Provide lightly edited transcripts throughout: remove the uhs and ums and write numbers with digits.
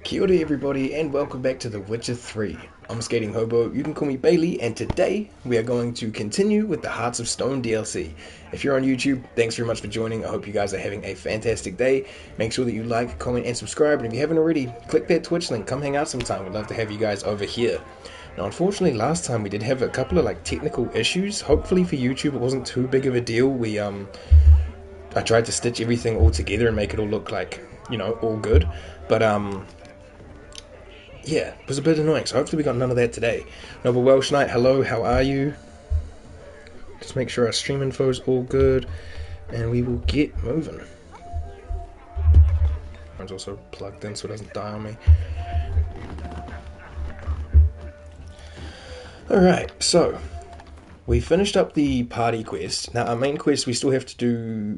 Kia ora everybody and welcome back to The Witcher 3. I'm Skating Hobo, you can call me Bailey, and today we are going to continue with the Hearts of Stone DLC. If you're on YouTube, thanks very much for joining. I hope you guys are having a fantastic day. Make sure that you like, comment and subscribe, and if you haven't already, click that Twitch link, come hang out sometime. We'd love to have you guys over here. Now unfortunately last time we did have a couple of technical issues. Hopefully for YouTube it wasn't too big of a deal. I tried to stitch everything all together and make it all look all good. But yeah, it was a bit annoying, so hopefully we got none of that today. Noble Welsh Knight, hello, how are you? Just make sure our stream info is all good, and we will get moving. Mine's also plugged in so it doesn't die on me. Alright, so we finished up the party quest. Now our main quest we still have to do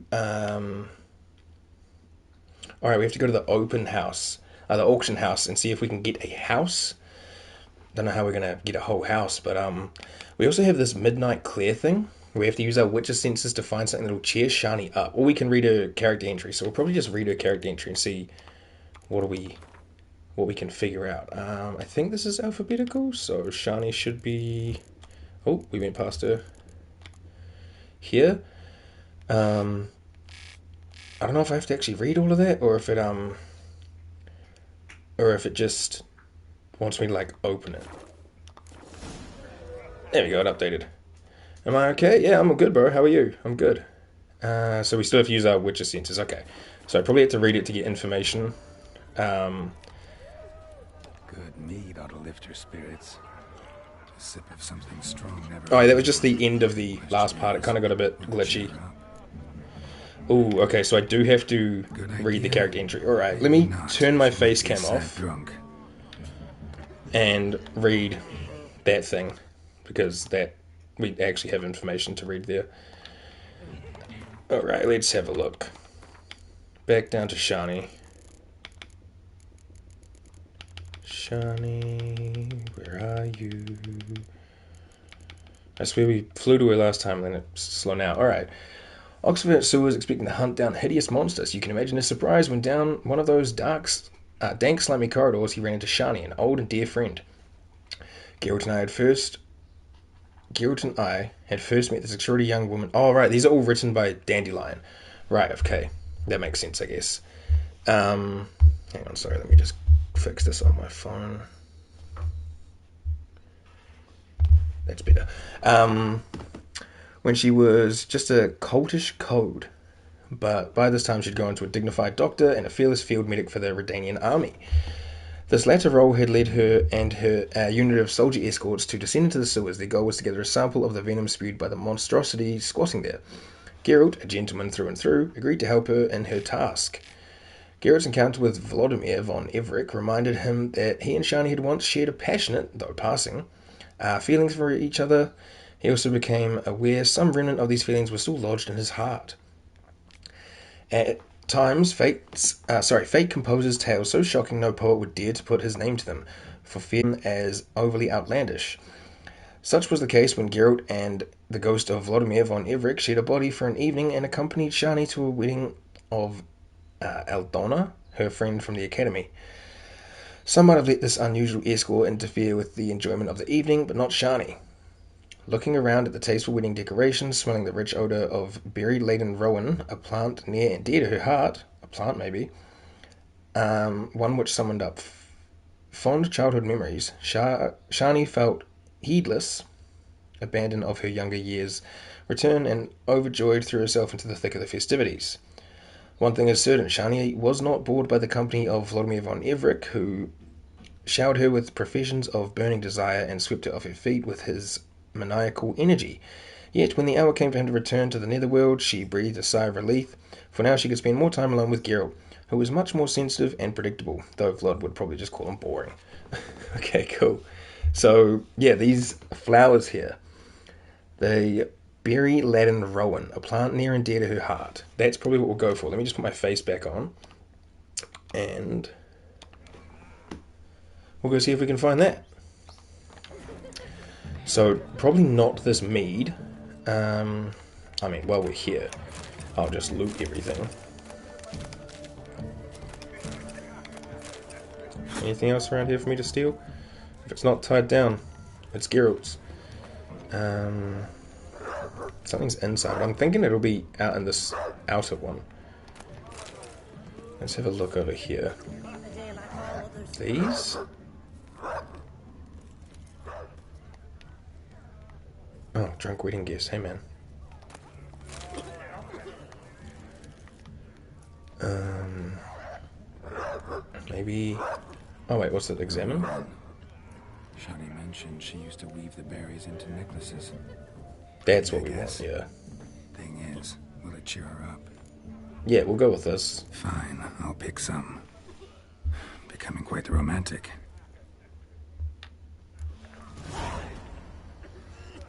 alright, we have to go to the open house. The auction house and see if we can get a house. Don't know how we're gonna get a whole house, but we also have this midnight clear thing. We have to use our Witcher senses to find something that'll cheer Shani up, or we can read her character entry. So we'll probably just read her character entry and see what we can figure out. I think this is alphabetical, so Shani should be. Oh, we went past her. Here. I don't know if I have to actually read all of that, or if it just wants me to open it. There we go, it updated. Am I okay? Yeah, I'm good, bro. How are you? I'm good. So we still have to use our Witcher senses. Okay. So I probably have to read it to get information. Good mead ought to lift your spirits. A sip of something strong never. Oh, that was just the end of the last part. It kind of got a bit glitchy. Ooh, okay, so I do have to read the character entry. Alright, let me turn my face cam off and read that thing, because that we actually have information to read there. Alright, let's have a look. Back down to Shani. Shani, where are you? I swear we flew to her last time and then it's slow now. Alright. Oxford Sewers expecting to hunt down hideous monsters. You can imagine his surprise when down one of those dank, slimy corridors he ran into Shani, an old and dear friend. Geralt and I had first met this extraordinary young woman. Oh, right, these are all written by Dandelion. Right, okay. That makes sense, I guess. Hang on, sorry, let me just fix this on my phone. That's better. When she was just a coltish code, but by this time she'd grown into a dignified doctor and a fearless field medic for the Redanian army. This latter role had led her and her unit of soldier escorts to descend into the sewers. Their goal was to gather a sample of the venom spewed by the monstrosity squatting there. Geralt, a gentleman through and through, agreed to help her in her task. Geralt's encounter with Vladimir von Everec reminded him that he and Shani had once shared a passionate, though passing, feelings for each other. He also became aware some remnant of these feelings were still lodged in his heart. At times, fate composes tales so shocking no poet would dare to put his name to them, for fear as overly outlandish. Such was the case when Geralt and the ghost of Vladimir von Everec shared a body for an evening and accompanied Shani to a wedding of Aldona, her friend from the academy. Some might have let this unusual escort interfere with the enjoyment of the evening, but not Shani. Looking around at the tasteful wedding decorations, smelling the rich odor of berry-laden rowan, a plant near and dear to her heart, a plant maybe, one which summoned up fond childhood memories, Shani felt heedless, abandoned of her younger years, return and overjoyed threw herself into the thick of the festivities. One thing is certain, Shani was not bored by the company of Vladimir von Everec, who showered her with professions of burning desire and swept her off her feet with his maniacal energy. Yet, when the hour came for him to return to the netherworld, she breathed a sigh of relief, for now she could spend more time alone with Geralt, who was much more sensitive and predictable, though Vlad would probably just call him boring. Okay, cool. So, yeah, these flowers here, they berry-laden rowan, a plant near and dear to her heart. That's probably what we'll go for. Let me just put my face back on, and we'll go see if we can find that. So, probably not this mead. While we're here, I'll just loot everything. Anything else around here for me to steal? If it's not tied down, it's Geralt's. Something's inside. I'm thinking it'll be out in this outer one. Let's have a look over here. These? Oh, drunk wedding guest. Hey, man. Maybe... Oh, wait, what's it? Examine? Shani mentioned she used to weave the berries into necklaces. That's what we want, yeah. Thing is, will it cheer her up? Yeah, we'll go with this. Fine, I'll pick some. Becoming quite the romantic.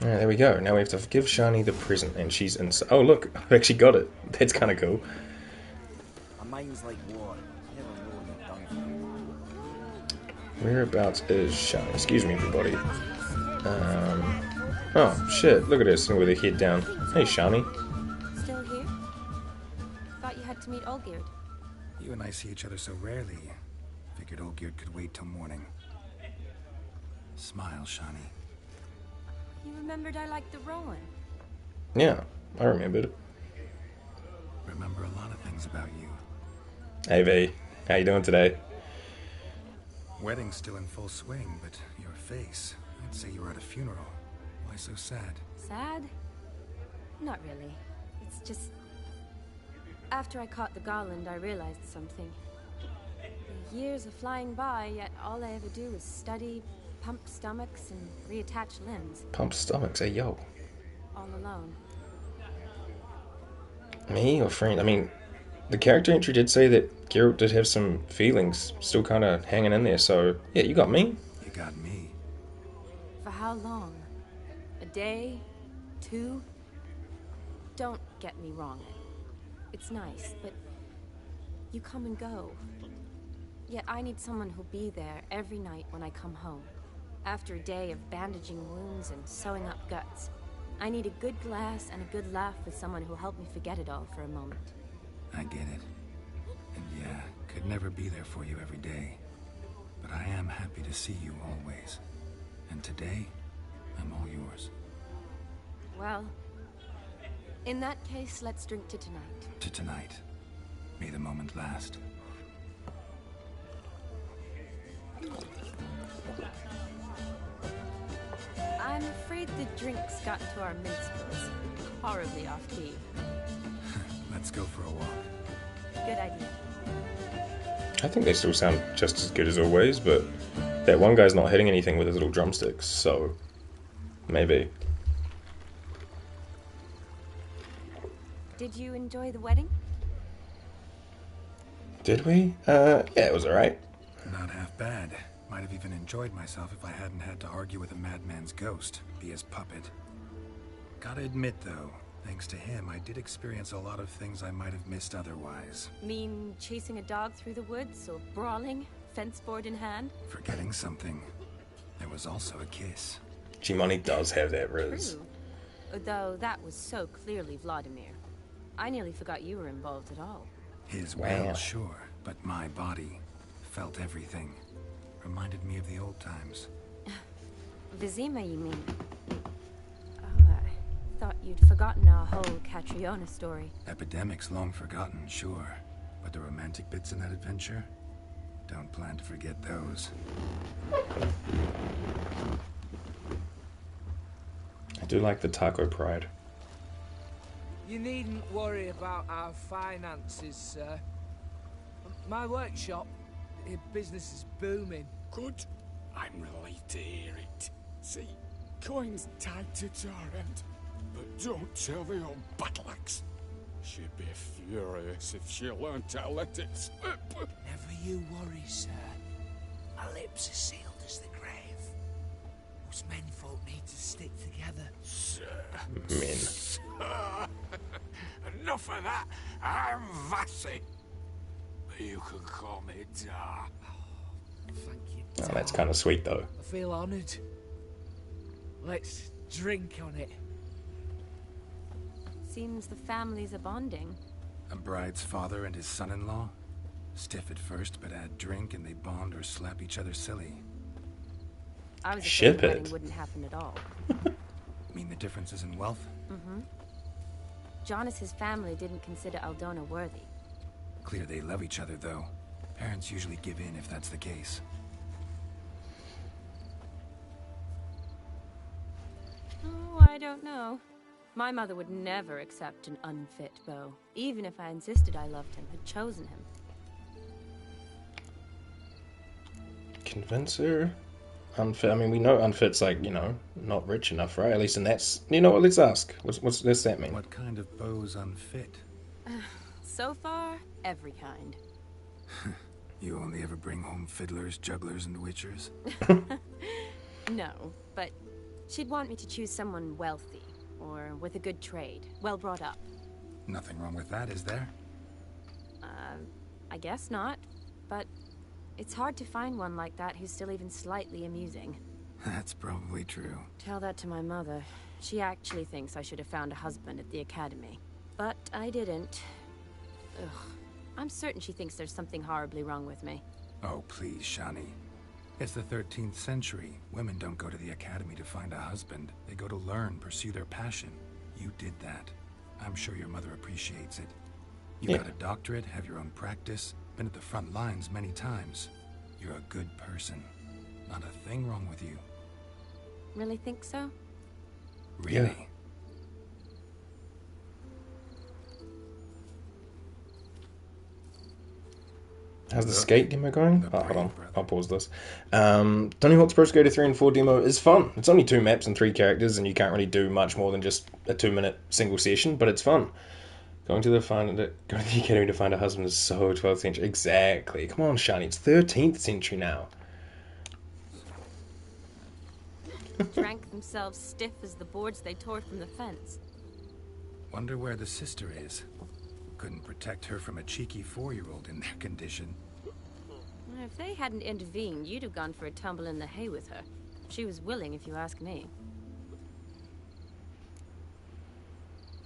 Alright, there we go. Now we have to give Shani the present, and she's inside. Oh, look, I've actually got it. That's kind of cool. My mind's like water. Never know what you've done for me. Whereabouts is Shani? Excuse me, everybody. Oh, shit. Look at her sitting with her head down. Hey, Shani. Still here? Thought you had to meet Olgierd. You and I see each other so rarely. Figured Olgierd could wait till morning. Smile, Shani. You remembered I liked the Rowan. Yeah, I remembered. Remember a lot of things about you. Hey, V. How you doing today? Wedding's still in full swing, but your face, I'd say you were at a funeral. Why so sad? Sad? Not really. It's just... After I caught the garland, I realized something. The years are flying by, yet all I ever do is study, pump stomachs, and reattach limbs. Pump stomachs, hey, yo. All alone. Me or friend? I mean, the character entry did say that Geralt did have some feelings still kind of hanging in there, so yeah, you got me. You got me. For how long? A day? 2? Don't get me wrong. It's nice, but you come and go. Yet I need someone who'll be there every night when I come home. After a day of bandaging wounds and sewing up guts, I need a good glass and a good laugh with someone who'll help me forget it all for a moment. I get it. And yeah, could never be there for you every day. But I am happy to see you always. And today, I'm all yours. Well, in that case, let's drink to tonight. To tonight. May the moment last. I'm afraid the drinks got into our minstrels. Horribly off key. Let's go for a walk. Good idea. I think they still sound just as good as always, but that one guy's not hitting anything with his little drumsticks, so maybe. Did you enjoy the wedding? Did we? Yeah, it was alright. Not half bad. Might have even enjoyed myself if I hadn't had to argue with a madman's ghost, be his puppet. Gotta admit, though, thanks to him, I did experience a lot of things I might have missed otherwise. Mean chasing a dog through the woods, or brawling, fence board in hand? Forgetting something. There was also a kiss. G-Money does have that riz. True. Though that was so clearly Vladimir. I nearly forgot you were involved at all. His Wow. will, sure, but my body felt everything. Reminded me of the old times. Vizima, you mean? Oh, I thought you'd forgotten our whole Catriona story. Epidemics long forgotten, sure. But the romantic bits in that adventure? Don't plan to forget those. I do like the taco pride. You needn't worry about our finances, sir. My workshop, business is booming. Good. I'm relieved to hear it. See, coin's tied to Torrent, but don't tell the old battle-axe. She'd be furious if she learned to let it slip. Never you worry, sir. My lips are sealed as the grave. Us menfolk need to stick together. Sir. Men. Enough of that. I'm Vassy. But you can call me Dar. Thank you. Oh, that's Dar. kind of sweet, though. I feel honoured. Let's drink on it. Seems the families are bonding. A bride's father and his son-in-law? Stiff at first, but add drink and they bond or slap each other silly. I was afraid Ship the wedding it. wouldn't happen at all. Mean the differences in wealth? Jonas's family didn't consider Aldona worthy. Clear they love each other, though. Parents usually give in if that's the case. Oh, I don't know. My mother would never accept an unfit beau, even if I insisted I loved him, had chosen him. Convince her? Unfit. I mean, we know unfit's like, you know, not rich enough, right? At least in that's. You know what? Let's ask. What's that mean? What kind of beau's unfit? So far, every kind. You only ever bring home fiddlers, jugglers, and witchers? No, but she'd want me to choose someone wealthy, or with a good trade, well brought up. Nothing wrong with that, is there? I guess not, but it's hard to find one like that who's still even slightly amusing. That's probably true. Tell that to my mother. She actually thinks I should have found a husband at the academy. But I didn't. Ugh. I'm certain she thinks there's something horribly wrong with me. Oh, please, Shani. It's the 13th century. Women don't go to the academy to find a husband. They go to learn, pursue their passion. You did that. I'm sure your mother appreciates it. You got a doctorate, have your own practice, been at the front lines many times. You're a good person. Not a thing wrong with you. Really think so? Really? How's the skate demo going? The Oh, hold on. brave I'll pause this. Tony Hawk's Pro Skater 3 and 4 demo is fun. It's only 2 maps and 3 characters, and you can't really do much more than just a 2-minute single session, but it's fun. Going to the academy to find a husband is so 12th century. Exactly. Come on, Shani. It's 13th century now. Drank themselves stiff as the boards they tore from the fence. Wonder where the sister is. Couldn't protect her from a cheeky 4-year-old in their condition. If they hadn't intervened, you'd have gone for a tumble in the hay with her. She was willing, if you ask me.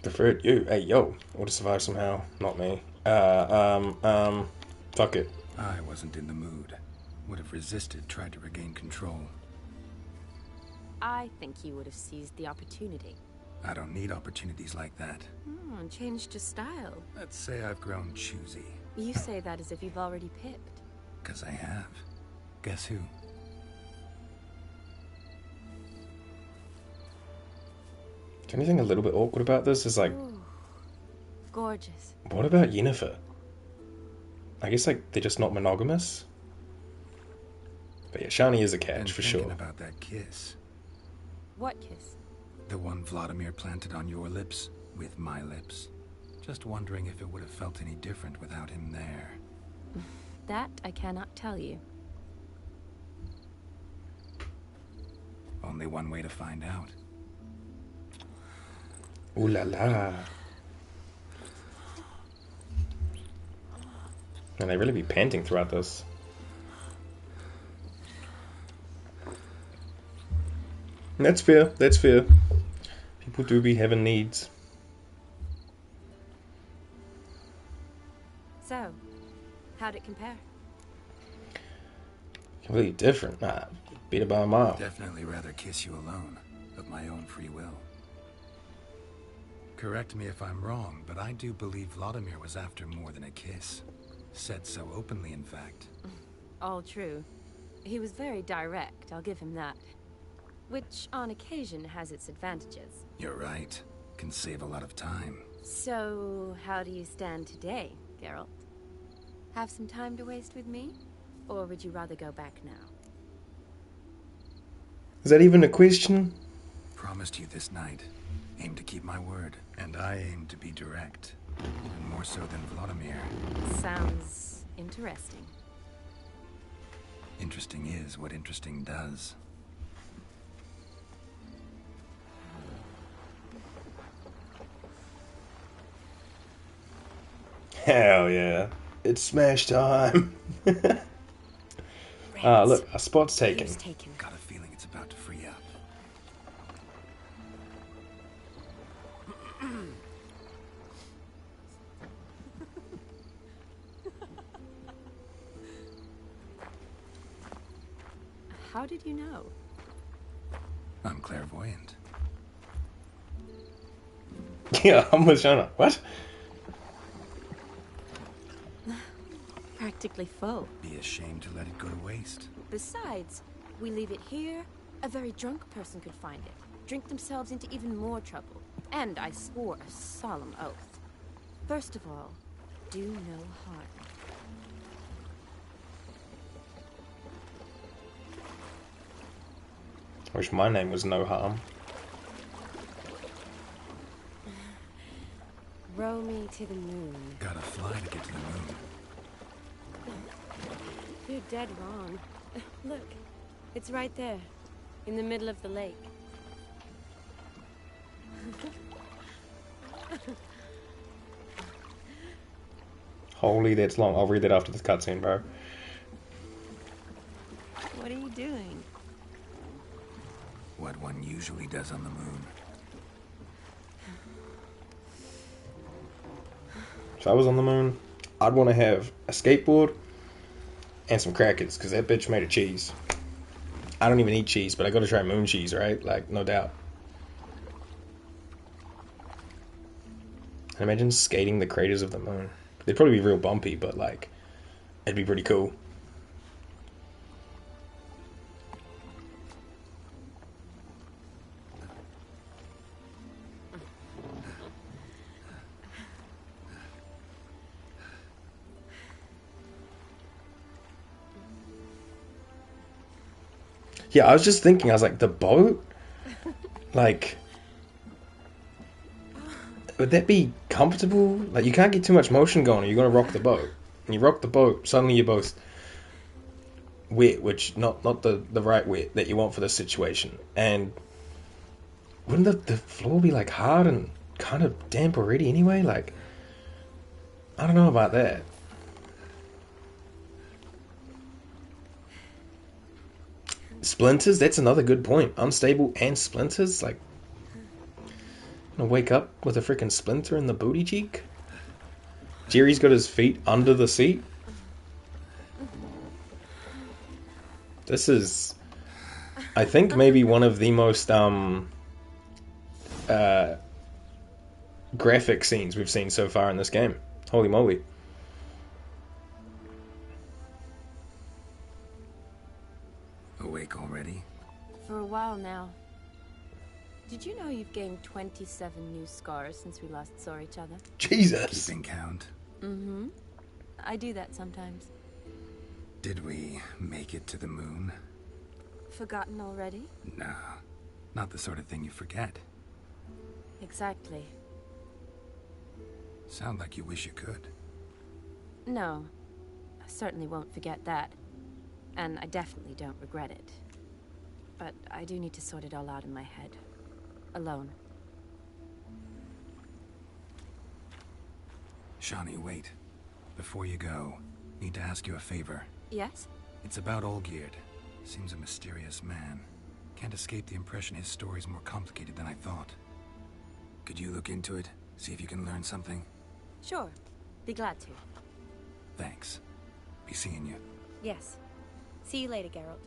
Preferred you. Hey, yo. Would have survived somehow. Not me. Fuck it. I wasn't in the mood. Would have resisted, tried to regain control. I think you would have seized the opportunity. I don't need opportunities like that. Changed your style. Let's say I've grown choosy. You say that as if you've already picked. 'Cause I have. Guess who? Anything a little bit awkward about this is like, Ooh, gorgeous. what about Yennefer? I guess like they're just not monogamous. But yeah, Shani is a Been catch for thinking sure. about that kiss. What kiss? The one Vladimir planted on your lips with my lips. Just wondering if it would have felt any different without him there. That I cannot tell you. Only one way to find out. Ooh la la. And they really be panting throughout this. That's fair. That's fair. People do be having needs. So, how'd it compare? Completely different. Nah, beat it by a mile. Definitely rather kiss you alone, of my own free will. Correct me if I'm wrong, but I do believe Vladimir was after more than a kiss. Said so openly, in fact. All true. He was very direct, I'll give him that. Which, on occasion, has its advantages. You're right. Can save a lot of time. So, how do you stand today, Geralt? Have some time to waste with me? Or would you rather go back now? Is that even a question? Promised you this night. Aim to keep my word. And I aim to be direct. Even more so than Vladimir. Sounds interesting. Interesting is what interesting does. Hell yeah. It's smash time. Look, our spot's taken. Here's taken. Got a feeling it's about to free up. How did you know? I'm clairvoyant. Yeah, I'm with Shana. What? Practically full. Be ashamed to let it go to waste. Besides, we leave it here, a very drunk person could find it, drink themselves into even more trouble. And I swore a solemn oath. First of all, do no harm. I wish my name was No Harm. Row me to the moon. Gotta fly to get to the moon. You're dead wrong. Look, it's right there, in the middle of the lake. Holy, that's long. I'll read that after this cutscene, bro. What are you doing? What one usually does on the moon. If I was on the moon, I'd want to have a skateboard and some crackers, because that bitch made of cheese. I don't even eat cheese, but I gotta try moon cheese, right? Like, no doubt. And imagine skating the craters of the moon. They'd probably be real bumpy, but, like, it'd be pretty cool. Yeah, I was just thinking, I was like, the boat? Like, would that be comfortable? Like, you can't get too much motion going or you're going to rock the boat. And you rock the boat, suddenly you're both wet, which, not the right wet that you want for this situation. And wouldn't the floor be, like, hard and kind of damp already anyway? Like, I don't know about that. Splinters, that's another good point. Unstable and splinters, like, gonna wake up with a freaking splinter in the booty cheek. Jerry's got his feet under the seat. This is, I think, maybe one of the most graphic scenes we've seen so far in this game. Holy moly. Awake already? For a while now. Did you know you've gained 27 new scars since we last saw each other? Jesus. Keeping count? Mm-hmm. I do that sometimes. Did we make it to the moon? Forgotten already? No, not the sort of thing you forget. Exactly. Sound like you wish you could. No. I certainly won't forget that. And I definitely don't regret it. But I do need to sort it all out in my head. Alone. Shani, wait. Before you go, need to ask you a favor. Yes? It's about Olgierd. Seems a mysterious man. Can't escape the impression his story's more complicated than I thought. Could you look into it? See if you can learn something? Sure. Be glad to. Thanks. Be seeing you. Yes. See you later, Geralt.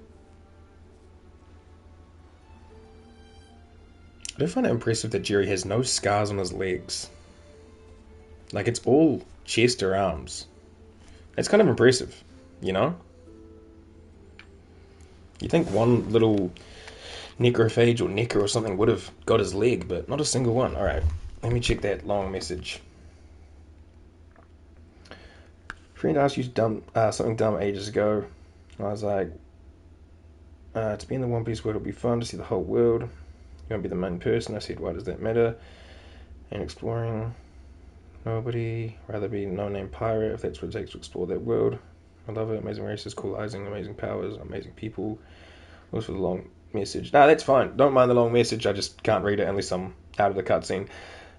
I do find it impressive that Jerry has no scars on his legs. Like, it's all chest or arms. It's kind of impressive, you know? You think one little necrophage or necker or something would have got his leg, but not a single one. Alright, let me check that long message. Friend asked you something dumb ages ago. I was like, to be in the One Piece world will be fun, to see the whole world. You won't be the main person. I said, why does that matter? And exploring, nobody. Rather be a no-name pirate if that's what it takes to explore that world. I love it. Amazing races, cool eyesing, amazing powers, amazing people. What's for the long message? Nah, that's fine. Don't mind the long message. I just can't read it unless I'm out of the cutscene.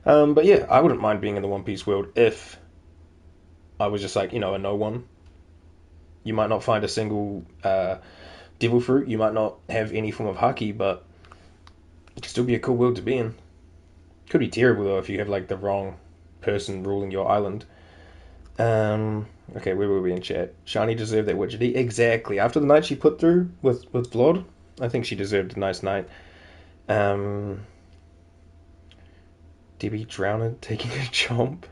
But yeah, I wouldn't mind being in the One Piece world if I was just like, you know, a no one. You might not find a single devil fruit. You might not have any form of haki, but it could still be a cool world to be in. Could be terrible though if you have like the wrong person ruling your island. Okay, where were we in chat? Shani deserved that witchetty. Exactly. After the night she put through with Blood, I think she deserved a nice night. Debbie drowned taking a chomp.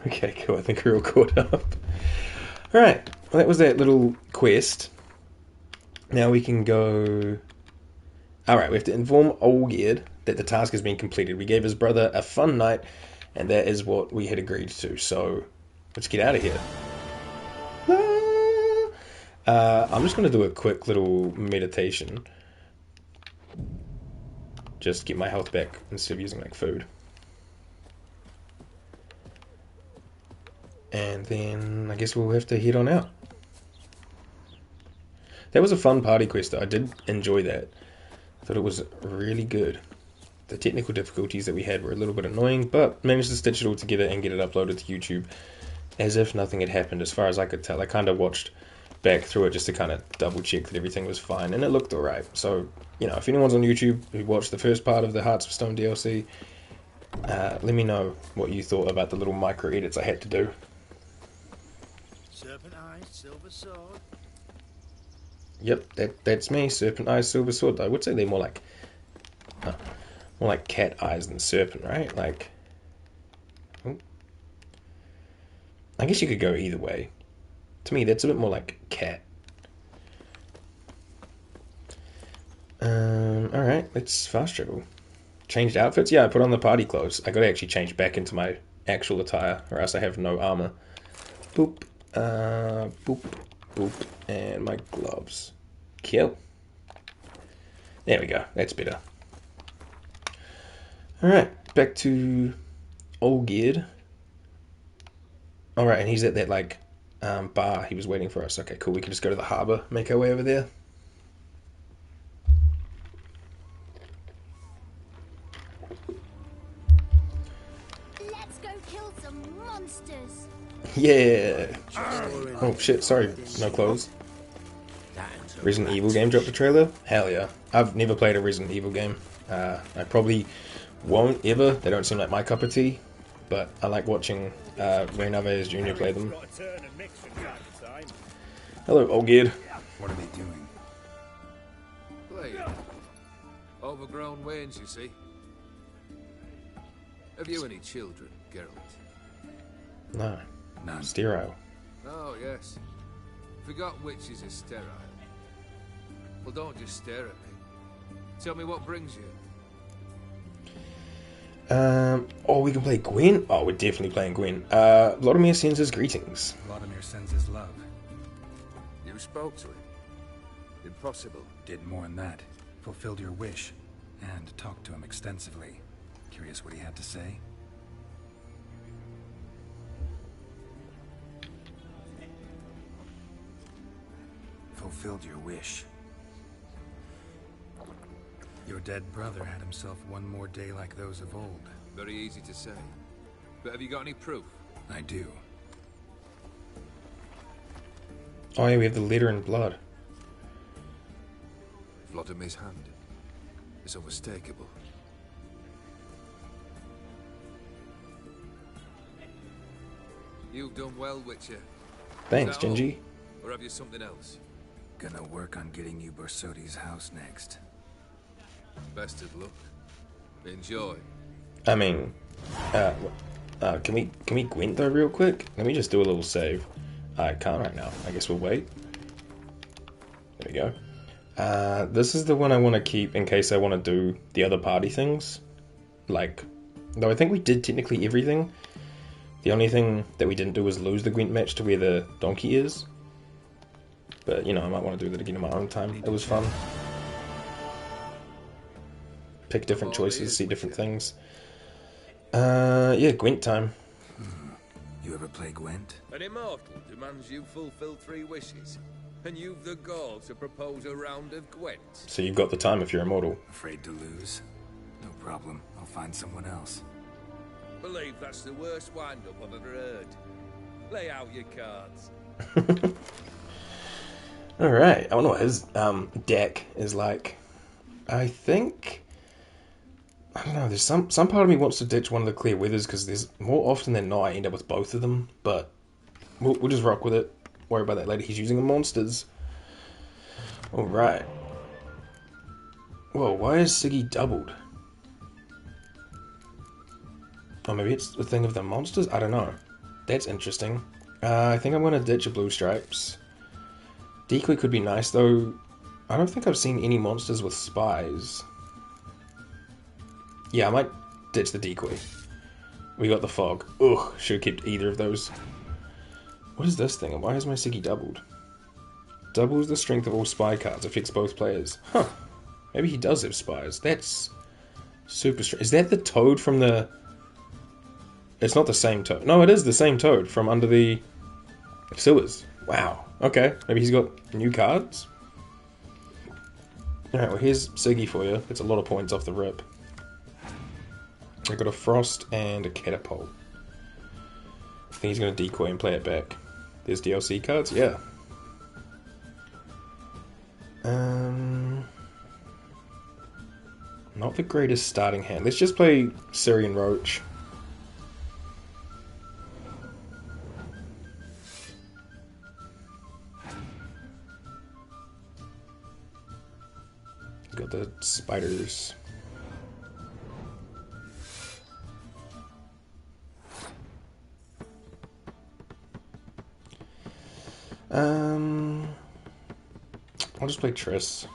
Okay, cool. I think we're all caught up. Alright, well that was that little quest. Now we can go... Alright, we have to inform Olgierd that the task has been completed. We gave his brother a fun night, and that is what we had agreed to. So, let's get out of here. I'm just going to do a quick little meditation. Just get my health back instead of using like food. And then I guess we'll have to head on out. That was a fun party quest though. I did enjoy that. I thought it was really good. The technical difficulties that we had were a little bit annoying, but managed to stitch it all together and get it uploaded to YouTube as if nothing had happened as far as I could tell. I kind of watched back through it just to kind of double check that everything was fine, and it looked alright. So, you know, if anyone's on YouTube who watched the first part of the Hearts of Stone DLC, let me know what you thought about the little micro edits I had to do. Serpent eyes, silver sword. Yep, that's me, Serpent Eyes, Silver Sword. I would say they're more like cat eyes than serpent, right? Like, oh. I guess you could go either way. To me, that's a bit more like cat. Alright, let's fast travel. Changed outfits? Yeah, I put on the party clothes. I gotta actually change back into my actual attire, or else I have no armor. Boop, boop, boop, and my gloves. Kill. There we go, that's better. Alright, back to Olgierd. Alright, and he's at that, like, bar. He was waiting for us. Okay, cool. We can just go to the harbour, make our way over there. Let's go kill some monsters. Yeah. Oh shit, sorry, no clothes. Resident Evil game dropped a trailer? Hell yeah. I've never played a Resident Evil game. I probably won't ever. They don't seem like my cup of tea. But I like watching Ray Narvaez Jr. play them. Hello, Olgierd. What are they doing? Playing. Overgrown wains, you see. Have you any children, Geralt? No. None. Sterile. Oh, yes. Forgot witches are sterile. Well, don't just stare at me. Tell me what brings you. Oh, we can play Gwen? Oh, we're definitely playing Gwen. Vladimir sends his greetings. Vladimir sends his love. You spoke to him. Impossible. Did more than that. Fulfilled your wish. And talked to him extensively. Curious what he had to say? Fulfilled your wish. Your dead brother had himself one more day like those of old. Very easy to say. But have you got any proof? I do. Oh yeah, we have the letter in blood. Vladimir's hand is unmistakable. You've done well, Witcher. Thanks, Is that all? Gingy. Or have you something else? Gonna work on getting you Borsodi's house next. Best of luck. Enjoy. I mean, can we Gwent though real quick? Let me just do a little save. I can't right now. I guess we'll wait. There we go. This is the one I want to keep in case I want to do the other party things. Like, though I think we did technically everything. The only thing that we didn't do was lose the Gwent match to where the donkey is. But, you know, I might want to do that again in my own time. It was fun. Pick different choices, see different things. Yeah, Gwent time. You ever play Gwent? An immortal demands you fulfill 3 wishes. And you've the gall to propose a round of Gwent. So you've got the time if you're immortal. Afraid to lose? No problem. I'll find someone else. Believe that's the worst wind-up I've ever heard. Lay out your cards. Alright, I wonder what his deck is like. I think I don't know, there's some part of me wants to ditch one of the clear withers because there's more often than not I end up with both of them, but we'll just rock with it. Worry about that later. He's using the monsters. Alright. Whoa, why is Siggy doubled? Oh, maybe it's the thing of the monsters? I don't know. That's interesting. I think I'm going to ditch a blue stripes. Decoy could be nice, though. I don't think I've seen any monsters with spies. Yeah, I might ditch the decoy. We got the fog. Ugh, should have kept either of those. What is this thing? And why is my Siggy doubled? Doubles the strength of all spy cards. Affects both players. Huh. Maybe he does have spies. That's super strange. Is that the toad from the... It's not the same toad. No, it is the same toad from under the sewers. Wow. Okay. Maybe he's got new cards? Alright, well here's Siggy for you. It's a lot of points off the rip. I got a frost and a catapult. I think he's going to decoy and play it back. There's DLC cards? Yeah. Not the greatest starting hand. Let's just play Syrian Roach. Got the spiders. I'll just play Triss.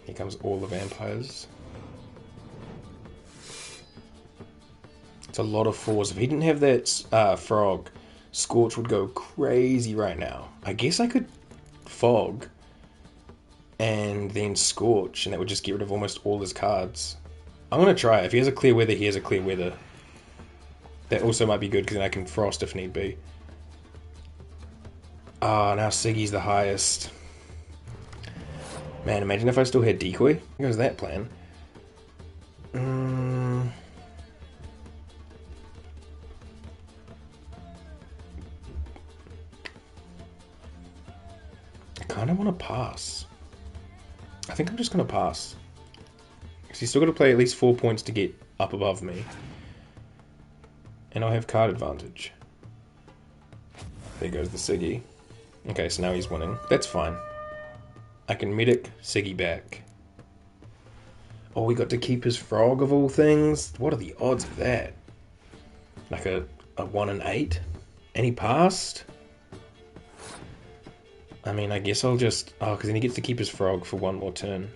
Here comes all the vampires. It's a lot of fours. If he didn't have that frog, Scorch would go crazy right now. I guess I could fog and then Scorch, and that would just get rid of almost all his cards. I'm going to try it. If he has a clear weather, he has a clear weather. That also might be good, because then I can frost if need be. Ah, now Siggy's the highest. Man, imagine if I still had Decoy. How goes that plan? I kind of want to pass. I think I'm just going to pass. Because he's still got to play at least 4 points to get up above me. And I'll have card advantage. There goes the Siggy. Okay, so now he's winning. That's fine. I can medic Siggy back. Oh, we got to keep his frog of all things? What are the odds of that? Like a 1 in 8? And he passed? I mean, I guess I'll just... Oh, because then he gets to keep his frog for one more turn.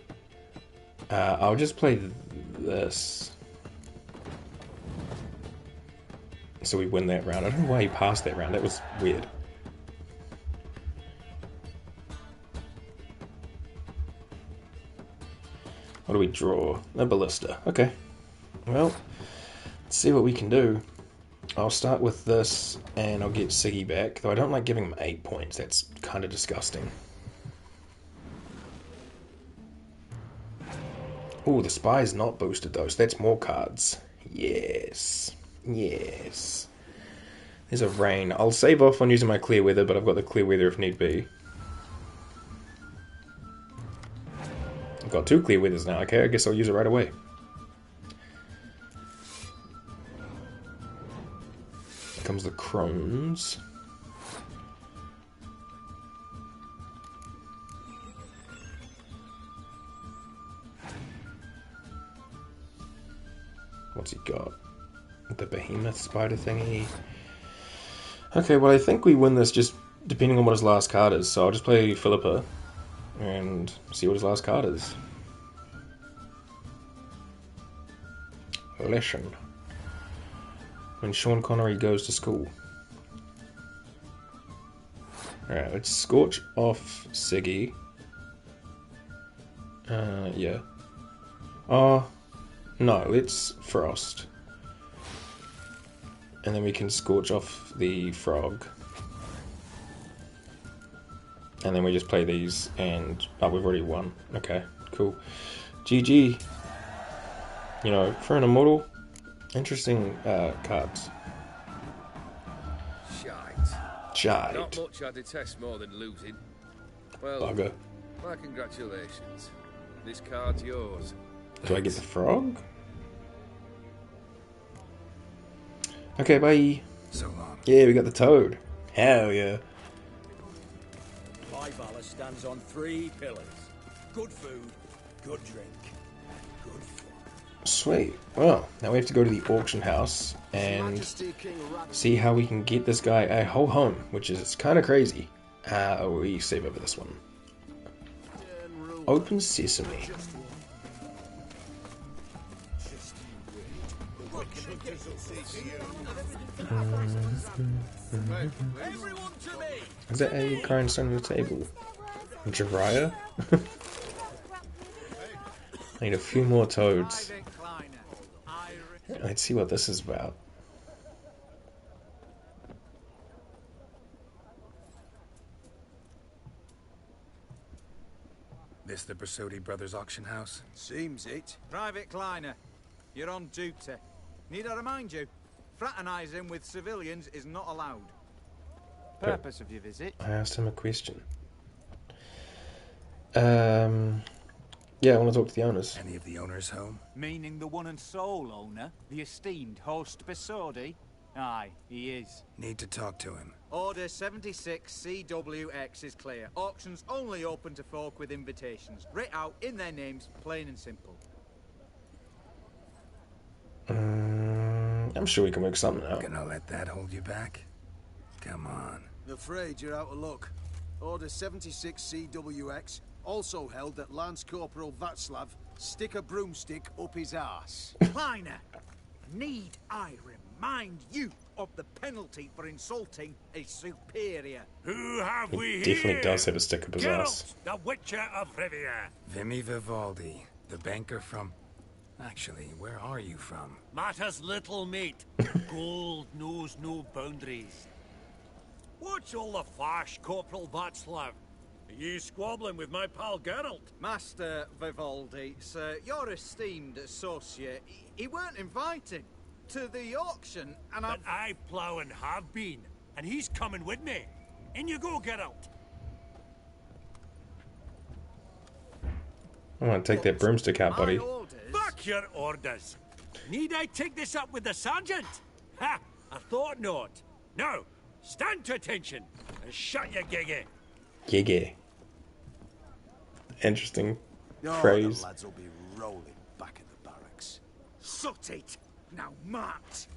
I'll just play this. So we win that round. I don't know why he passed that round. That was weird. What do we draw? A ballista. Okay. Well, let's see what we can do. I'll start with this, and I'll get Siggy back. Though I don't like giving him 8 points. That's kind of disgusting. Ooh, the spy's not boosted though, so that's more cards. Yes. Yes. There's a rain. I'll save off on using my clear weather, but I've got the clear weather if need be. I've got 2 clear weathers now. Okay, I guess I'll use it right away. Here comes the Crones. What's he got? The behemoth spider thingy. Okay, well I think we win this just depending on what his last card is. So I'll just play Philippa and see what his last card is. Lesson. When Sean Connery goes to school. Alright, let's Scorch off Siggy. Yeah. Oh, no, let's Frost. And then we can Scorch off the frog. And then we just play these and... Oh, we've already won. Okay, cool. GG. You know, for an immortal, interesting cards. Shite. Shite. Not much I detest more than losing. Well, Bugger. my congratulations. This card's yours. Do I get the frog? Okay, bye. So long. Yeah, we got the toad. Hell yeah. My valor stands on 3 pillars. Good food, good drink, and good fun. Sweet. Well, now we have to go to the auction house and see how we can get this guy a whole home, which is kind of crazy. We save over this one. Open sesame. Is that a grindstone on the table? Jiraiya? I need a few more toads. Let's see what this is about. This the Brasodi Brothers auction house? Seems it. Private Kleiner, you're on duty. Need I remind you, fraternizing with civilians is not allowed. Purpose of your visit? I asked him a question. Yeah, I want to talk to the owners. Any of the owners home? Meaning the one and sole owner, the esteemed host Besodi? Aye, he is. Need to talk to him. Order 76 CWX is clear. Auctions only open to folk with invitations. Writ out in their names, plain and simple. I'm sure we can work something out. Gonna let that hold you back? Come on. I'm afraid you're out of luck. Order 76 CWX, also held that Lance Corporal Václav stick a broomstick up his arse. Kleiner, need I remind you of the penalty for insulting a superior? Who have we He definitely here? does have a stick up his ass. Geralt, the Witcher of Rivia. Vimy Vivaldi, the banker from... Actually, where are you from? Matters little, mate. Gold knows no boundaries. What's all the fash, Corporal Václav? Are you squabbling with my pal Geralt? Master Vivaldi, sir, your esteemed associate, he weren't invited to the auction, and But I plough and have been, and he's coming with me. In you go, Geralt. I want to take that broomstick out, buddy. Fuck your orders. Need I take this up with the sergeant? Ha! I thought not. No, stand to attention and shut your giggy. Giggy. Interesting The phrase. lads will be rolling back at the barracks. Sut it! Now march!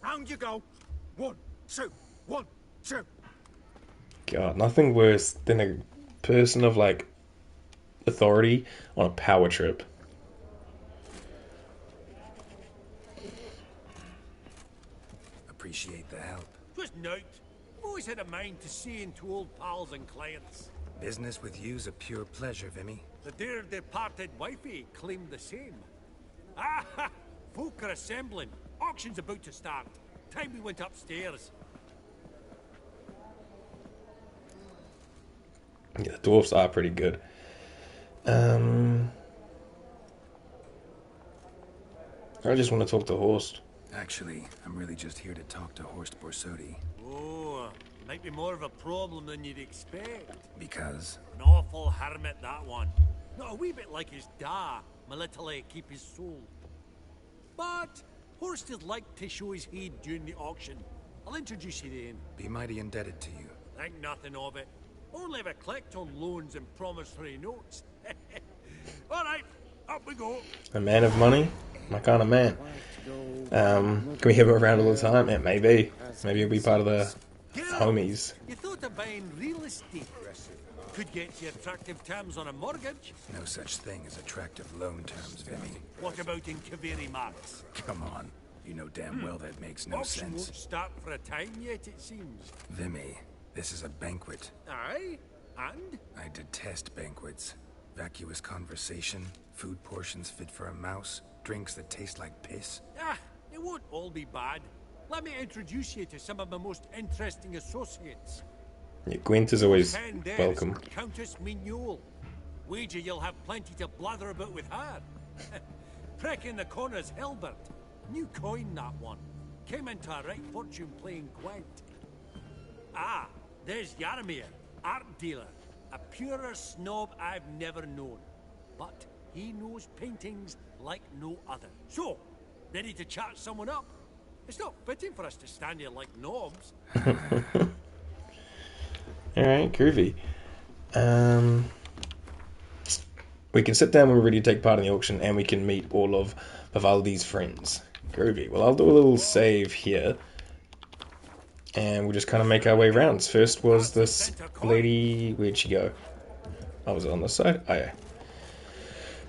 Round you go! 1, 2, 1, 2. God, nothing worse than a person of like authority on a power trip. Appreciate the help. Twas nout. Always had a mind to seeing to old pals and clients. Business with you's a pure pleasure, Vimy. The dear departed wifey claimed the same. Ah ha! Folk are assembling. Auction's about to start. Time we went upstairs. Yeah, the dwarfs are pretty good. I just want to talk to Horst. Actually, I'm really just here to talk to Horst Borsodi. Oh, might be more of a problem than you'd expect. Because? An awful hermit, that one. Not a wee bit like his da, my little keep his soul. But Horst is like to show his head during the auction. I'll introduce you to him. Be mighty indebted to you. Think nothing of it. Only ever collect on loans and promissory notes. All right, up we go. A man of money? My kind of man. Can we have him around all the time? Yeah, maybe. Maybe he'll be part of the homies. You thought of buying real estate? Could get you attractive terms on a mortgage. No such thing as attractive loan terms, Vimy. What about in Kaveri Marks? Come on. You know damn well that makes no Auction won't sense. start for a time yet, it seems. Vimy, this is a banquet. Aye? And? I detest banquets. Vacuous conversation, food portions fit for a mouse, drinks that taste like piss. Ah, it won't all be bad. Let me introduce you to some of my most interesting associates. Yeah, Gwent is always Friend there's welcome. Countess Mignol. Wager you'll have plenty to blather about with her. Prick in the corner's Hilbert. New coin, that one. Came into a right fortune playing Gwent. Ah, there's Yaramir, art dealer. a purer snob I've never known. But he knows paintings like no other. So, ready to chat someone up? It's not fitting for us to stand here like knobs. Alright, groovy. We can sit down when we're ready to take part in the auction, and we can meet all of Vivaldi's friends. Groovy. Well, I'll do a little save here. And we'll just kind of make our way rounds. First was this lady... Where'd she go? I was on this side. Oh, yeah.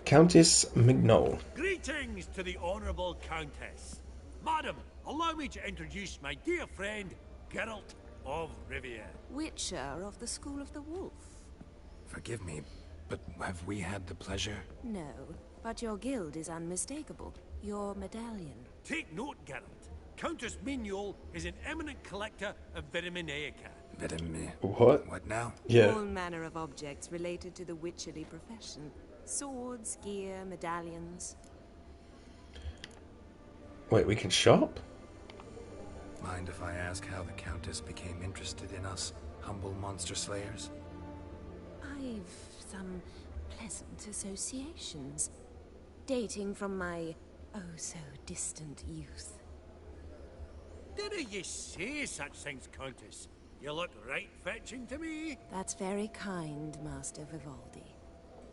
Countess Mignol. Greetings to the Honourable Countess. Madam, allow me to introduce my dear friend, Geralt of Rivia. Witcher of the School of the Wolf. Forgive me, but have we had the pleasure? No, but your guild is unmistakable. Your medallion. Take note, Geralt. Countess Mignol is an eminent collector of Vitaminaica. What now? Yeah. All manner of objects related to the witcherly profession. Swords, gear, medallions. Wait, we can shop? Mind if I ask how the Countess became interested in us, humble monster slayers? I've some pleasant associations, dating from my oh-so-distant youth. Didn't you say such things, Countess? You look right fetching to me. That's very kind, Master Vivaldi.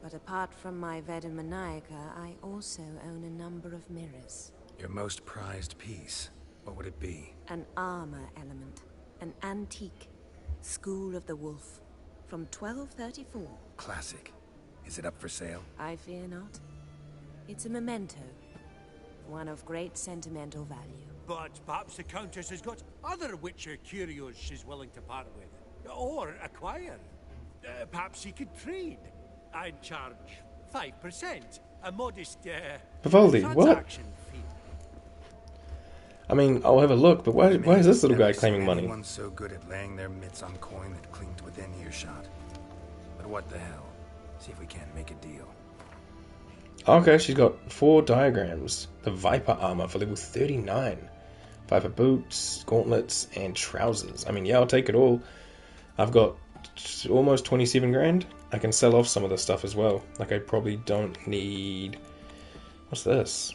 But apart from my Vitaminaica, I also own a number of mirrors. Your most prized piece, what would it be? An armor element. An antique. School of the Wolf. From 1234. Classic. Is it up for sale? I fear not. It's a memento. One of great sentimental value. But perhaps the Countess has got other Witcher curios she's willing to part with. Or acquire. Perhaps he could trade. I'd charge 5%. A modest, Vivaldi, what? transaction fee. I mean, I'll have a look, but why is this little guy claiming money? Anyone's so good at laying their mitts on coin that clinked within earshot. But what the hell? See if we can't make a deal. Okay, she's got 4 diagrams. The Viper armor for level 39. Viper boots, gauntlets, and trousers. I mean, yeah, I'll take it all. I've got almost 27 grand. I can sell off some of the stuff as well. Like, I probably don't need... What's this?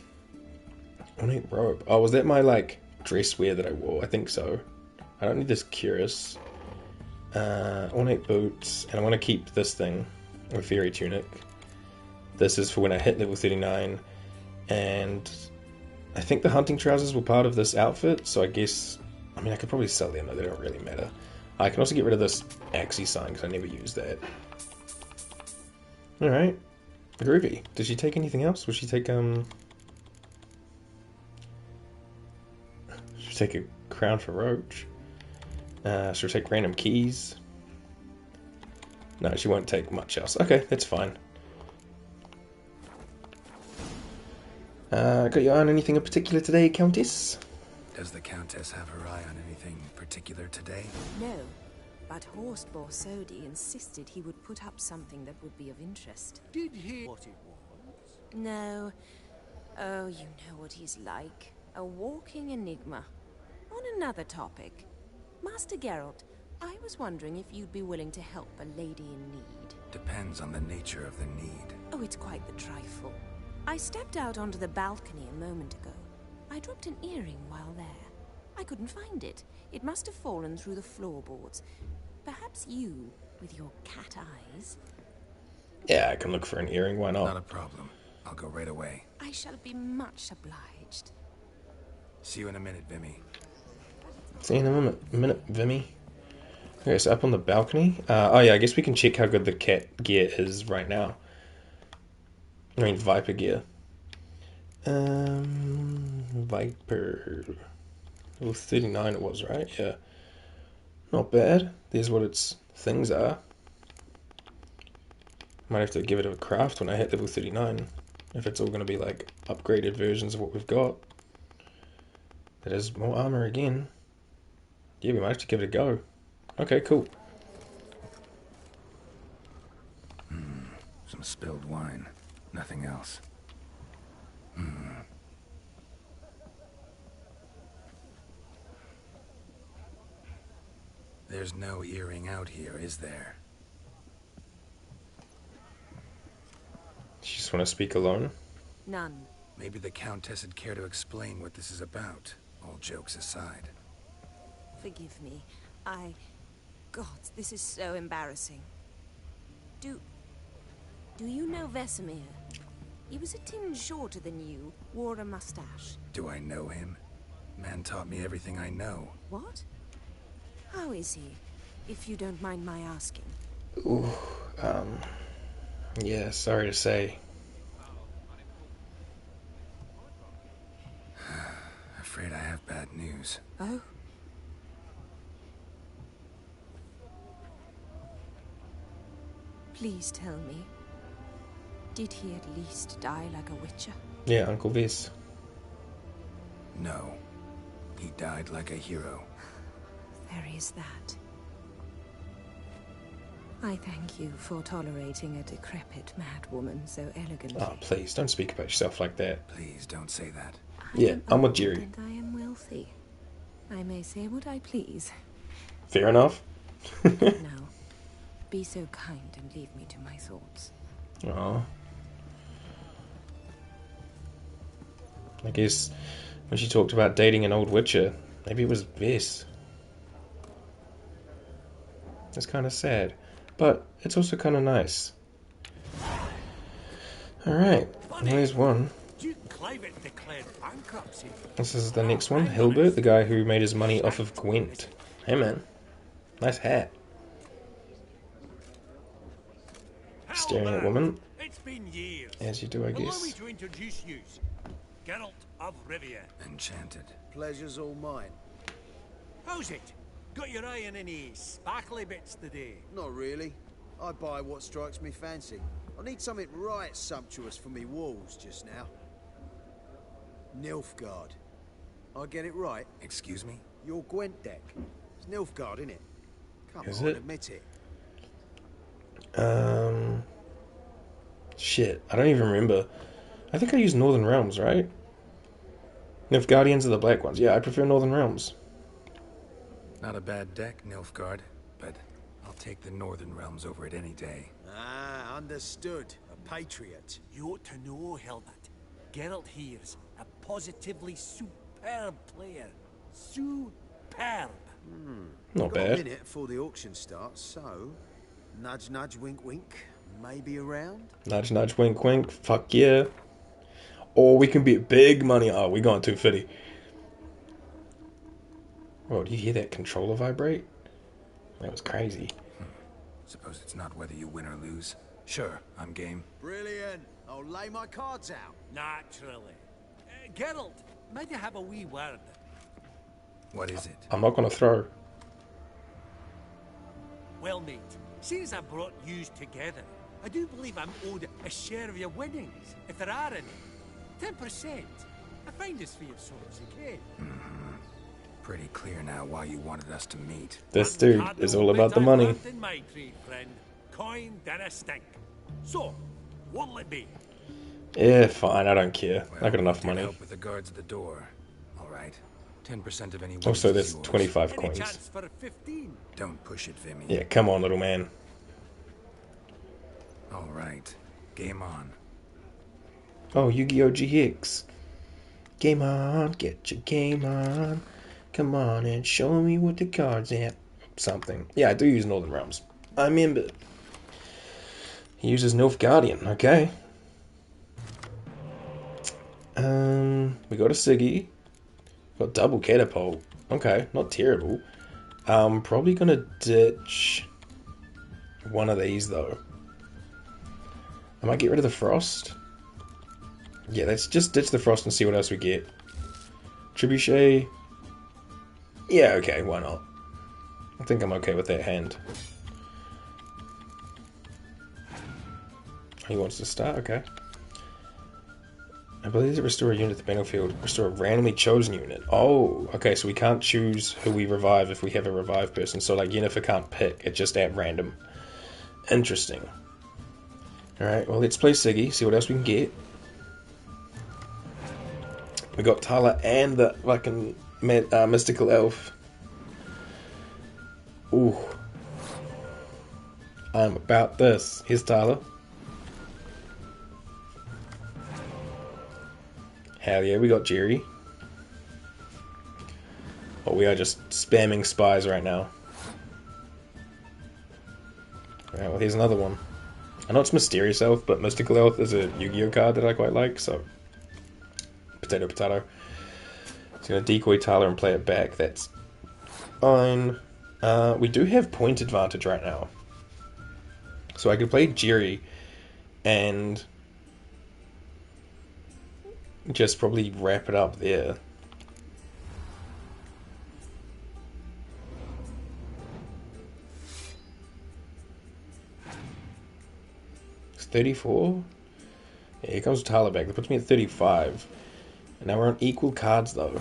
Ornate robe. Oh, was that my, like, dress wear that I wore? I think so. I don't need this cuirass. Ornate boots. And I want to keep this thing. A fairy tunic. This is for when I hit level 39. And I think the hunting trousers were part of this outfit. So I guess... I mean, I could probably sell them, though. They don't really matter. I can also get rid of this Axie sign, because I never used that. Alright. Groovy. Did she take anything else? Would she take, Should she take a crown for Roach? She'll take random keys. No, she won't take much else. Okay, that's fine. Got your eye on anything in particular today, Countess? Does the Countess have her eye on anything particular today? No, but Horst Borsodi insisted he would put up something that would be of interest. Did he... what it was? No. Oh, you know what he's like. A walking enigma. On another topic. Master Geralt, I was wondering if you'd be willing to help a lady in need. Depends on the nature of the need. Oh, it's quite the trifle. I stepped out onto the balcony a moment ago. I dropped an earring while there. I couldn't find it. It must have fallen through the floorboards. Perhaps you, with your cat eyes... Yeah, I can look for an earring, why not? Not a problem. I'll go right away. I shall be much obliged. See you in a minute, Vimy. See you in a minute, Vimy. Okay, so up on the balcony. Oh yeah, I guess we can check how good the cat gear is right now. I mean, Viper gear. Viper. Level 39 it was, right? Yeah. Not bad. There's what its things are. Might have to give it a craft when I hit level 39. If it's all going to be like upgraded versions of what we've got. That is more armor again. Yeah, we might have to give it a go. Okay, cool. Some spilled wine. Nothing else. There's no earring out here, is there? just want to speak alone? None. Maybe the Countess would care to explain what this is about, all jokes aside. Forgive me. God, this is so embarrassing. Do you know Vesemir? He was a tinge shorter than you, wore a mustache. Do I know him? Man taught me everything I know. What? How is he, if you don't mind my asking? Ooh, yeah, sorry to say. Afraid I have bad news. Oh? Please tell me. Did he at least die like a witcher? Yeah, Uncle Ves. No. He died like a hero. There is that. I thank you for tolerating a decrepit madwoman so elegantly. Oh, please, don't speak about yourself like that. Please, don't say that. Yeah, I'm with Jerry. And I am wealthy. I may say what I please. Fair enough. Now, be so kind and leave me to my thoughts. Oh. I guess when she talked about dating an old witcher, maybe it was Ves. It's kind of sad, but it's also kind of nice. Alright, there's one. Duke Clivet declared bankruptcy. This is the next one. Hilbert, the guy who made his money off of Gwent. Hey man, nice hat. Staring at woman. It's been years. As you do, I Allow me guess. to introduce you. Geralt of Rivia. Enchanted. Pleasure's all mine. How's it? Got your eye on any sparkly bits today? Not really. I buy what strikes me fancy. I need something right sumptuous for me walls just now. Nilfgaard. I get it right? Excuse me? Your Gwent deck. It's Nilfgaard, innit? Come Is on, it? admit it. Shit, I don't even remember. I think I used Northern Realms, right? Nilfgaardians are the black ones. Yeah, I prefer Northern Realms. Not a bad deck, Nilfgaard, but I'll take the Northern Realms over it any day. Ah, understood. A patriot. You ought to know, Hilbert. Geralt here's a positively superb player. Superb. Not Got a bad. minute before the auction starts, so... Nudge, nudge, wink, wink. Maybe around? Nudge, nudge, wink, wink. Fuck yeah. Or we can bet big money. Oh, we going 250. Whoa, do you hear that controller vibrate? That was crazy. Suppose it's not whether you win or lose. Sure, I'm game. Brilliant. I'll lay my cards out. Naturally. Geralt, might you have a wee word? What is it? I'm not going to throw. Well, mate, since I brought yous together, I do believe I'm owed a share of your winnings, if there are any. 10%. I find this for your souls, okay? Pretty clear now why you wanted us to meet. This dude is all about the money. In my trade, friend. Coin dinna stink. So, what'll it be? Yeah, fine. I don't care. Well, I got enough did money. help with the guards at the door. All right. 10% of any winnings Also, is there's yours. 25 Any coins. chance for 15? Don't push it, Vimy. Yeah, come on, little man. All right. Game on. Oh, Yu-Gi-Oh! GX. Game on, get your game on. Come on and show me what the cards at. Something. Yeah, I do use Northern Realms. I remember. He uses Nilfgaardian, okay. We got a Siggy. Got double catapult. Okay, not terrible. Probably gonna ditch one of these though. I might get rid of the frost. Yeah, let's just ditch the frost and see what else we get. Trebuchet. Yeah, okay, why not? I think I'm okay with that hand. He wants to start, okay. I believe to restore a unit to the battlefield. Restore a randomly chosen unit. Oh, okay, so we can't choose who we revive if we have a revive person. So like Yennefer can't pick, it's just at random. Interesting. Alright, well let's play Siggy, see what else we can get. We got Tala and the fucking mystical elf. Ooh. I'm about this. Here's Tala. Hell yeah, we got Jerry. Oh, we are just spamming spies right now. Alright, well here's another one. I know it's Mysterious Elf, but Mystical Elf is a Yu-Gi-Oh card that I quite like, so... Potato, potato. It's going to decoy Tala and play it back, that's fine. We do have point advantage right now. So I could play Jerry and just probably wrap it up there. It's 34? Yeah, here comes Tala back. That puts me at 35. And now we're on equal cards though.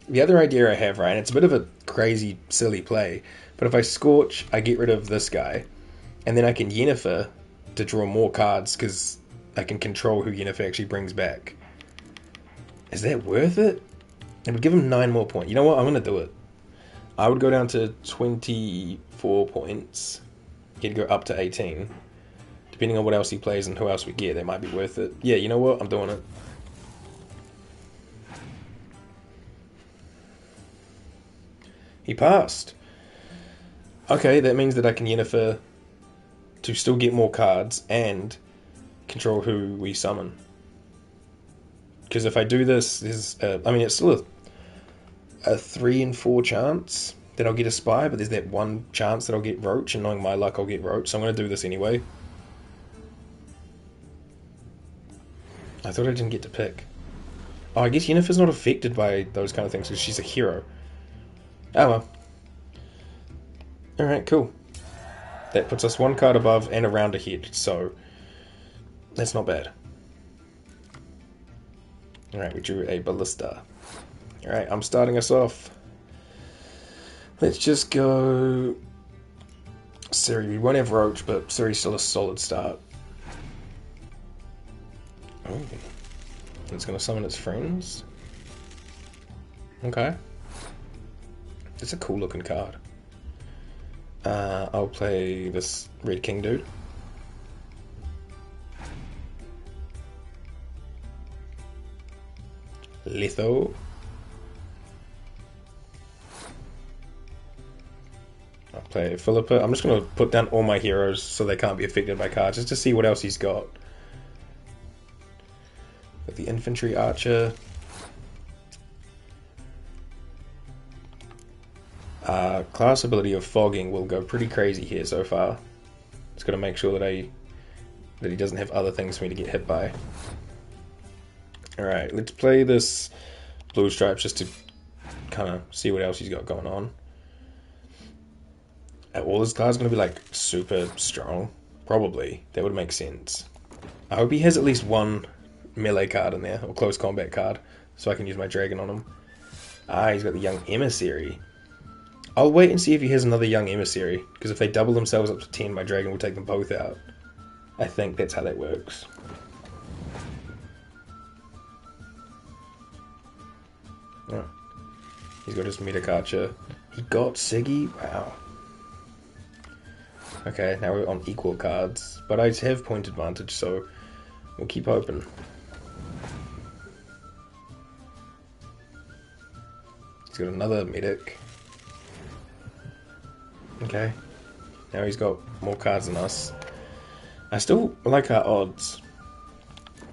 The other idea I have, right, and it's a bit of a crazy, silly play, but if I Scorch, I get rid of this guy, and then I can Yennefer to draw more cards, because I can control who Yennefer actually brings back. Is that worth it? It would give him 9 more points. You know what, I'm going to do it. I would go down to 24 points. He'd go up to 18. Depending on what else he plays and who else we get, that might be worth it. Yeah, you know what, I'm doing it. He passed. Okay, that means that I can Yennefer to still get more cards and control who we summon. Because if I do this, there's I mean, it's still a 3 in 4 chance that I'll get a spy, but there's that 1 chance that I'll get Roach, and knowing my luck, I'll get Roach, so I'm going to do this anyway. I thought I didn't get to pick. Oh, I guess Yennefer's not affected by those kind of things because she's a hero. Oh well. Alright, cool. That puts us 1 card above and a round ahead, so that's not bad. Alright, we drew a Ballista. Alright, I'm starting us off. Let's just go... Ciri. We won't have Roach, but Ciri's still a solid start. Oh. It's going to summon its friends. Okay. It's a cool looking card. I'll play this Red King dude. Letho. I'll play Philippa. I'm just going to put down all my heroes so they can't be affected by cards, just to see what else he's got. Got the Infantry Archer. Class ability of Fogging will go pretty crazy here so far. Just got to make sure that he doesn't have other things for me to get hit by. Alright, let's play this Blue Stripes just to kind of see what else he's got going on. All his cards going to be like super strong? Probably. That would make sense. I hope he has at least 1 melee card in there, or close combat card, so I can use my dragon on him. Ah, he's got the Young Emissary. I'll wait and see if he has another Young Emissary, because if they double themselves up to 10, my dragon will take them both out. I think that's how that works. Oh. He's got his Medic Archer. He got Siggy? Wow. Okay, now we're on equal cards, but I have point advantage, so we'll keep open. He's got another Medic. Okay, now he's got more cards than us. I still like our odds.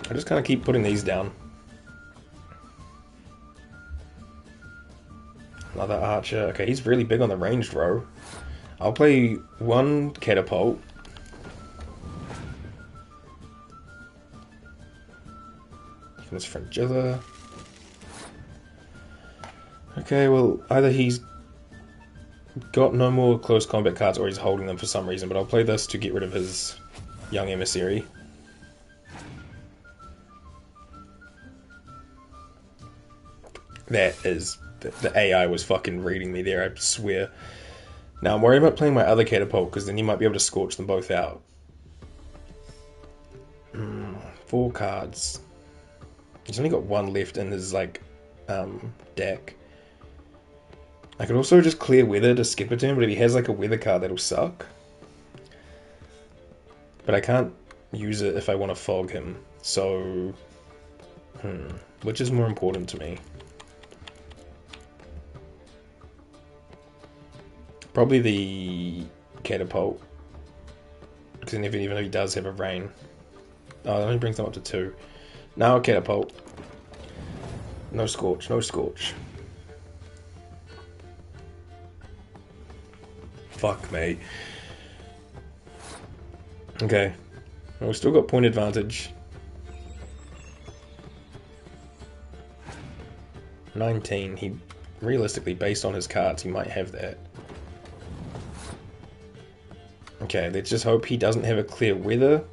I just kind of keep putting these down. Another Archer. Okay, he's really big on the ranged row. I'll play 1 Catapult. From this Fringilla. Okay, well, either he's got no more close combat cards or he's holding them for some reason, but I'll play this to get rid of his Young Emissary. That is... The AI was fucking reading me there, I swear. Now I'm worried about playing my other Catapult, because then you might be able to Scorch them both out. 4 cards. He's only got 1 left in his, like, deck. I could also just clear Weather to skip a turn, but if he has, like, a Weather card, that'll suck. But I can't use it if I want to fog him, so... Which is more important to me? Probably the catapult. Because even if he does have a rain. Oh, it only brings them up to 2. Now a catapult. No scorch, no scorch. Fuck me. Okay. Well, we've still got point advantage. 19. He realistically, based on his cards, he might have that. Okay, let's just hope he doesn't have a clear weather.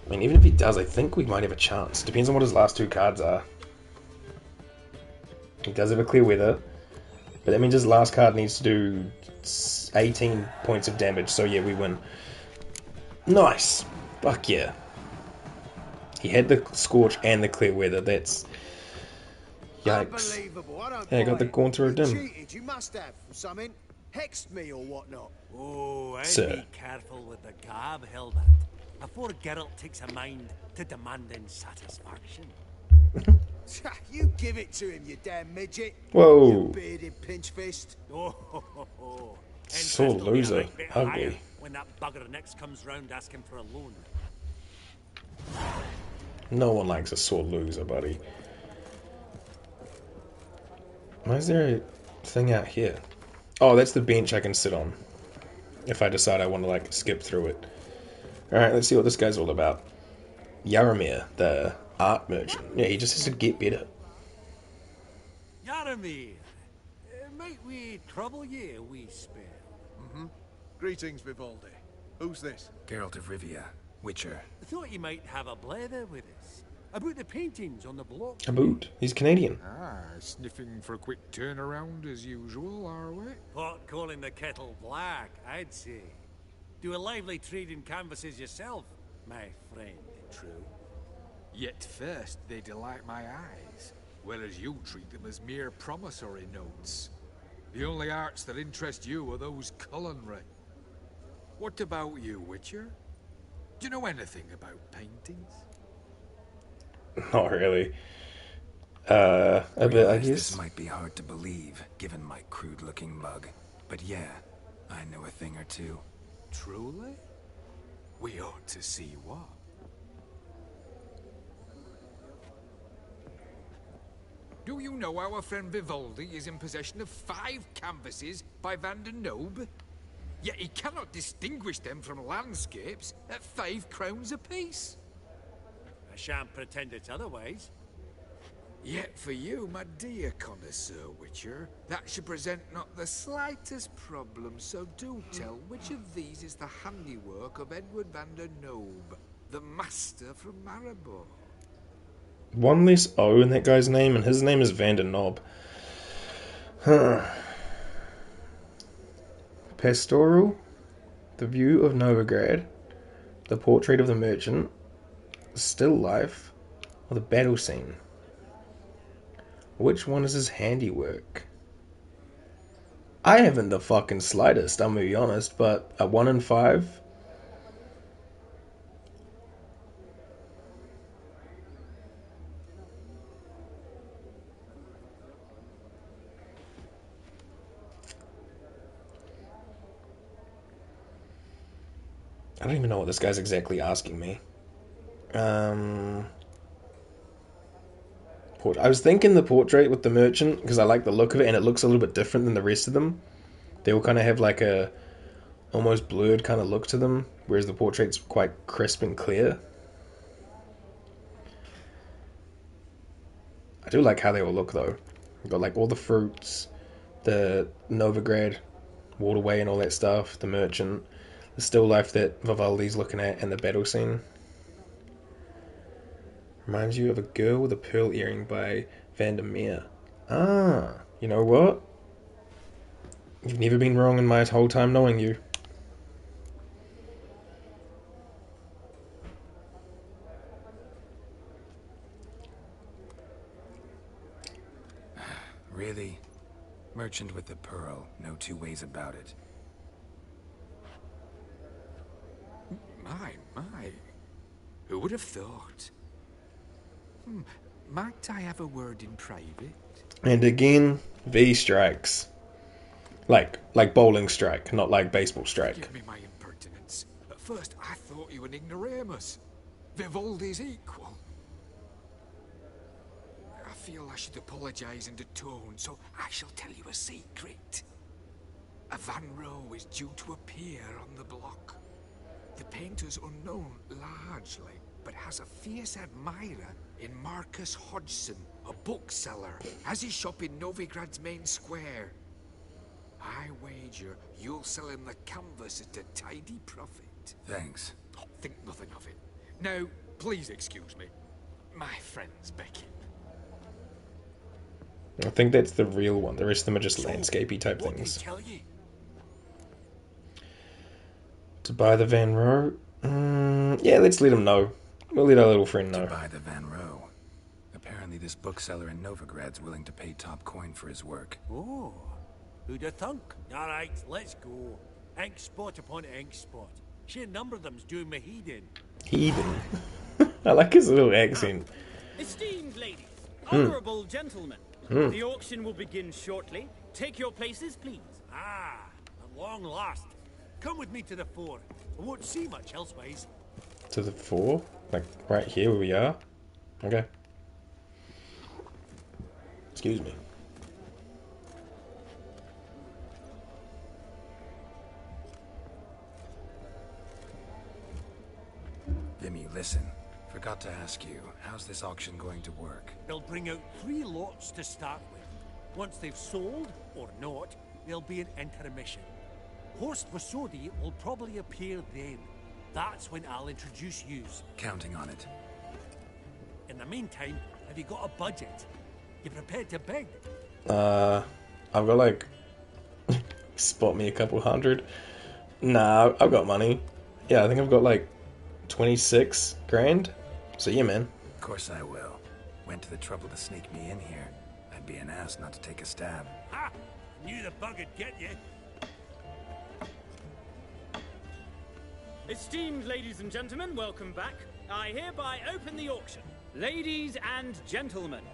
I mean, even if he does, I think we might have a chance. Depends on what his last 2 cards are. He does have a clear weather, but that means his last card needs to do 18 points of damage, so yeah, we win. Nice! Fuck yeah. He had the Scorch and the clear weather, that's... Yikes. Yeah, I got the Gaunter of Dim. Cheated, you must have, or something. Hexed me or whatnot. Oh, I'd Sir. be careful with the gab, Hilbert. Before Geralt takes a mind to demanding satisfaction. You give it to him, you damn midget. Whoa. You bearded pinch fist. Oh, ho, ho, ho. Sore Interest will be a loser. right bit higher Ugly. when that bugger next comes round asking for a loan. No one likes a sore loser, buddy. Why is there a thing out here? Oh, that's the bench I can sit on. If I decide I want to, like, skip through it. Alright, let's see what this guy's all about. Yaramir, the art merchant. Yeah, he just has to get better. Yaramir, might we trouble ye a wee spell? Greetings, Vivaldi. Who's this? Geralt of Rivia, Witcher. I thought you might have a blather with us. About the paintings on the block. A boot. He's Canadian. Ah, sniffing for a quick turnaround as usual, are we? Pot calling the kettle black, I'd say. Do a lively trade in canvases yourself, my friend, true. Yet first they delight my eyes, whereas you treat them as mere promissory notes. The only arts that interest you are those culinary. What about you, Witcher? Do you know anything about paintings? Not really. A bit, I guess. This might be hard to believe, given my crude-looking mug. But yeah, I know a thing or two. Truly? We ought to see what. Do you know our friend Vivaldi is in possession of 5 canvases by Van der Nobe? Yet he cannot distinguish them from landscapes at 5 crowns apiece. I shan't pretend it's otherwise. Yet for you, my dear connoisseur Witcher, that should present not the slightest problem, so do tell which of these is the handiwork of Edward van der Nobe, the master from Maribor. One less O in that guy's name, and his name is Van der Nob. Pastoral, the view of Novigrad, the portrait of the merchant, the still life, or the battle scene. Which one is his handiwork? I haven't the fucking slightest, I'm gonna be honest, but a 1 in 5? I don't even know what this guy's exactly asking me. I was thinking the portrait with the merchant, because I like the look of it, and it looks a little bit different than the rest of them. They all kind of have like a almost blurred kind of look to them, whereas the portrait's quite crisp and clear. I do like how they all look, though. You've got like all the fruits, the Novigrad waterway and all that stuff, the merchant, the still life that Vivaldi's looking at, and the battle scene. Reminds you of a girl with a pearl earring by Vandermeer. Ah, you know what? You've never been wrong in my whole time knowing you. Really? Merchant with the pearl, no 2 ways about it. My, Who would have thought? Might I have a word in private? And again, V strikes. Like bowling strike, not like baseball strike. Give me my impertinence. At first, I thought you an ignoramus. Vivaldi's equal. I feel I should apologise in tone, so I shall tell you a secret. A Van Rowe is due to appear on the block. The painter's unknown largely, but has a fierce admirer in Marcus Hodgson, a bookseller, has his shop in Novigrad's main square. I wager you'll sell him the canvas at a tidy profit. Thanks. Think nothing of it. Now, please excuse me. My friend's beckoning. I think that's the real one. The rest of them are just landscapey type things. Tell you? To buy the Van Rowe? Yeah, let's let him know. We'll let our little friend know. To buy the Van Rowe. Apparently this bookseller in Novigrad's willing to pay top coin for his work. Oh, who'd have thunk? All right, let's go. Ink spot upon ink spot. Sheer number of them's doing me heed in. Heathen. I like his little accent. Esteemed ladies, honourable gentlemen, the auction will begin shortly. Take your places, please. Ah, at long last. Come with me to the fore. I won't see much elsewise. To the fore? Like right here where we are? Okay. Excuse me. Vimy, listen. Forgot to ask you, how's this auction going to work? They'll bring out 3 lots to start with. Once they've sold, or not, there'll be an intermission. Horst Vasodi will probably appear then. That's when I'll introduce yous. Counting on it. In the meantime, have you got a budget? You prepared to bid? I've got like... spot me a couple hundred. Nah, I've got money. Yeah, I think I've got like 26 grand. So yeah, man. Of course I will. Went to the trouble to sneak me in here. I'd be an ass not to take a stab. Ha! Knew the bug'd get you. Esteemed ladies and gentlemen, welcome back. I hereby open the auction. Ladies and gentlemen,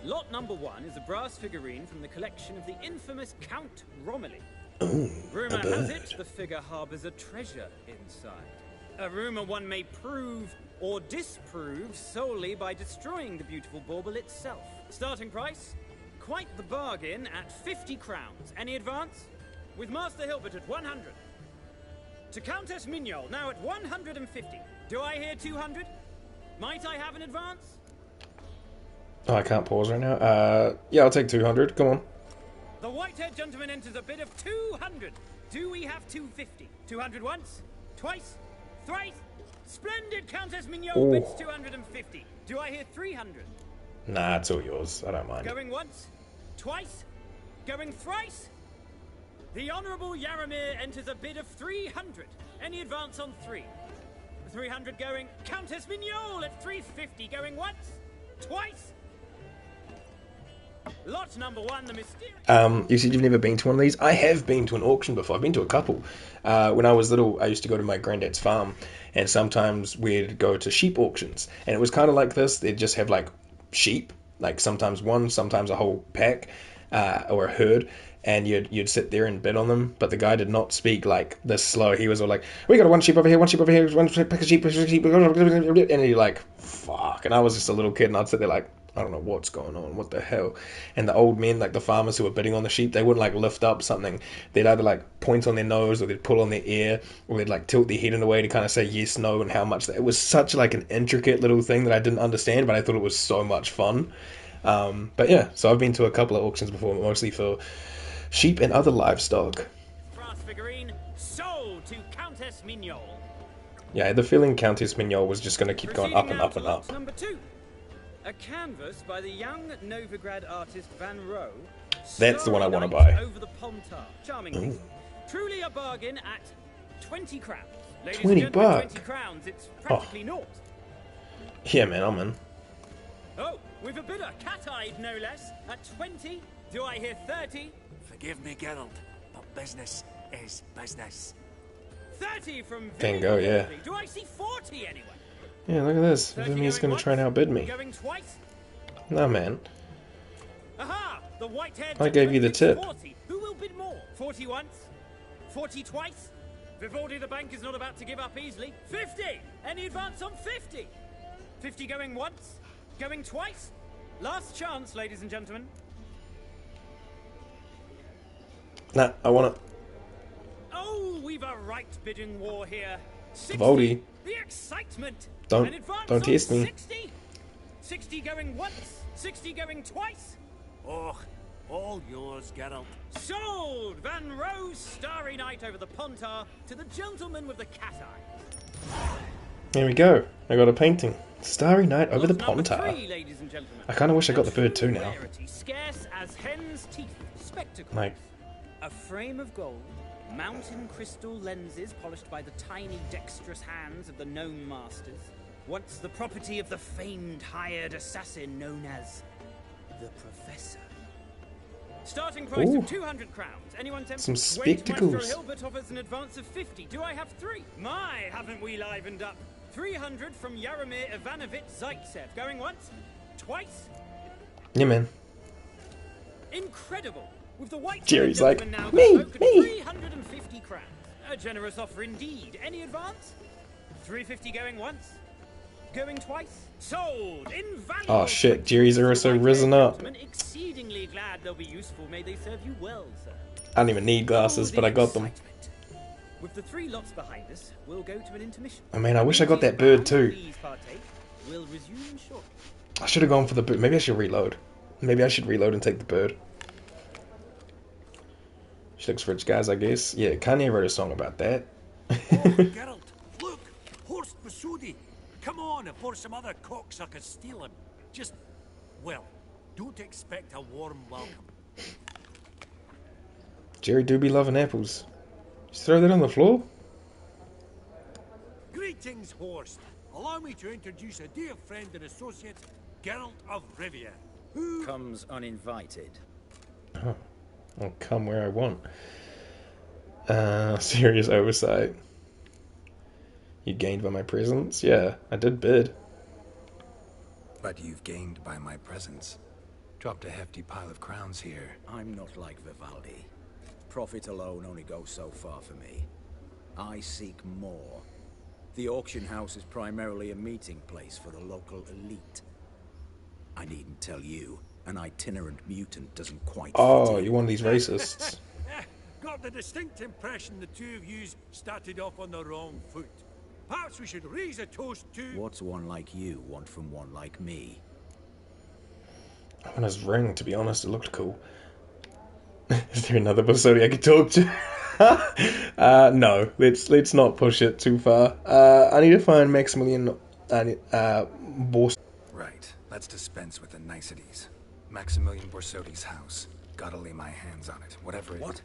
lot number 1 is a brass figurine from the collection of the infamous Count Romilly. Rumour has it the figure harbours a treasure inside. A rumour one may prove or disprove solely by destroying the beautiful bauble itself. Starting price? Quite the bargain at 50 crowns. Any advance? With Master Hilbert at 100. To Countess Mignol, now at 150. Do I hear 200? Might I have an advance? Oh, I can't pause right now. Yeah, I'll take 200. Come on. The white-haired gentleman enters a bid of 200. Do we have 250? 200 once? Twice? Thrice? Splendid Countess Mignol bids 250. Do I hear 300? Nah, it's all yours. I don't mind. Going once? Twice? Going thrice? The Honourable Yaramir enters a bid of 300. Any advance on 3? 300 going. Countess Mignol at 350. Going once? Twice? Lot number 1, the mysterious... You said you've never been to one of these? I have been to an auction before. I've been to a couple. When I was little, I used to go to my granddad's farm, and sometimes we'd go to sheep auctions. And it was kind of like this. They'd just have, like, sheep, like sometimes one, sometimes a whole pack, or a herd, and you'd sit there and bid on them, but the guy did not speak like this slow. He was all like, we got one sheep over here, one pack of sheep, and you're like, fuck. And I was just a little kid, and I'd sit there like, I don't know what's going on, what the hell. And the old men, like the farmers who were bidding on the sheep, they wouldn't like lift up something. They'd either like point on their nose, or they'd pull on their ear, or they'd like tilt their head in a way to kind of say yes, no, and how much. It was such like an intricate little thing that I didn't understand, but I thought it was so much fun. But yeah, so I've been to a couple of auctions before, mostly for sheep and other livestock. Brass figurine sold to Countess Mignol. Yeah, I had the feeling Countess Mignol was just going to keep going up and up and up. Number 2. A canvas by the young Novigrad artist Van Rowe. That's the one I want to buy. Over the Pontar. Charming piece. Truly a bargain at 20 crowns. Ladies 20 and gentlemen, bucks. 20 crowns. It's practically naught. Yeah, man, I'm in. Oh, we've a bidder, cat-eyed no less, at 20. Do I hear 30? Forgive me, Geralt, but business is business. 30 from Bingo, yeah. Do I see 40 anyway? Yeah, look at this. Vimi's gonna try and outbid me. Going twice? No, man. Aha! The white-haired I gave you the tip. 40. Who will bid more? 40 once? 40 twice? Vivaldi the bank is not about to give up easily. 50! Any advance on 50? 50 going once? Going twice? Last chance, ladies and gentlemen. Nah, I want it. Oh, we've a right bidding war here. 60. Vivaldi. The excitement. Don't- An advance don't on test me. 60. 60 going once. 60 going twice. Oh, all yours, Geralt. Sold! Van Rose, Starry Night over the Pontar to the gentleman with the cat eye. Here we go. I got a painting. Starry Night over the Lot number Pontar. 3, ladies and gentlemen. I kind of wish I got the bird too now. Rarity, scarce as hen's teeth. Spectacle. Like, A frame of gold, mountain crystal lenses polished by the tiny dexterous hands of the known masters. Once the property of the famed hired assassin known as the Professor. Starting price Ooh. of 200 crowns. Anyone tempted? Some Wait, spectacles. Maestro Hilbert offers an advance of 50. Do I have 3? My, haven't we livened up? 300 from Yaromir Ivanovich Zaitsev. Going once? Twice? yeah, man. Incredible! With the white Jerry's like, now me, spoken, me. 350 crowns. A generous offer indeed. Any advance? 350 going once? Going twice? Sold! Invaluable! Oh shit, Jerry's also risen up. Gentlemen, exceedingly glad they'll be useful. May they serve you well, sir. I don't even need glasses, but I got them. With the 3 lots behind us, we'll go to an intermission. Oh man, I wish I got that bird too. Please partake. We'll resume shortly. I should have gone for the bird. Maybe I should reload. Maybe I should reload and take the bird. She looks rich, guys, I guess. Yeah, Kanye wrote a song about that. Geralt, look! Horst Masudi! Come on before some other cocksuckers steal him. Just, well, don't expect a warm welcome. Jerry do be loving apples. Just throw that on the floor? Greetings, Horst. Allow me to introduce a dear friend and associate, Geralt of Rivia. Who comes uninvited. Oh, I'll come where I want. Serious oversight. You gained by my presence? Yeah, I did bid. But you've gained by my presence. Dropped a hefty pile of crowns here. I'm not like Vivaldi. Profit alone only goes so far for me. I seek more. The auction house is primarily a meeting place for the local elite. I needn't tell you, an itinerant mutant doesn't quite Oh, fit in. you're one of these racists. got the distinct impression the two of yous started off on the wrong foot. Perhaps we should raise a toast to... What's one like you want from one like me? I want his ring, to be honest. It looked cool. Is there another Borsodi I could talk to? No, let's not push it too far. I need to find Maximilian Bors. Right, let's dispense with the niceties. Maximilian Borsodi's house. Gotta lay my hands on it, whatever it... What?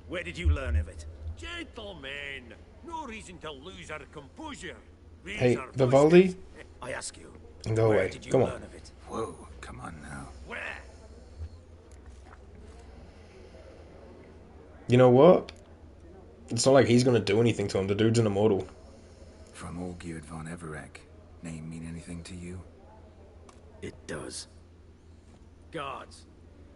Where did you learn of it? Gentlemen, no reason to lose our composure. Raise Hey, our Vivaldi? voices. I ask you. Go where away. Did you Come learn on. of it? Whoa, come on now. Where? You know what? It's not like he's gonna do anything to him. The dude's an immortal. From Olgierd von Everec. Name mean anything to you? It does. Guards,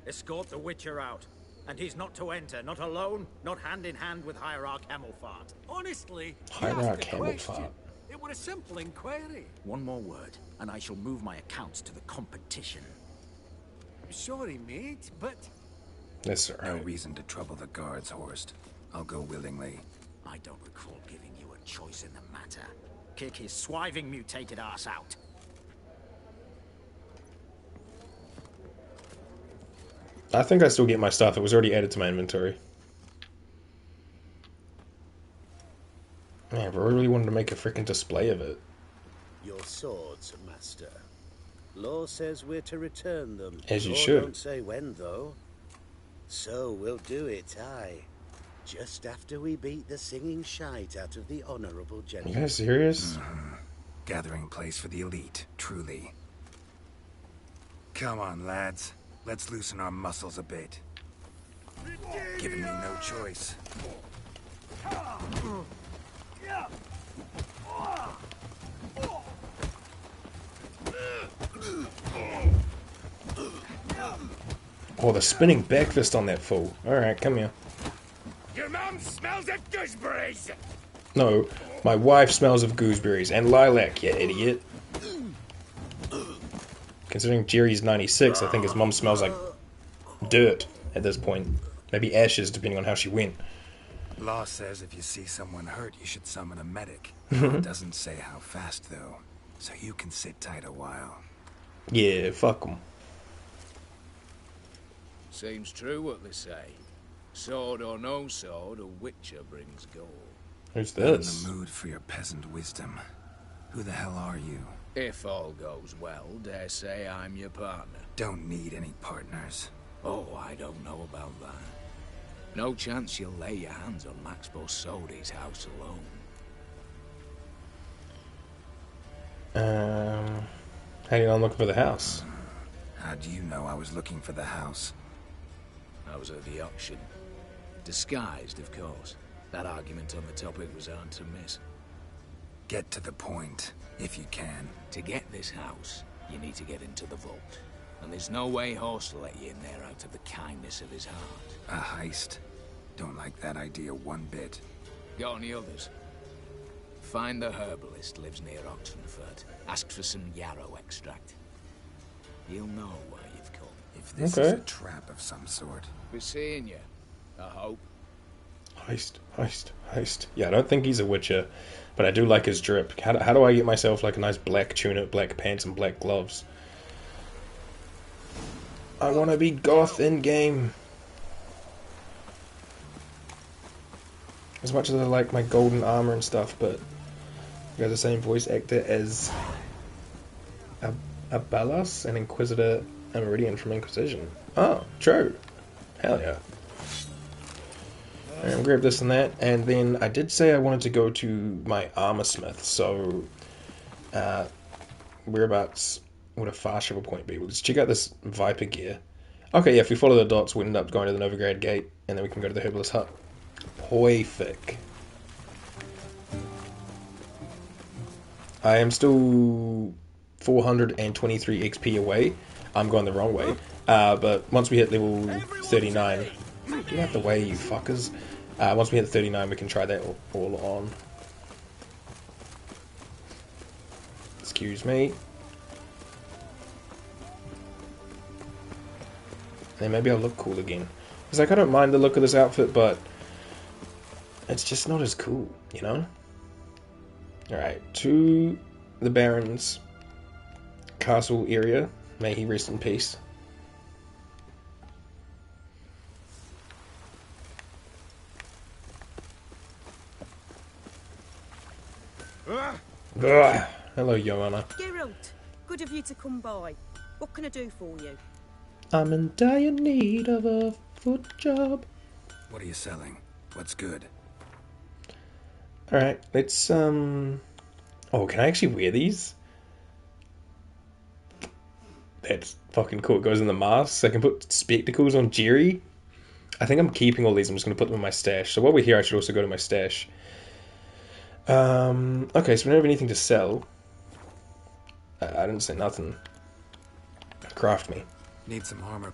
escort the Witcher out. And he's not to enter, not alone, not hand in hand with Hierarch Hamelfart. Honestly, Hierarch you asked a question. Hamelfart. It was a simple inquiry. One more word, and I shall move my accounts to the competition. Sorry, mate, but... That's No alright. reason to trouble the guards, Horst. I'll go willingly. I don't recall giving you a choice in the matter. Kick his swiving mutated ass out. I think I still get my stuff. It was already added to my inventory. Man, but I really wanted to make a freaking display of it. Your swords, Master. Law says we're to return them. As you Law should. Don't say when, though. So we'll do it, aye. Just after we beat the singing shite out of the honourable You gentleman. guys serious? Gathering place for the elite, truly. Come on, lads. Let's loosen our muscles a bit. Giving me no choice. Oh, the spinning back fist on that fool. Alright, come here. Your mom smells of gooseberries! No, my wife smells of gooseberries and lilac, you idiot. Considering Jerry's 96, I think his mom smells like dirt at this point. Maybe ashes, depending on how she went. Law says if you see someone hurt, you should summon a medic. It doesn't say how fast, though, so you can sit tight a while. Yeah, fuck them. Seems true what they say. Sword or no sword, a witcher brings gold. Who's I'm in this? the mood for your peasant wisdom. Who the hell are you? If all goes well, dare say I'm your partner. Don't need any partners. Oh, I don't know about that. No chance you'll lay your hands on Max Borsodi's house alone. How do you know I'm looking for the house? How do you know I was looking for the house? I was at the auction. Disguised, of course. That argument on the topic was hard to miss. Get to the point, if you can. To get this house, you need to get into the vault. And there's no way Horst will let you in there out of the kindness of his heart. A heist? Don't like that idea one bit. Got any others? Find the herbalist lives near Oxenfurt. Ask for some yarrow extract. He'll know why you've come. If this is a trap of some sort. Be seeing you, I hope. Heist. Yeah, I don't think he's a witcher, but I do like his drip. How do I get myself like a nice black tunic, black pants, and black gloves? I want to be goth in game. As much as I like my golden armor and stuff, but you got the same voice actor as Abalas and Inquisitor Meridian from Inquisition. Oh, true. Hell yeah. Alright, I'll grab this and that, and then I did say I wanted to go to my armor smith, so whereabouts would a fast travel point be? Well, let's check out this Viper gear. Okay, yeah, if we follow the dots, we end up going to the Novigrad Gate, and then we can go to the Herbalist Hut. Perfect. I am still 423 XP away. I'm going the wrong way. But once we hit level 39... Get out the way, you fuckers. Once we hit 39, we can try that all on. Excuse me. And then maybe I'll look cool again. Because like, I don't mind the look of this outfit, but it's just not as cool, you know? Alright, to the Baron's castle area. May he rest in peace. Hello, Joanna. Geralt, good of you to come by. What can I do for you? I'm in dire need of a foot job. What are you selling? What's good? Alright, let's, Oh, can I actually wear these? That's fucking cool. It goes in the mask, so I can put spectacles on Jerry. I think I'm keeping all these. I'm just going to put them in my stash. So while we're here, I should also go to my stash. Okay, so we don't have anything to sell. I didn't say nothing. Craft me. Need some armor.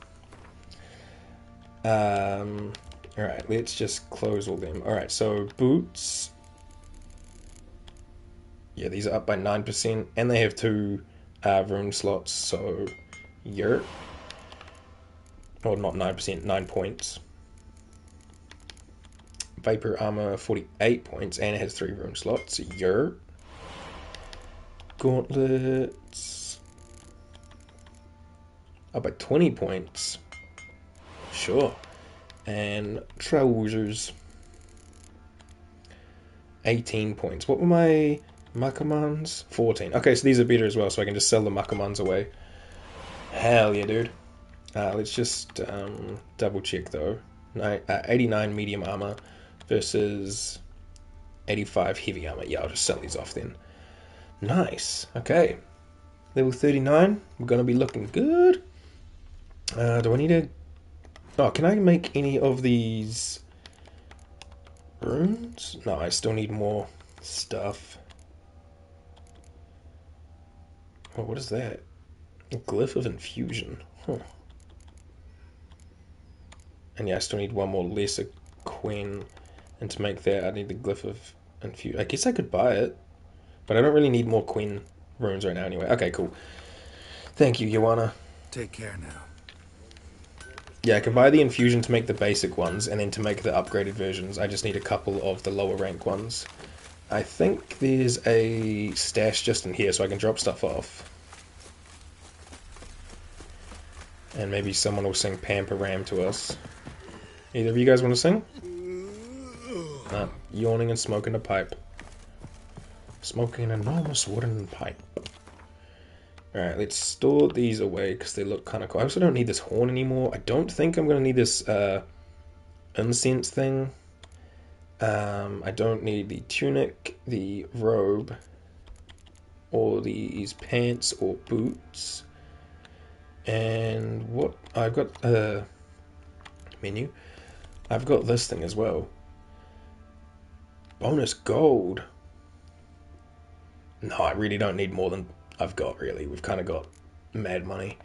Alright, let's just close all them. Alright, so boots. Yeah, these are up by 9%, and they have 2 rune slots, so yurt. Or not 9%, 9 points. Vapor armor 48 points, and it has 3 rune slots. Yurt. Gauntlets up by 20 points. Sure. And trousers 18 points. What were my Makamans? 14. Okay, so these are better as well, so I can just sell the Makamans away. Hell yeah, dude. Let's just double check though. 89 medium armor versus 85 heavy armor. Yeah, I'll just sell these off then. Nice. Okay. Level 39. We're going to be looking good. Do I need to... Oh, can I make any of these runes? No, I still need more stuff. Oh, what is that? A glyph of infusion. Huh. And yeah, I still need one more lesser queen. And to make that, I need the glyph of infuse. I guess I could buy it. But I don't really need more queen runes right now anyway. Okay, cool. Thank you, Joanna. Take care now. Yeah, I can buy the infusion to make the basic ones, and then to make the upgraded versions, I just need a couple of the lower rank ones. I think there's a stash just in here, so I can drop stuff off. And maybe someone will sing Pamper Ram to us. Either of you guys want to sing? Nah, yawning and smoking a pipe. Smoking an enormous wooden pipe. Alright, let's store these away because they look kind of cool. I also don't need this horn anymore. I don't think I'm going to need this incense thing. I don't need the tunic, the robe, or these pants or boots. And what? I've got a menu. I've got this thing as well. Bonus gold. No, I really don't need more than I've got, really. We've kind of got mad money.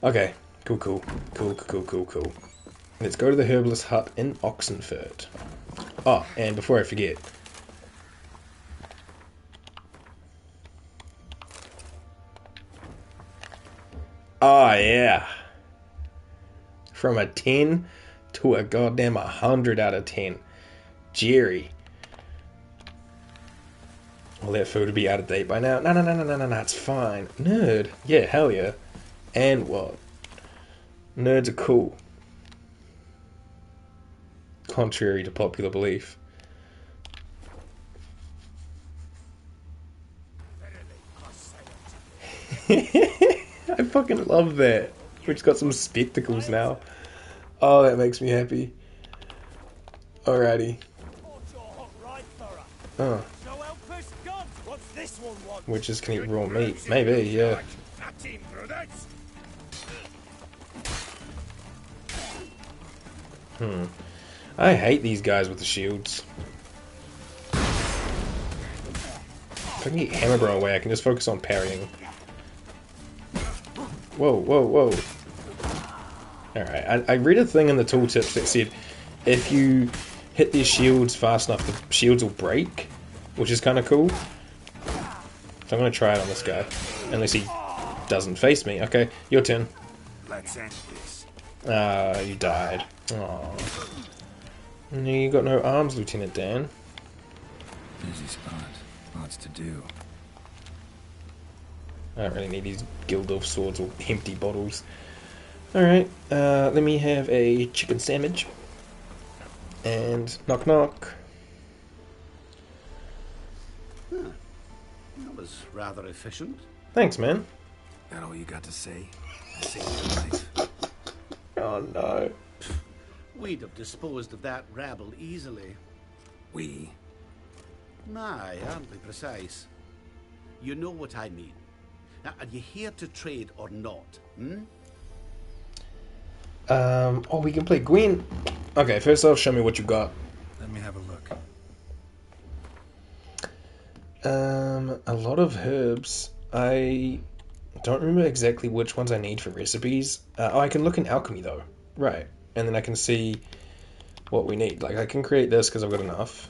Okay, cool. Let's go to the herbalist hut in Oxenfurt. Oh, and before I forget, oh yeah, from a 10 to a goddamn 100 out of 10. Jerry. Well, that food would be out of date by now. No, it's fine. Nerd. Yeah, hell yeah. And what? Nerds are cool. Contrary to popular belief. I fucking love that. We've got some spectacles now. Oh, that makes me happy. Alrighty. Oh. Witches can eat raw meat. Maybe, yeah. I hate these guys with the shields. If I can get Hammer away, I can just focus on parrying. Whoa. Alright, I read a thing in the tooltips that said if you hit their shields fast enough, the shields will break, which is kind of cool. So I'm going to try it on this guy. Unless he doesn't face me. Okay, your turn. Let's end this. Ah, you died. Aww. No, you got no arms, Lieutenant Dan. Busy spot. Lots to do. I don't really need these Gildorf swords or empty bottles. Alright, let me have a chicken sandwich. And knock knock. That was rather efficient. Thanks, man. That all you got to say? Saved your life. Oh no. We'd have disposed of that rabble easily. We? Aye, aren't we precise? You know what I mean. Now, are you here to trade or not? Oh, we can play Gwen. Okay, first off, show me what you got. Let me have a look. A lot of herbs. I don't remember exactly which ones I need for recipes. Oh, I can look in alchemy though. Right. And then I can see what we need. Like, I can create this because I've got enough.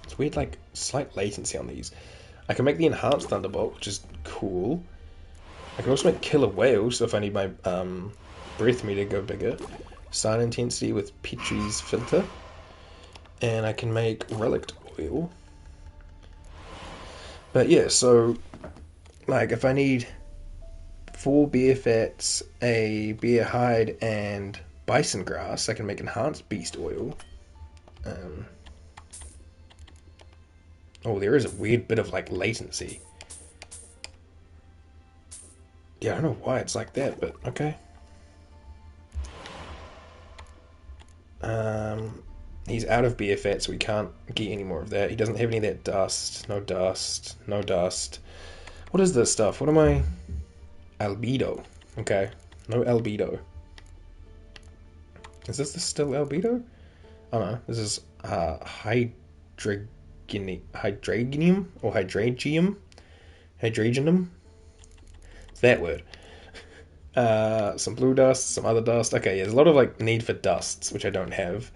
It's weird, like, slight latency on these. I can make the enhanced thunderbolt, which is cool. I can also make killer whale, so if I need my breath meter to go bigger. Sign intensity with Petrie's filter. And I can make relict oil. But yeah, so, like, if I need 4 bear fats, a bear hide, and bison grass, I can make enhanced beast oil. Oh, there is a weird bit of, like, latency. Yeah, I don't know why it's like that, but okay. He's out of beer fat, so we can't get any more of that. He doesn't have any of that dust. No dust. No dust. What is this stuff? What am I... Albedo. Okay. No albedo. Is this still albedo? Oh no. This is hydraginium or hydragium? Hydragenum? It's that word. Some blue dust, some other dust. Okay, yeah, there's a lot of like need for dusts, which I don't have.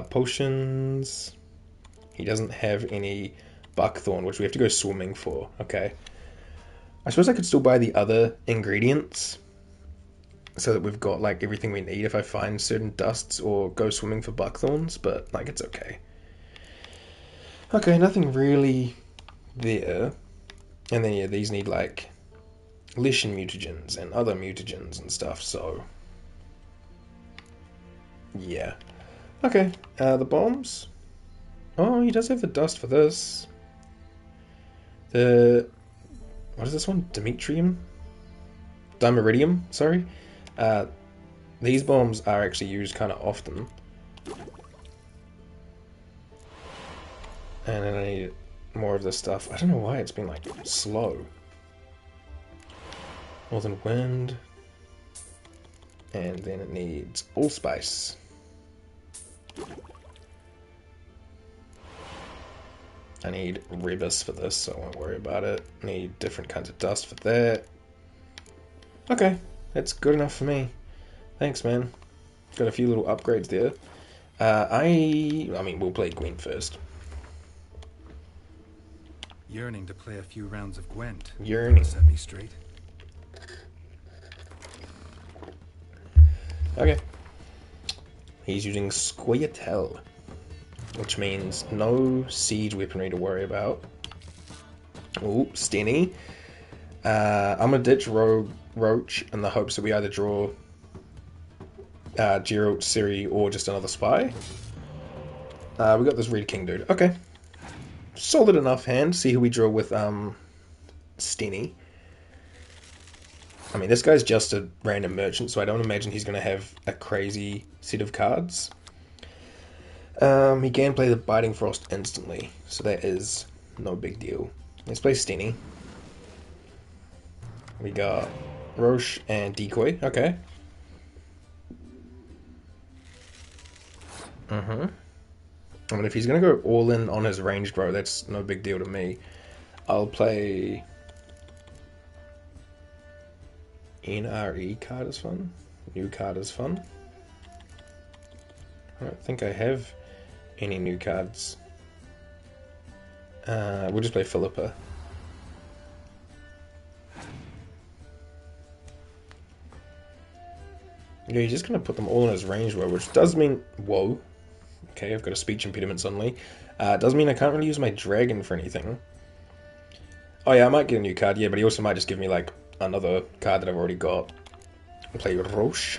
Potions. He doesn't have any buckthorn, which we have to go swimming for. Okay. I suppose I could still buy the other ingredients so that we've got like everything we need if I find certain dusts or go swimming for buckthorns, but like it's okay. Okay, nothing really there. And then yeah, these need like Lishan mutagens and other mutagens and stuff, so yeah. Okay, the bombs. Oh, he does have the dust for this. What is this one? Dimetrium? Dimeridium, sorry. These bombs are actually used kind of often. And then I need more of this stuff. I don't know why it's been like slow. Northern Wind. And then it needs allspice. I need Rebus for this, so I won't worry about it. Need different kinds of dust for that. Okay, that's good enough for me. Thanks, man. Got a few little upgrades there. I mean, we'll play Gwent first. Yearning to play a few rounds of Gwent. Yearning. Set me straight. Okay. He's using Squirtle, which means no siege weaponry to worry about. Ooh, Stenny. I'm gonna ditch Roach in the hopes that we either draw Geralt, Ciri, or just another spy. We got this Red King dude. Okay. Solid enough hand. See who we draw with Stenny. I mean, this guy's just a random merchant, so I don't imagine he's going to have a crazy set of cards. He can play the Biting Frost instantly, so that is no big deal. Let's play Stenny. We got Roche and Decoy. Okay. I mean, if he's going to go all in on his ranged row, that's no big deal to me. I'll play... NRE card is fun. New card is fun. I don't think I have any new cards. We'll just play Philippa. Yeah, he's just going to put them all in his range row, which does mean... Whoa. Okay, I've got a speech impediment suddenly. Does mean I can't really use my dragon for anything. Oh yeah, I might get a new card, yeah, but he also might just give me, like, another card that I've already got. I'll play Roche.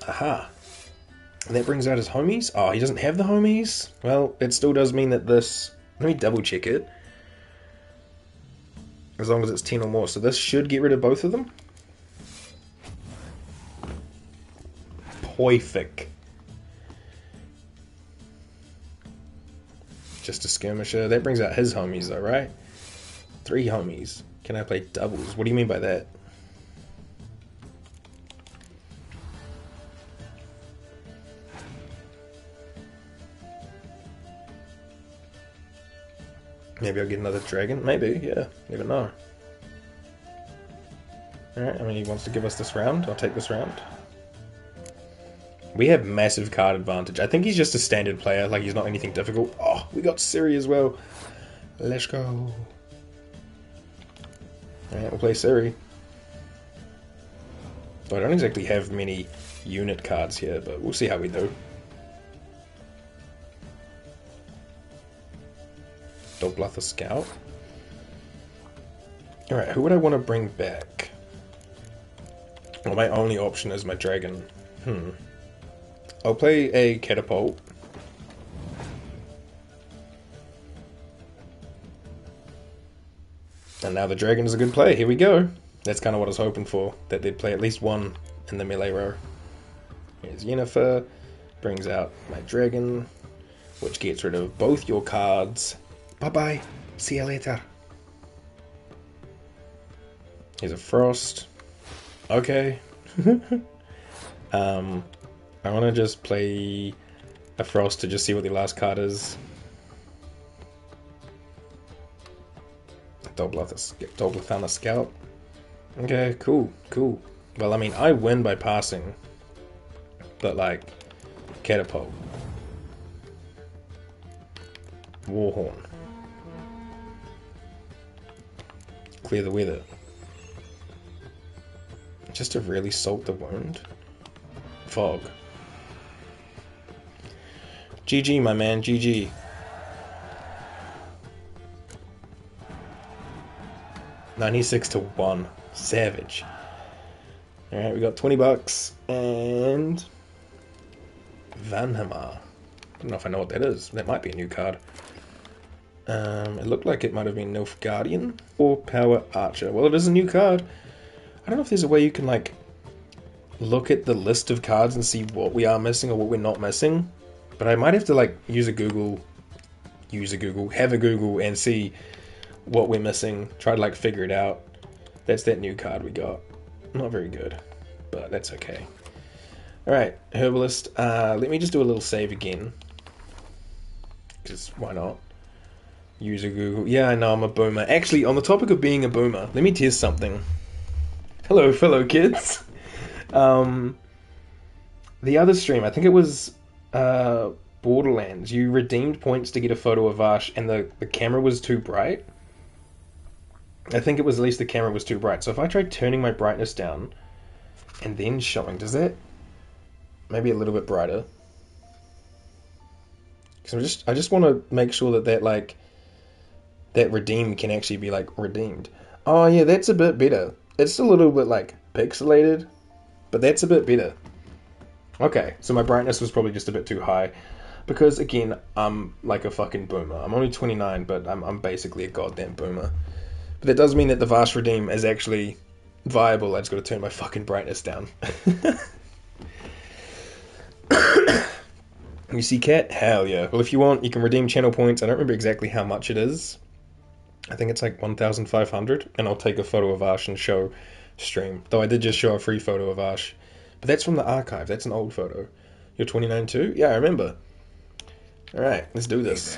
Aha. And that brings out his homies. Oh, he doesn't have the homies? Well, it still does mean that this... Let me double check it. As long as it's 10 or more. So this should get rid of both of them? Perfect. Just a skirmisher. That brings out his homies though, right? 3 homies. Can I play doubles? What do you mean by that? Maybe I'll get another dragon? Maybe, yeah. Never know. Alright, I mean, he wants to give us this round. I'll take this round. We have massive card advantage. I think he's just a standard player, like he's not anything difficult. Oh, we got Ciri as well. Let's go. Alright, we'll play Ciri. So I don't exactly have many unit cards here, but we'll see how we do. Dogblather Scout. Alright, who would I want to bring back? Well, my only option is my dragon. I'll play a catapult. And now the dragon is a good play. Here we go. That's kind of what I was hoping for. That they'd play at least one in the melee row. Here's Yennefer. Brings out my dragon. Which gets rid of both your cards. Bye-bye. See you later. Here's a Frost. Okay. I want to just play a Frost to just see what the last card is. Doblathana Scout. Okay, cool. Well, I mean, I win by passing. But, like, Catapult. Warhorn. Clear the weather. Just to really salt the wound. Fog. GG, my man, GG. $96-1. Savage. Alright, we got $20 and Vanhamar. I don't know if I know what that is. That might be a new card. It looked like it might have been Nilfgaardian or Power Archer. Well, it is a new card. I don't know if there's a way you can, like, look at the list of cards and see what we are missing or what we're not missing. But I might have to, like, have a Google, and see what we're missing. Try to, like, figure it out. That's that new card we got. Not very good, but that's okay. Alright, Herbalist. Let me just do a little save again. Because why not? Use a Google. Yeah, I know, I'm a boomer. Actually, on the topic of being a boomer, let me test something. Hello, fellow kids. The other stream, I think it was Borderlands. You redeemed points to get a photo of Vash, and the camera was too bright. I think it was at least the camera was too bright. So if I try turning my brightness down and then showing, does that maybe a little bit brighter? Because I just want to make sure that that redeem can actually be like redeemed. Oh yeah, that's a bit better. It's a little bit like pixelated, but that's a bit better. Okay, so my brightness was probably just a bit too high. Because again, I'm like a fucking boomer. I'm only 29, but I'm basically a goddamn boomer. But that does mean that the Vash Redeem is actually viable. I just got to turn my fucking brightness down. You see Cat? Hell yeah. Well, if you want, you can redeem channel points. I don't remember exactly how much it is. I think it's like 1,500. And I'll take a photo of Vash and show stream. Though I did just show a free photo of Vash. But that's from the archive. That's an old photo. You're 29 too? Yeah, I remember. Alright, let's do this.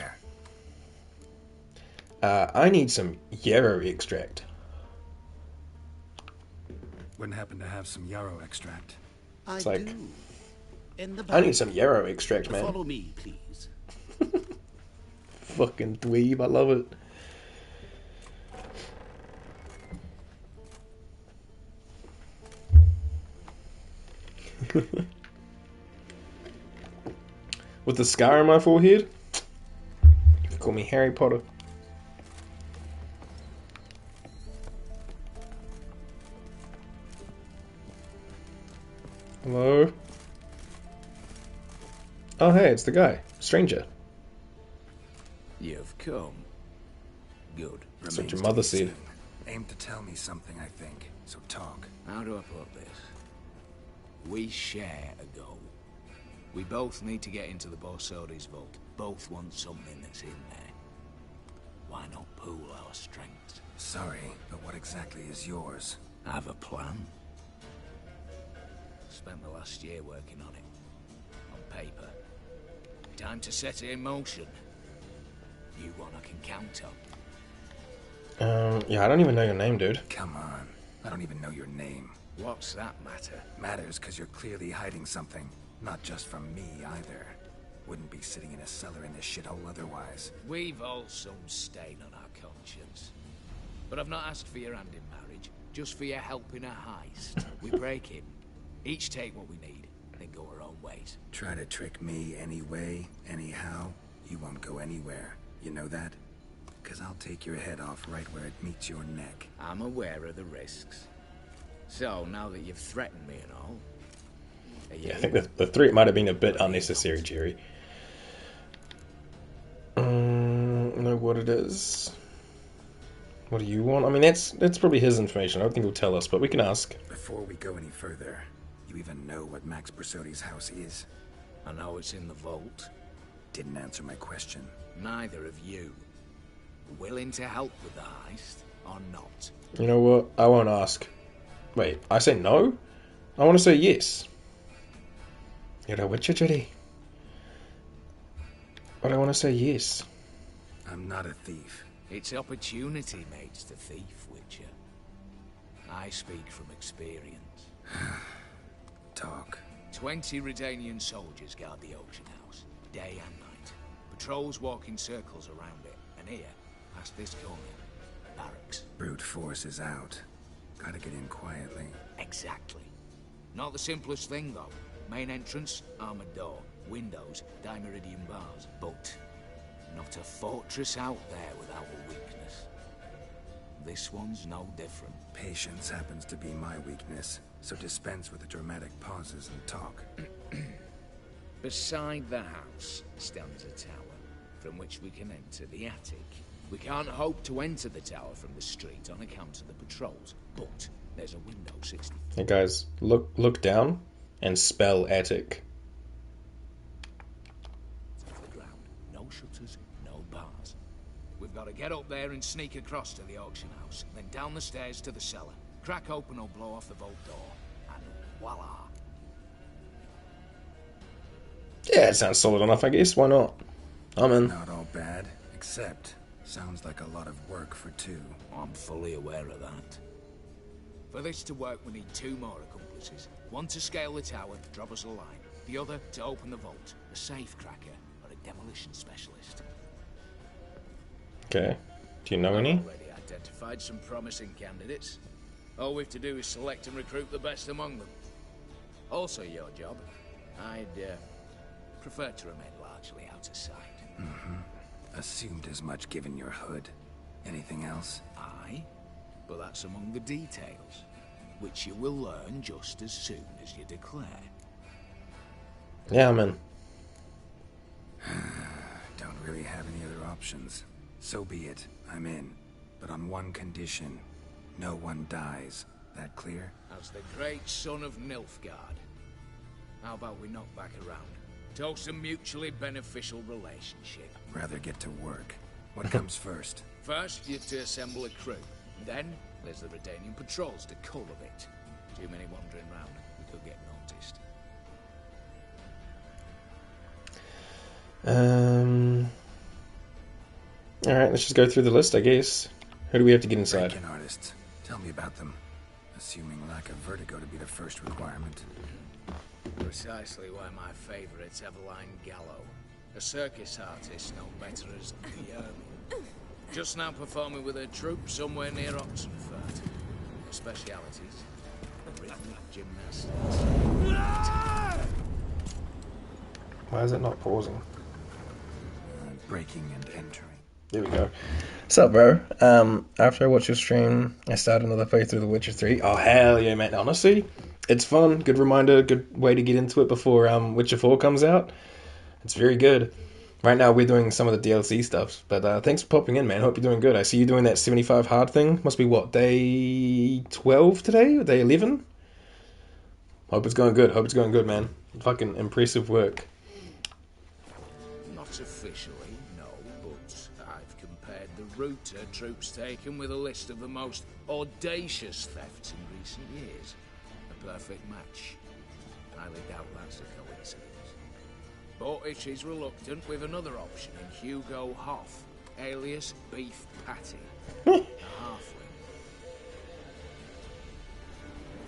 I need some yarrow extract. Wouldn't happen to have some yarrow extract. It's like, I need some yarrow extract, man. Follow me, please. Fucking dweeb, I love it. With the scar on my forehead? You call me Harry Potter. Hello? Oh hey, it's the guy. Stranger. You've come. Good. That's what your mother said. Aim to tell me something, I think. So talk. How do I put this? We share a goal. We both need to get into the Borsodi's vault. Both want something that's in there. Why not pool our strengths? Sorry, but what exactly is yours? I have a plan. Spent the last year working on it. On paper. Time to set it in motion. You one I can count on. Yeah, I don't even know your name, dude. Come on. I don't even know your name. What's that matter? Matters because you're clearly hiding something. Not just from me, either. Wouldn't be sitting in a cellar in this shithole otherwise. We've all some stain on our conscience. But I've not asked for your hand in marriage, just for your help in a heist. We break in, each take what we need, then go our own ways. Try to trick me anyway, anyhow, you won't go anywhere. You know that? Because I'll take your head off right where it meets your neck. I'm aware of the risks. So, now that you've threatened me and all... Yeah, I think the threat might have been a bit unnecessary, Jerry. Know what it is. What do you want? I mean, that's probably his information. I don't think he'll tell us, but we can ask. Before we go any further, you even know what Max Borsodi's house is? I know it's in the vault. Didn't answer my question. Neither of you. Willing to help with the heist, or not? You know what? I won't ask. Wait, I say no? I want to say yes. You're a witcher, Jerry. But I want to say yes. I'm not a thief. It's opportunity makes the thief, Witcher. I speak from experience. Talk. 20 Redanian soldiers guard the auction house, day and night. Patrols walk in circles around it, and here, past this corner, barracks. Brute force is out. Gotta get in quietly. Exactly. Not the simplest thing, though. Main entrance, armored door. Windows, dimeridian bars. But not a fortress out there without a weakness. This one's no different. Patience happens to be my weakness, so dispense with the dramatic pauses and talk. Beside the house stands a tower, from which we can enter the attic. We can't hope to enter the tower from the street on account of the patrols, but there's a window 60. Hey guys, look down and spell attic. The ground. No shutters, no bars. We've got to get up there and sneak across to the auction house, then down the stairs to the cellar. Crack open or blow off the vault door, and voila. Yeah, it sounds solid enough, I guess. Why not? I'm in. Not all bad, except sounds like a lot of work for two. I'm fully aware of that. For this to work, we need 2 more accomplices. One to scale the tower, drop us a line. The other to open the vault, a safe cracker or a demolition specialist. Okay. Do you know any? Already identified some promising candidates. All we have to do is select and recruit the best among them. Also your job. I'd prefer to remain largely out of sight. Assumed as much given your hood. Anything else? Aye, but that's among the details, which you will learn just as soon as you declare. Yeah, I'm in. Don't really have any other options. So be it. I'm in. But on one condition. No one dies. That clear? As the great son of Nilfgaard. How about we knock back around? Toast a mutually beneficial relationship. Rather get to work. What comes first? First, you have to assemble a crew. Then, there's the Redanian patrols to cultivate. Too many wandering round. We could get noticed. Alright, let's just go through the list, I guess. Who do we have to get inside? Break-in artists. Tell me about them. Assuming lack of vertigo to be the first requirement. Precisely why my favourite's Eveline Gallo. A circus artist known better as the Ermine. Just now performing with her troupe somewhere near Oxenfurt. Her specialities, rhythmic gymnastics. Why is it not pausing? Breaking and entering. There we go. What's up, bro? After I watched your stream, I started another playthrough of The Witcher 3. Oh, hell yeah, man. Honestly, it's fun. Good reminder, good way to get into it before Witcher 4 comes out. It's very good. Right now, we're doing some of the DLC stuff, but thanks for popping in, man. Hope you're doing good. I see you doing that 75 hard thing. Must be, what, day 12 today? Or day 11? Hope it's going good. Hope it's going good, man. Fucking impressive work. Not officially, no, but I've compared the route her troops taken with a list of the most audacious thefts in recent years. A perfect match. Highly doubt that's a coincidence. But if she's reluctant, with another option in Hugo Hoff, alias Beef Patty, a halfling.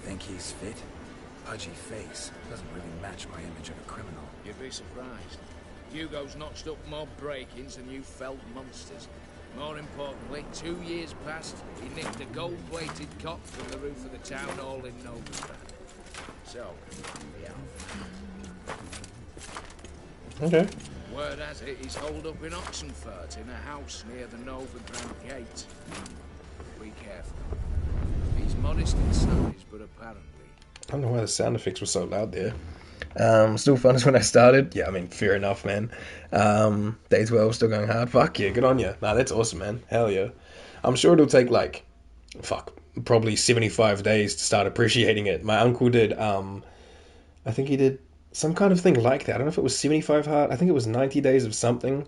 Think he's fit? Pudgy face. Doesn't really match my image of a criminal. You'd be surprised. Hugo's notched up more break-ins than you felt monsters. More importantly, 2 years past, he nicked a gold-plated cot from the roof of the town hall in Novigrad. So, yeah. Okay. Word has it, he's holed up in Oxenfurt in a house near the Novigrad gate. Be careful. He's modest in size, but apparently... I don't know why the sound effects were so loud there. Still fun as when I started. Yeah, I mean, fair enough, man. Day 12, still going hard. Fuck yeah, good on you. Nah, that's awesome, man. Hell yeah. I'm sure it'll take, like, probably 75 days to start appreciating it. My uncle did, I think he did some kind of thing like that. I don't know if it was 75 hard. I think it was 90 days of something.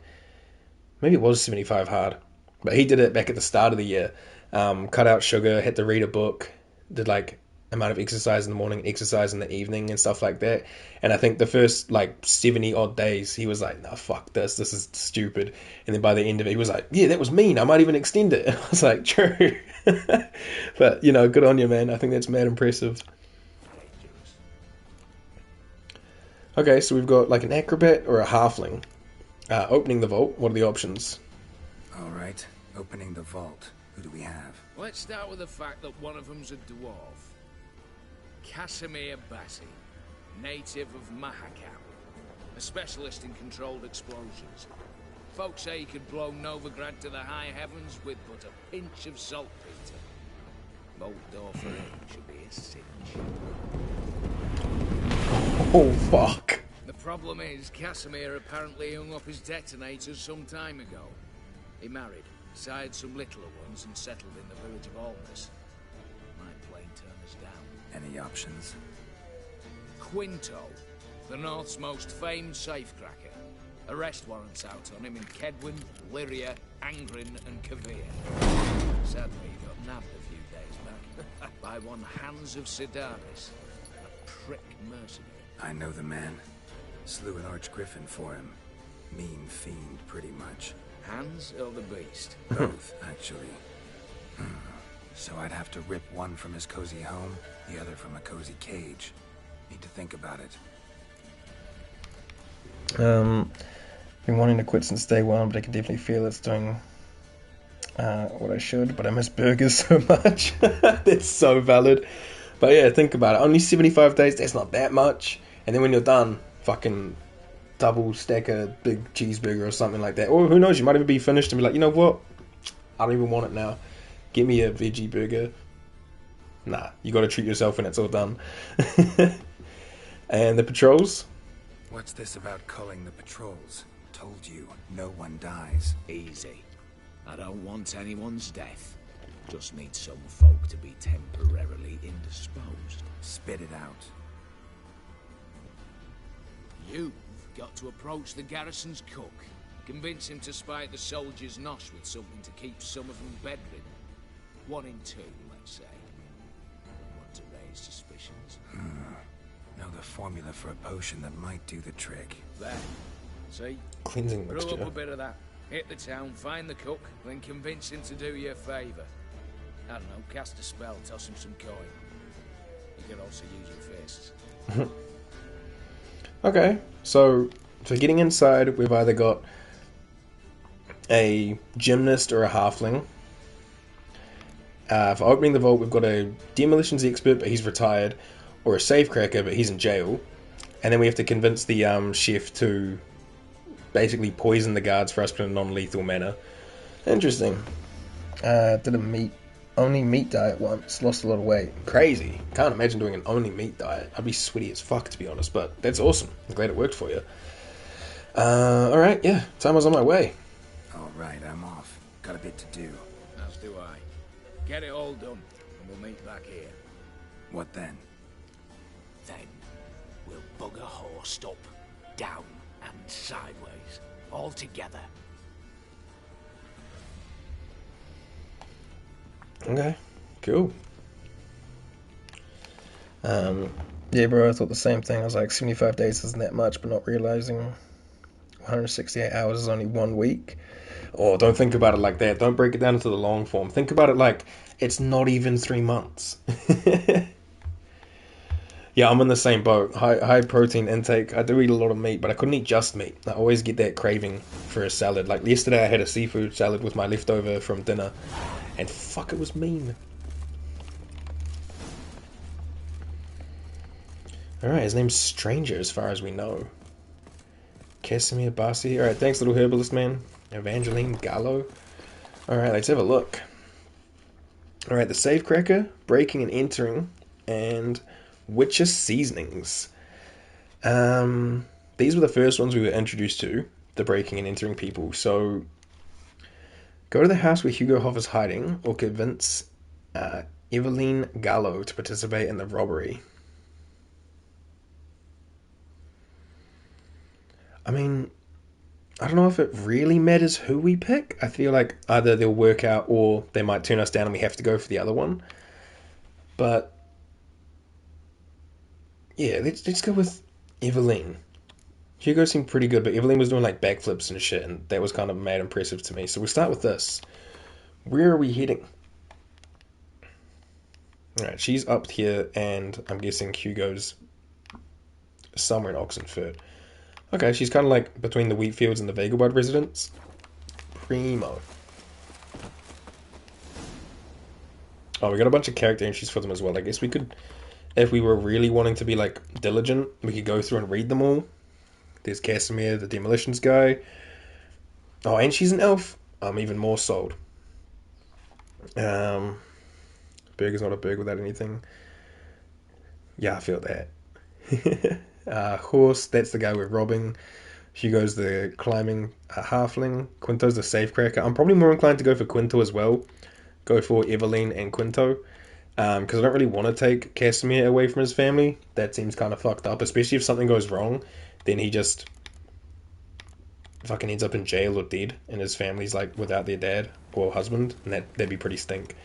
Maybe it was 75 hard. But he did it back at the start of the year. Cut out sugar, had to read a book, did like amount of exercise in the morning and exercise in the evening and stuff like that. And I think the first like 70 odd days he was like, nah, fuck this is stupid. And then by the end of it he was like, yeah, that was mean, I might even extend it. I was like, true. But you know, good on you, man. I think that's mad impressive. Okay, so we've got like an acrobat or a halfling. Opening the vault, what are the options? Alright, opening the vault. Who do we have? Let's start with the fact that one of them's a dwarf. Casimir Bassi, native of Mahakam, a specialist in controlled explosions. Folks say he could blow Novigrad to the high heavens with but a pinch of saltpeter. Bolt door for him should be a cinch. Oh, fuck. The problem is, Casimir apparently hung up his detonators some time ago. He married, sired some littler ones, and settled in the village of Almas. Might plain turn us down. Any options? Quinto, the North's most famed safecracker. Arrest warrants out on him in Kedwin, Lyria, Angrin, and Kavir. Sadly, he got nabbed a few days back by one Hans of Sidaris, a prick mercenary. I know the man. Slew an archgriffin for him. Mean fiend, pretty much. Hans or the beast? Both, actually. So I'd have to rip one from his cozy home, the other from a cozy cage. Need to think about it. Been wanting to quit since day one, but I can definitely feel it's doing what I should, but I miss burgers so much. That's so valid. But yeah, think about it. Only 75 days, that's not that much. And then when you're done, fucking double stack a big cheeseburger or something like that. Or who knows, you might even be finished and be like, you know what? I don't even want it now. Give me a veggie burger. Nah, you got to treat yourself when it's all done. And the patrols? What's this about culling the patrols? Told you, no one dies. Easy. I don't want anyone's death. Just need some folk to be temporarily indisposed. Spit it out. You've got to approach the garrison's cook. Convince him to spite the soldiers' nosh with something to keep some of them bedridden. 1 in 2, let's say. Want to raise suspicions. Know the formula for a potion that might do the trick. There. See? Cleansing Brew mixture. up a bit of that. Hit the town, find the cook, then convince him to do you a favour. I don't know, cast a spell, toss him some coin. You can also use your fists. Okay, so for getting inside, we've either got a gymnast or a halfling. For opening the vault, we've got a demolitions expert, but he's retired, or a safecracker, but he's in jail. And then we have to convince the chef to basically poison the guards for us in a non-lethal manner. Interesting. Did a only meat diet once, lost a lot of weight. Crazy. Can't imagine doing an only meat diet. I'd be sweaty as fuck, to be honest, but that's awesome. I'm glad it worked for you. Alright, yeah, time was on my way. Alright, I'm off. Got a bit to do. As do I. Get it all done, and we'll meet back here. What then? Then we'll bugger horsed up, down and sideways, all together. Okay, cool. Yeah, bro, I thought the same thing. I was like, 75 days isn't that much, but not realizing 168 hours is only 1 week. Or don't think about it like that. Don't break it down into the long form. Think about it like it's not even 3 months. Yeah, I'm in the same boat. High protein intake. I do eat a lot of meat, but I couldn't eat just meat. I always get that craving for a salad. Like yesterday I had a seafood salad with my leftover from dinner. And fuck, it was mean. Alright, his name's Stranger as far as we know. Casimir Bassi. Alright, thanks little herbalist man. Evangeline Gallo. Alright, let's have a look. Alright, the safecracker, breaking and entering, and Witcher seasonings. These were the first ones we were introduced to, the breaking and entering people. So, go to the house where Hugo Hoff is hiding, or convince Eveline Gallo to participate in the robbery. I mean, I don't know if it really matters who we pick. I feel like either they'll work out or they might turn us down and we have to go for the other one. But yeah, let's go with Evelyn. Hugo seemed pretty good, but Evelyn was doing like backflips and shit, and that was kind of mad impressive to me. So we'll start with this. Where are we heading? Alright, she's up here, and I'm guessing Hugo's somewhere in Oxenfurt. Okay, she's kind of like between the wheat fields and the Vegelbud residence. Primo. Oh, we got a bunch of character entries for them as well. I guess we could, if we were really wanting to be like diligent, we could go through and read them all. There's Casimir, the demolitions guy. Oh, and she's an elf. I'm even more sold. Burger's not a burger without anything. Yeah, I feel that. Horse, that's the guy we're robbing. Hugo's the climbing halfling. Quinto's the safecracker. I'm probably more inclined to go for Quinto as well. Go for Evelyn and Quinto. Because I don't really want to take Casimir away from his family. That seems kind of fucked up. Especially if something goes wrong. Then he just fucking ends up in jail or dead. And his family's like without their dad or husband. And that'd be pretty stink.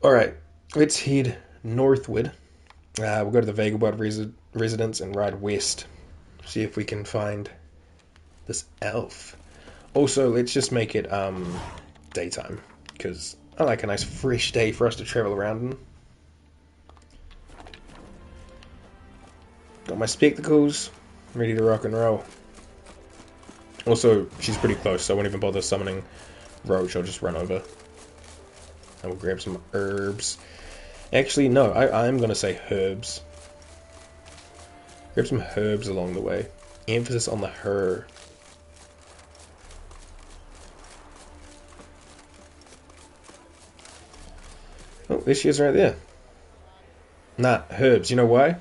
Alright. Let's head northward. We'll go to the Vegelbud residence and ride west. See if we can find this elf. Also, let's just make it daytime. Because I like a nice fresh day for us to travel around in. Got my spectacles. Ready to rock and roll. Also, she's pretty close, so I won't even bother summoning Roach. I'll just run over. And we'll grab some herbs. Actually, no, I'm going to say herbs. Grab some herbs along the way. Emphasis on the her. Oh, there she is right there. Nah, herbs. You know why?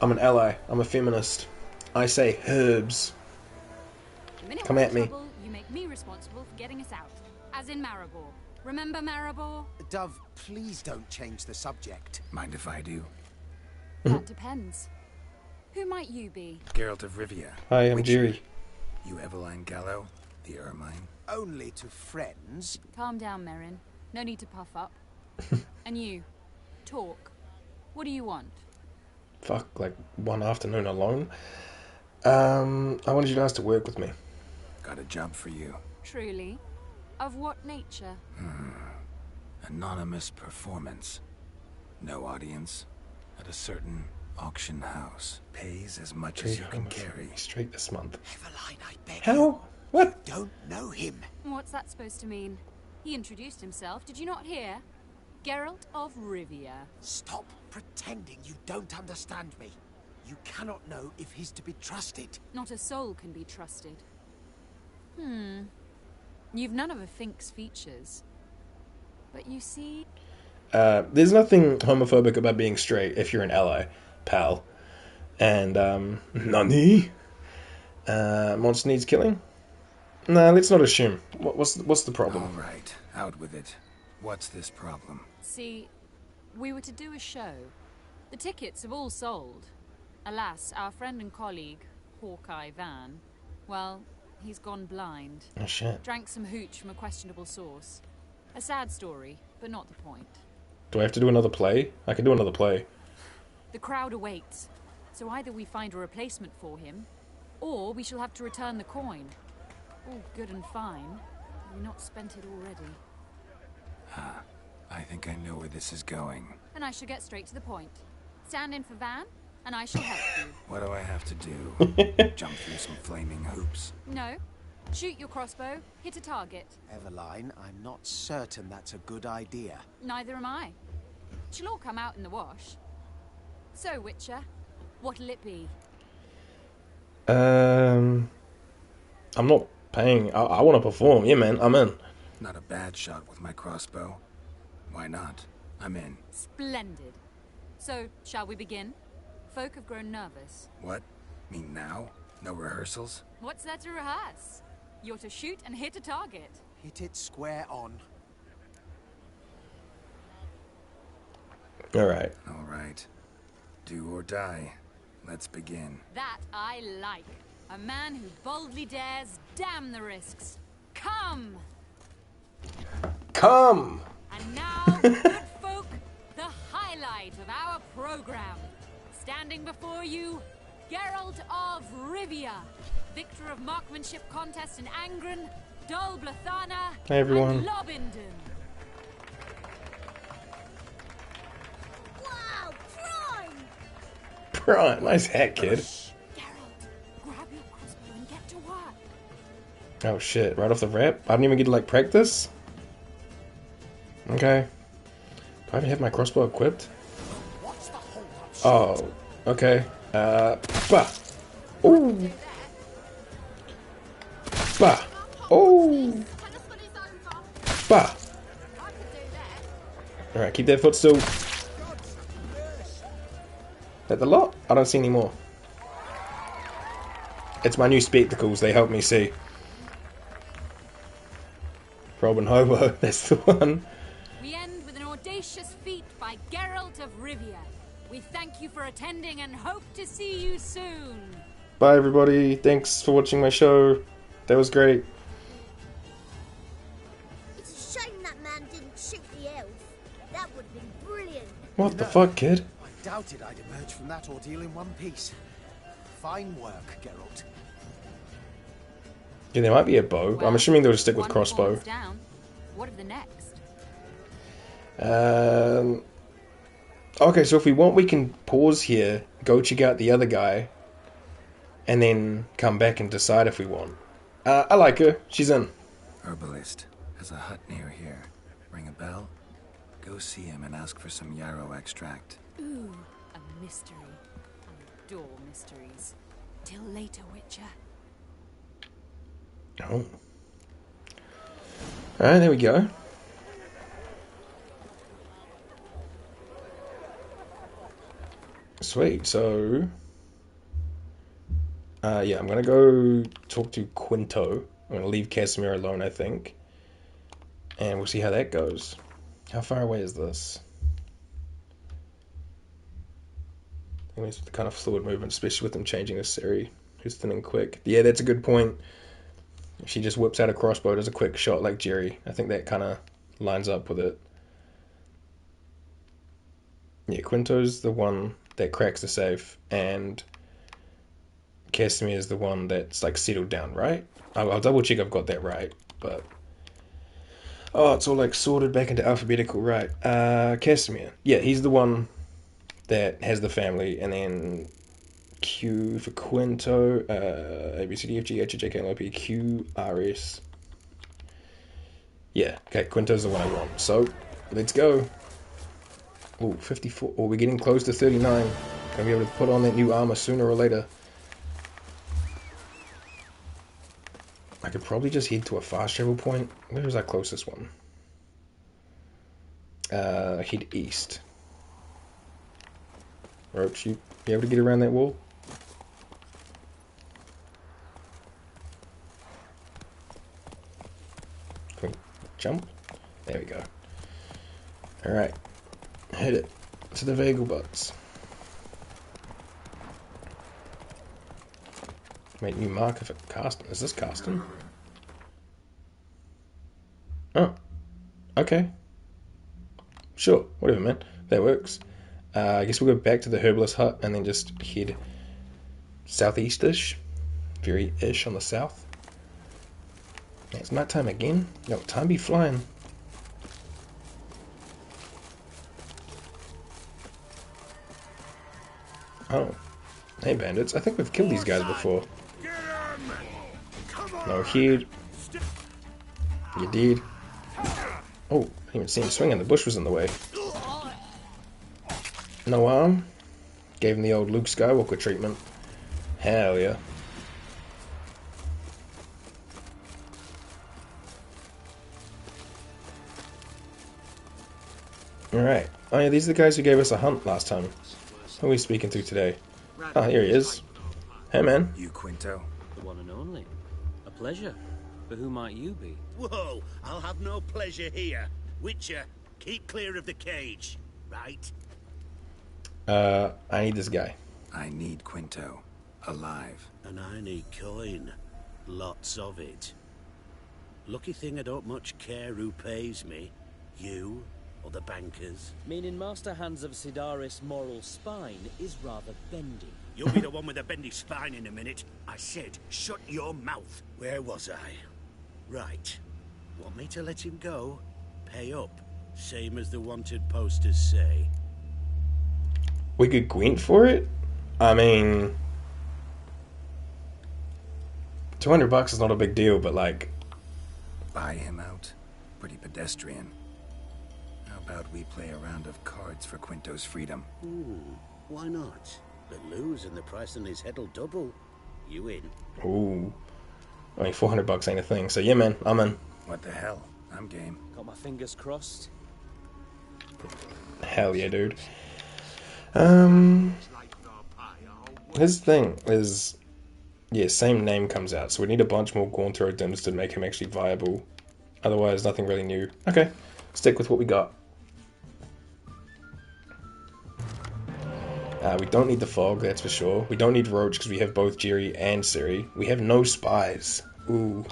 I'm an ally. I'm a feminist. I say herbs. Come at me. You make me responsible for getting us out. As in Maribor. Remember Maribor? Dove, please don't change the subject. Mind if I do? That depends. Who might you be? Geralt of Rivia. Hi, I'm Jerry. You Eveline Gallo, the Ermine. Only to friends. Calm down, Merrin. No need to puff up. And you, talk. What do you want? Fuck, like one afternoon alone. I wanted you guys to work with me. Got a job for you. Truly? Of what nature? Anonymous performance. No audience. At a certain auction house. Pays as much as you can carry. Straight this month. Eveline, I beg How? you. What? You don't know him. What's that supposed to mean? He introduced himself. Did you not hear? Geralt of Rivia. Stop pretending you don't understand me. You cannot know if he's to be trusted. Not a soul can be trusted. You've none of a Fink's features. But you see... There's nothing homophobic about being straight if you're an ally, pal. And, Nani? Monster needs killing? Nah, let's not assume. What's the problem? Alright, out with it. What's this problem? See, we were to do a show. The tickets have all sold. Alas, our friend and colleague, Hawkeye Van, well, he's gone blind. Oh, shit. Drank some hooch from a questionable source. A sad story, but not the point. Do I have to do another play? I can do another play. The crowd awaits, so either we find a replacement for him, or we shall have to return the coin. All good and fine. We've not spent it already. I think I know where this is going. And I shall get straight to the point. Stand in for Van, and I shall help you. What do I have to do? Jump through some flaming hoops? No. Shoot your crossbow, hit a target. Eveline, I'm not certain that's a good idea. Neither am I. She'll all come out in the wash. So, Witcher, what'll it be? I'm not paying. I want to perform. Yeah, man, I'm in. Not a bad shot with my crossbow. Why not? I'm in. Splendid. So, shall we begin? Folk have grown nervous. What? Mean now? No rehearsals? What's there to rehearse? You're to shoot and hit a target. Hit it square on. Alright. Alright. Do or die. Let's begin. That I like. A man who boldly dares, damn the risks. Come! Come! And now, good folk, the highlight of our program. Standing before you, Geralt of Rivia, victor of marksmanship contest in Angren, Dol Blathana, Hey, everyone. and Lobindon. Wow, prime! Right, nice hat, kid. Grab your crossbow and get to work. Oh shit, right off the rip? I didn't even get to like practice? Okay. Do I even have my crossbow equipped? Oh, okay. Bah. Ooh. Bah. Oh. Bah. Alright, keep that foot still. That the lot? I don't see any more. It's my new spectacles, they help me see. Robin Hobo, that's the one. We end with an audacious feat by Geralt of Rivia. We thank you for attending and hope to see you soon. Bye everybody, thanks for watching my show. That was great. It's a shame that man didn't shoot the elf. That would have been brilliant. What the fuck, kid? I doubted I'd emerge from that ordeal in one piece. Fine work, Geralt. Yeah, there might be a bow. I'm assuming they'll just stick with One crossbow. falls down. What of the next? Okay, so if we want, we can pause here, go check out the other guy, and then come back and decide if we want. I like her. She's in. Herbalist has a hut near here. Ring a bell? Go see him and ask for some yarrow extract. Ooh, a mystery. I adore mysteries. Till later, Witcher. Oh. Alright, there we go. Sweet, so... yeah, I'm gonna go talk to Quinto. I'm gonna leave Casimir alone, I think. And we'll see how that goes. How far away is this? I think it's the kind of fluid movement, especially with them changing the Siri, who's thinning quick. Yeah, that's a good point. If she just whips out a crossbow, does a quick shot like Jerry. I think that kind of lines up with it. Yeah, Quinto's the one that cracks the safe, and Casimir is the one that's like settled down, right? I'll double check I've got that right, but... Oh, it's all like sorted back into alphabetical, right. Casimir. Yeah, he's the one that has the family, and then Q for Quinto, A, B, C, D, F, G, H, I, J, K, L, M, P, Q, R, S. Yeah, okay, Quinto's the one I want. So, let's go. Ooh, 54. Oh, we're getting close to 39. Gonna be able to put on that new armor sooner or later. I could probably just head to a fast travel point. Where was our closest one? Head east. Roach, you be able to get around that wall? Can we jump? There we go. Alright. Hit it. To the Vagelbutts. Make new marker for Karsten. Is this Karsten? Oh. Okay. Sure. Whatever, man. That works. I guess we'll go back to the herbalist hut and then just head southeast-ish. Very ish on the south. It's nighttime again. Yo, time be flying. Oh. Hey, bandits. I think we've killed these guys before. No head. You did. Oh, I didn't even see him swinging. The bush was in the way. No arm. Gave him the old Luke Skywalker treatment. Hell yeah. Alright. Oh yeah, these are the guys who gave us a hunt last time. Who are we speaking to today? Ah, here he is. Hey, man. You Quinto? The one and only. A pleasure. But who might you be? Whoa, I'll have no pleasure here. Witcher, keep clear of the cage, right? I need this guy. I need Quinto. Alive. And I need coin. Lots of it. Lucky thing I don't much care who pays me. You or the bankers. Meaning Master Hans of Sidaris' moral spine is rather bendy. You'll be the one with the bendy spine in a minute. I said, shut your mouth. Where was I? Right. Want me to let him go? Pay up. Same as the wanted posters say. We could Gwent for it? I mean... $200 is not a big deal, but like... Buy him out? Pretty pedestrian. How about we play a round of cards for Quinto's freedom? Why not? But lose and the price on his head will double. You in? Ooh. I mean, $400 ain't a thing, so yeah, man, I'm in. What the hell? I'm game. Got my fingers crossed. Hell yeah, dude. His thing is... Yeah, same name comes out, so we need a bunch more Gaunthro Dims to make him actually viable. Otherwise, nothing really new. Okay, stick with what we got. We don't need the Fog, that's for sure. We don't need Roach because we have both Jerry and Ciri. We have no spies. Ooh.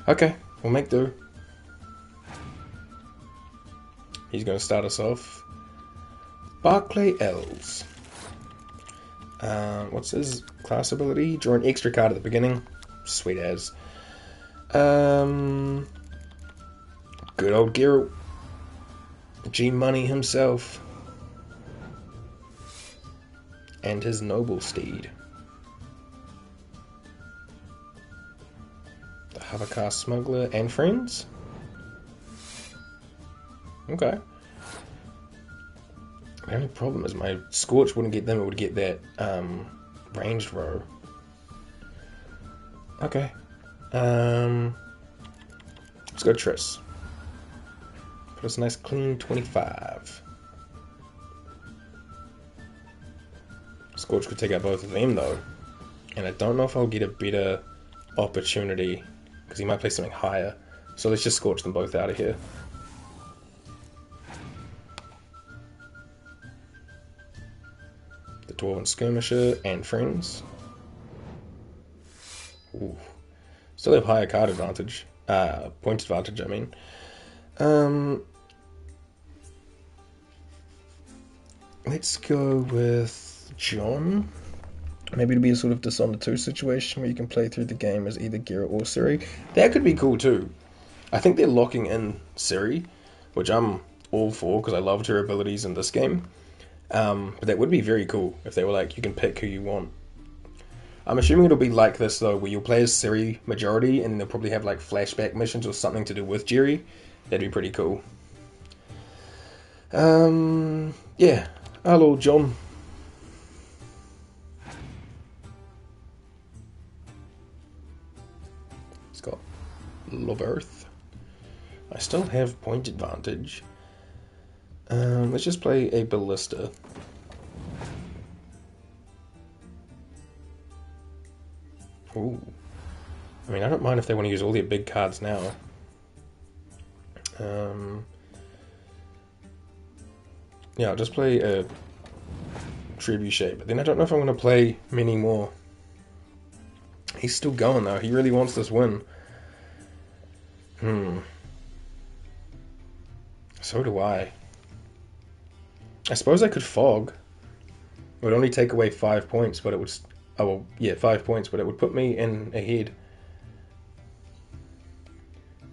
Okay, we'll make do. He's going to start us off. Barclay Elves. What's his class ability? Draw an extra card at the beginning. Sweet as. Good old Geralt. G-Money himself. And his noble steed. The Havikar Smuggler and friends? Okay. The only problem is my Scorch wouldn't get them, it would get that ranged row. Okay. Let's go Triss. Put us a nice clean 25. Scorch could take out both of them though. And I don't know if I'll get a better opportunity because he might play something higher. So let's just Scorch them both out of here. The Dwarven Skirmisher and friends. Ooh. Still have higher card advantage. Point advantage, I mean. Let's go with John. Maybe it'll be a sort of Dishonored 2 situation where you can play through the game as either Geralt or Ciri. That could be cool too. I think they're locking in Ciri, which I'm all for because I loved her abilities in this game. But that would be very cool if they were like, you can pick who you want. I'm assuming it'll be like this though, where you'll play as Ciri majority and they'll probably have like flashback missions or something to do with Jerry. That'd be pretty cool. Yeah. Hello, John. He's got Love Earth. I still have point advantage. Let's just play a Ballista. Ooh. I mean, I don't mind if they want to use all their big cards now. Yeah, I'll just play a Trebuchet, but then I don't know if I'm going to play many more. He's still going though, he really wants this win. So do I. I suppose I could Fog. It would only take away 5 points, but it would... Oh, well, yeah, 5 points, but it would put me in ahead.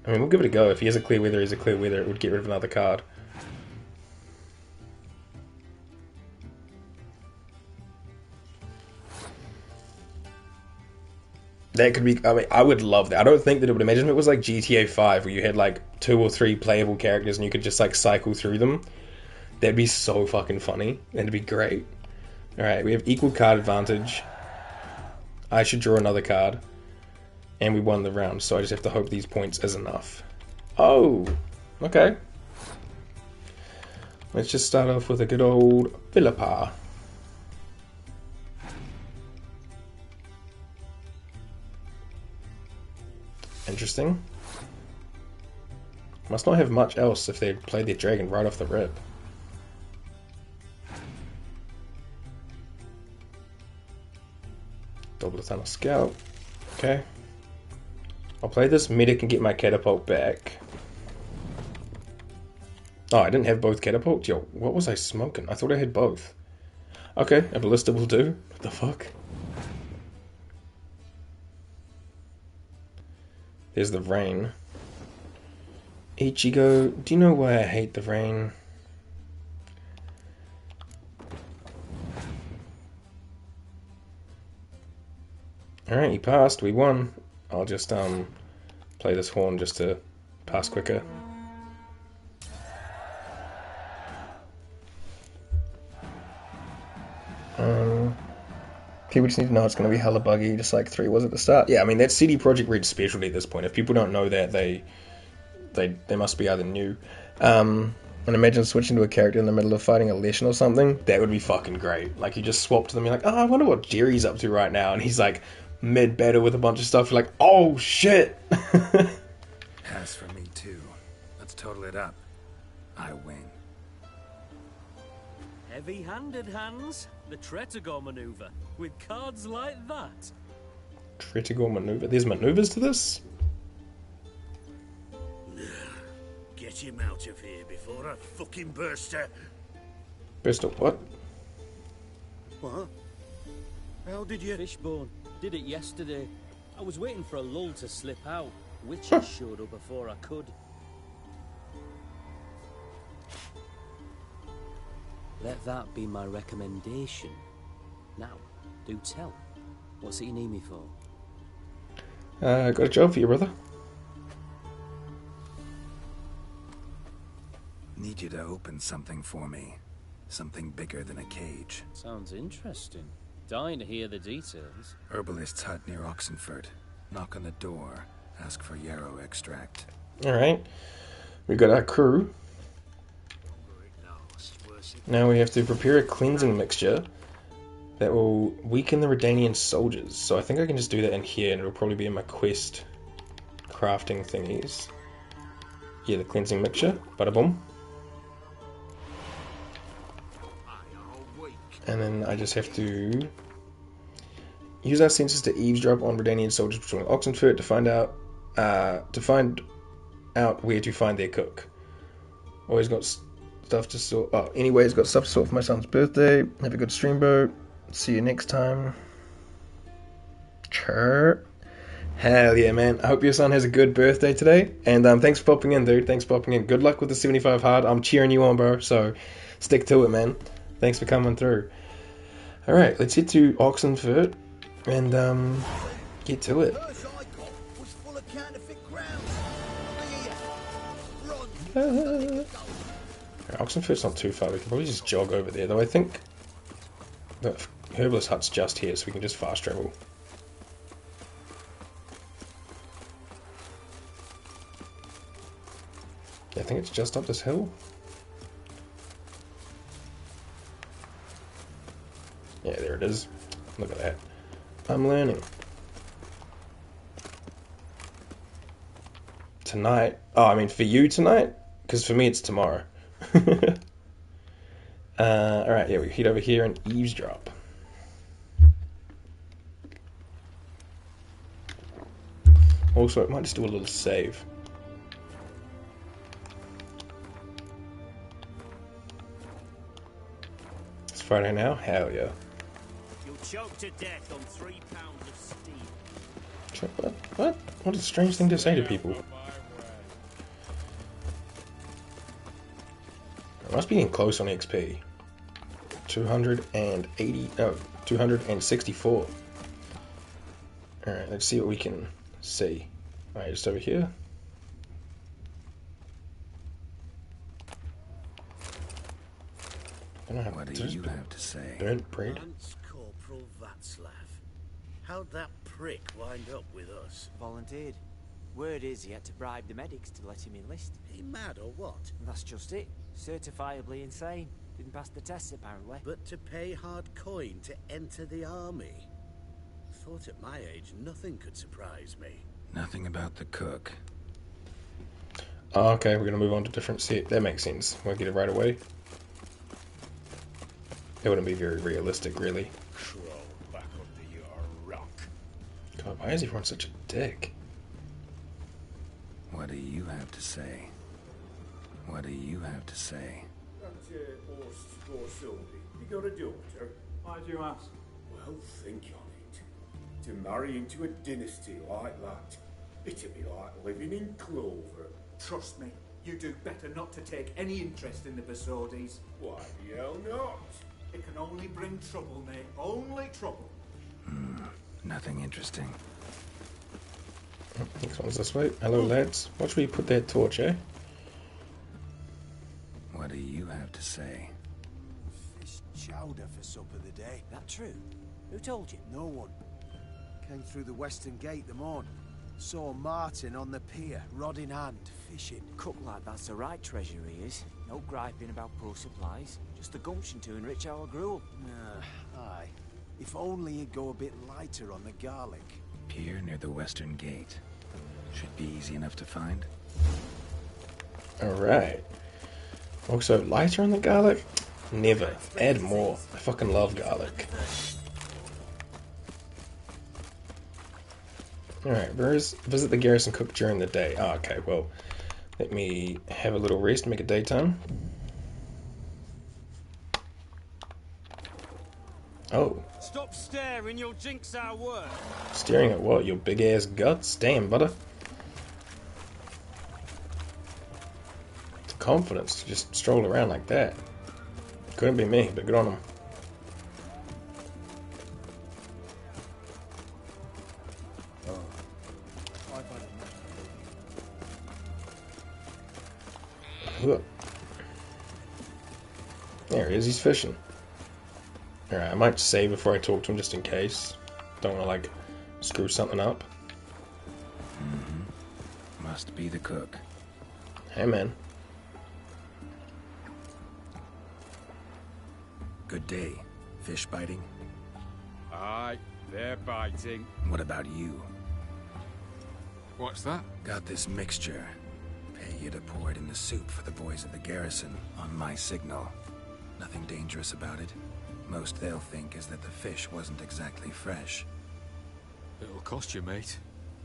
I mean, we'll give it a go. If he has a clear weather, he's a clear weather. It would get rid of another card. That could be... I mean, I would love that. I don't think that it would... Imagine if it was like GTA 5, where you had like 2 or 3 playable characters and you could just like cycle through them. That'd be so fucking funny. That'd be great. Alright, we have equal card advantage. I should draw another card. And we won the round, so I just have to hope these points is enough. Oh! Okay. Let's just start off with a good old Philippa. Interesting. Must not have much else if they played their dragon right off the rip. Double the Tunnel Scout. Okay. I'll play this medic and get my catapult back. Oh, I didn't have both catapults? Yo, what was I smoking? I thought I had both. Okay, a ballista will do. What the fuck? There's the rain. Ichigo, do you know why I hate the rain? Alright, he passed. We won. I'll just play this horn just to pass quicker. People just need to know it's going to be hella buggy, just like 3 was at the start. Yeah, I mean, that's CD Projekt Red's specialty at this point. If people don't know that, they must be either new. And imagine switching to a character in the middle of fighting a Leshen or something. That would be fucking great. Like, you just swap to them, you're like, oh, I wonder what Jerry's up to right now. And he's like, mid-battle with a bunch of stuff. You're like, oh, shit! Pass for me, too. Let's total it up. I win. Heavy-handed, Hans. The Tretogor maneuver. With cards like that. Tretogor maneuver? There's maneuvers to this? Get him out of here before I fucking burst out. Burst of what? What? How did you... Fishbone. Did it yesterday. I was waiting for a lull to slip out. Witches showed up before I could. Let that be my recommendation. Now, do tell. What's it you need me for? Got a job for you, brother. Need you to open something for me. Something bigger than a cage. Sounds interesting. Dying to hear the details. Herbalist's hut near Oxenfurt. Knock on the door. Ask for yarrow extract. Alright. We got our crew. Now we have to prepare a cleansing mixture that will weaken the Redanian soldiers. So I think I can just do that in here, and it'll probably be in my quest crafting thingies. Yeah, the cleansing mixture. Bada boom. And then I just have to use our senses to eavesdrop on Redanian soldiers patrolling Oxenfurt to find out where to find their cook. Always got stuff to sort. Oh, anyways, got stuff to sort for my son's birthday. Have a good stream, bro. See you next time. Sure. Hell yeah, man. I hope your son has a good birthday today. And thanks for popping in, dude. Thanks for popping in. Good luck with the 75 hard. I'm cheering you on, bro. So stick to it, man. Thanks for coming through. Alright, let's head to Oxenfurt and get to it. Oxenfurt's not too far. We can probably just jog over there, though I think the herbalist hut's just here, so we can just fast travel. Yeah, I think it's just up this hill. Yeah, there it is. Look at that. I'm learning. Tonight? Oh, I mean for you tonight? Because for me it's tomorrow. Alright, yeah, we head over here and eavesdrop. Also, it might just do a little save. It's Friday now? Hell yeah. You'll choke to death on 3 pounds of steam. What? What a strange thing to say to people. I must be getting close on XP. 264. Alright, let's see what we can see. Alright, just over here. What do you have to say? Burnt bread? Lance Corporal Václav. How'd that prick wind up with us? Volunteered. Word is he had to bribe the medics to let him enlist. He mad or what? That's just it. Certifiably insane. Didn't pass the tests apparently. But to pay hard coin to enter the army? Thought at my age nothing could surprise me. Nothing about the cook. Oh, okay, we're gonna move on to different set. That makes sense. We'll get it right away. It wouldn't be very realistic, really. Crawl back under your rock. God, why is everyone such a dick? What do you have to say? What do you have to say? That horse Sylvie, you got a daughter? Why do you ask? Well, think on it. To marry into a dynasty like that, it'd be like living in clover. Trust me, you do better not to take any interest in the Besodis. Why the hell not? It can only bring trouble, mate. Only trouble. Nothing interesting. Next one's this way. Hello, lads. Watch where you put that torch, eh? What do you have to say? Fish chowder for supper the day. That true? Who told you? No one. Came through the western gate the morn. Saw Martin on the pier, rod in hand, fishing. Cook like that's the right treasure he is. No griping about poor supplies. Just the gumption to enrich our gruel. Aye. If only he'd go a bit lighter on the garlic. Pier near the western gate. Should be easy enough to find. Alright. Also, lighter on the garlic? Never. Add more. I fucking love garlic. Alright, visit the garrison cook during the day. Oh, okay, well, let me have a little rest, make it daytime. Oh. Stop staring, you'll jinx our work. Staring at what? Your big ass guts? Damn, butter. The confidence to just stroll around like that. Couldn't be me, but good on him. There he is, he's fishing. Alright, I might save before I talk to him just in case. Don't want to, like, screw something up. Must be the cook. Hey, man. Good day. Fish biting? Aye, they're biting. What about you? What's that? Got this mixture. Pay you to pour it in the soup for the boys of the garrison on my signal. Nothing dangerous about it. Most they'll think is that the fish wasn't exactly fresh. It'll cost you, mate.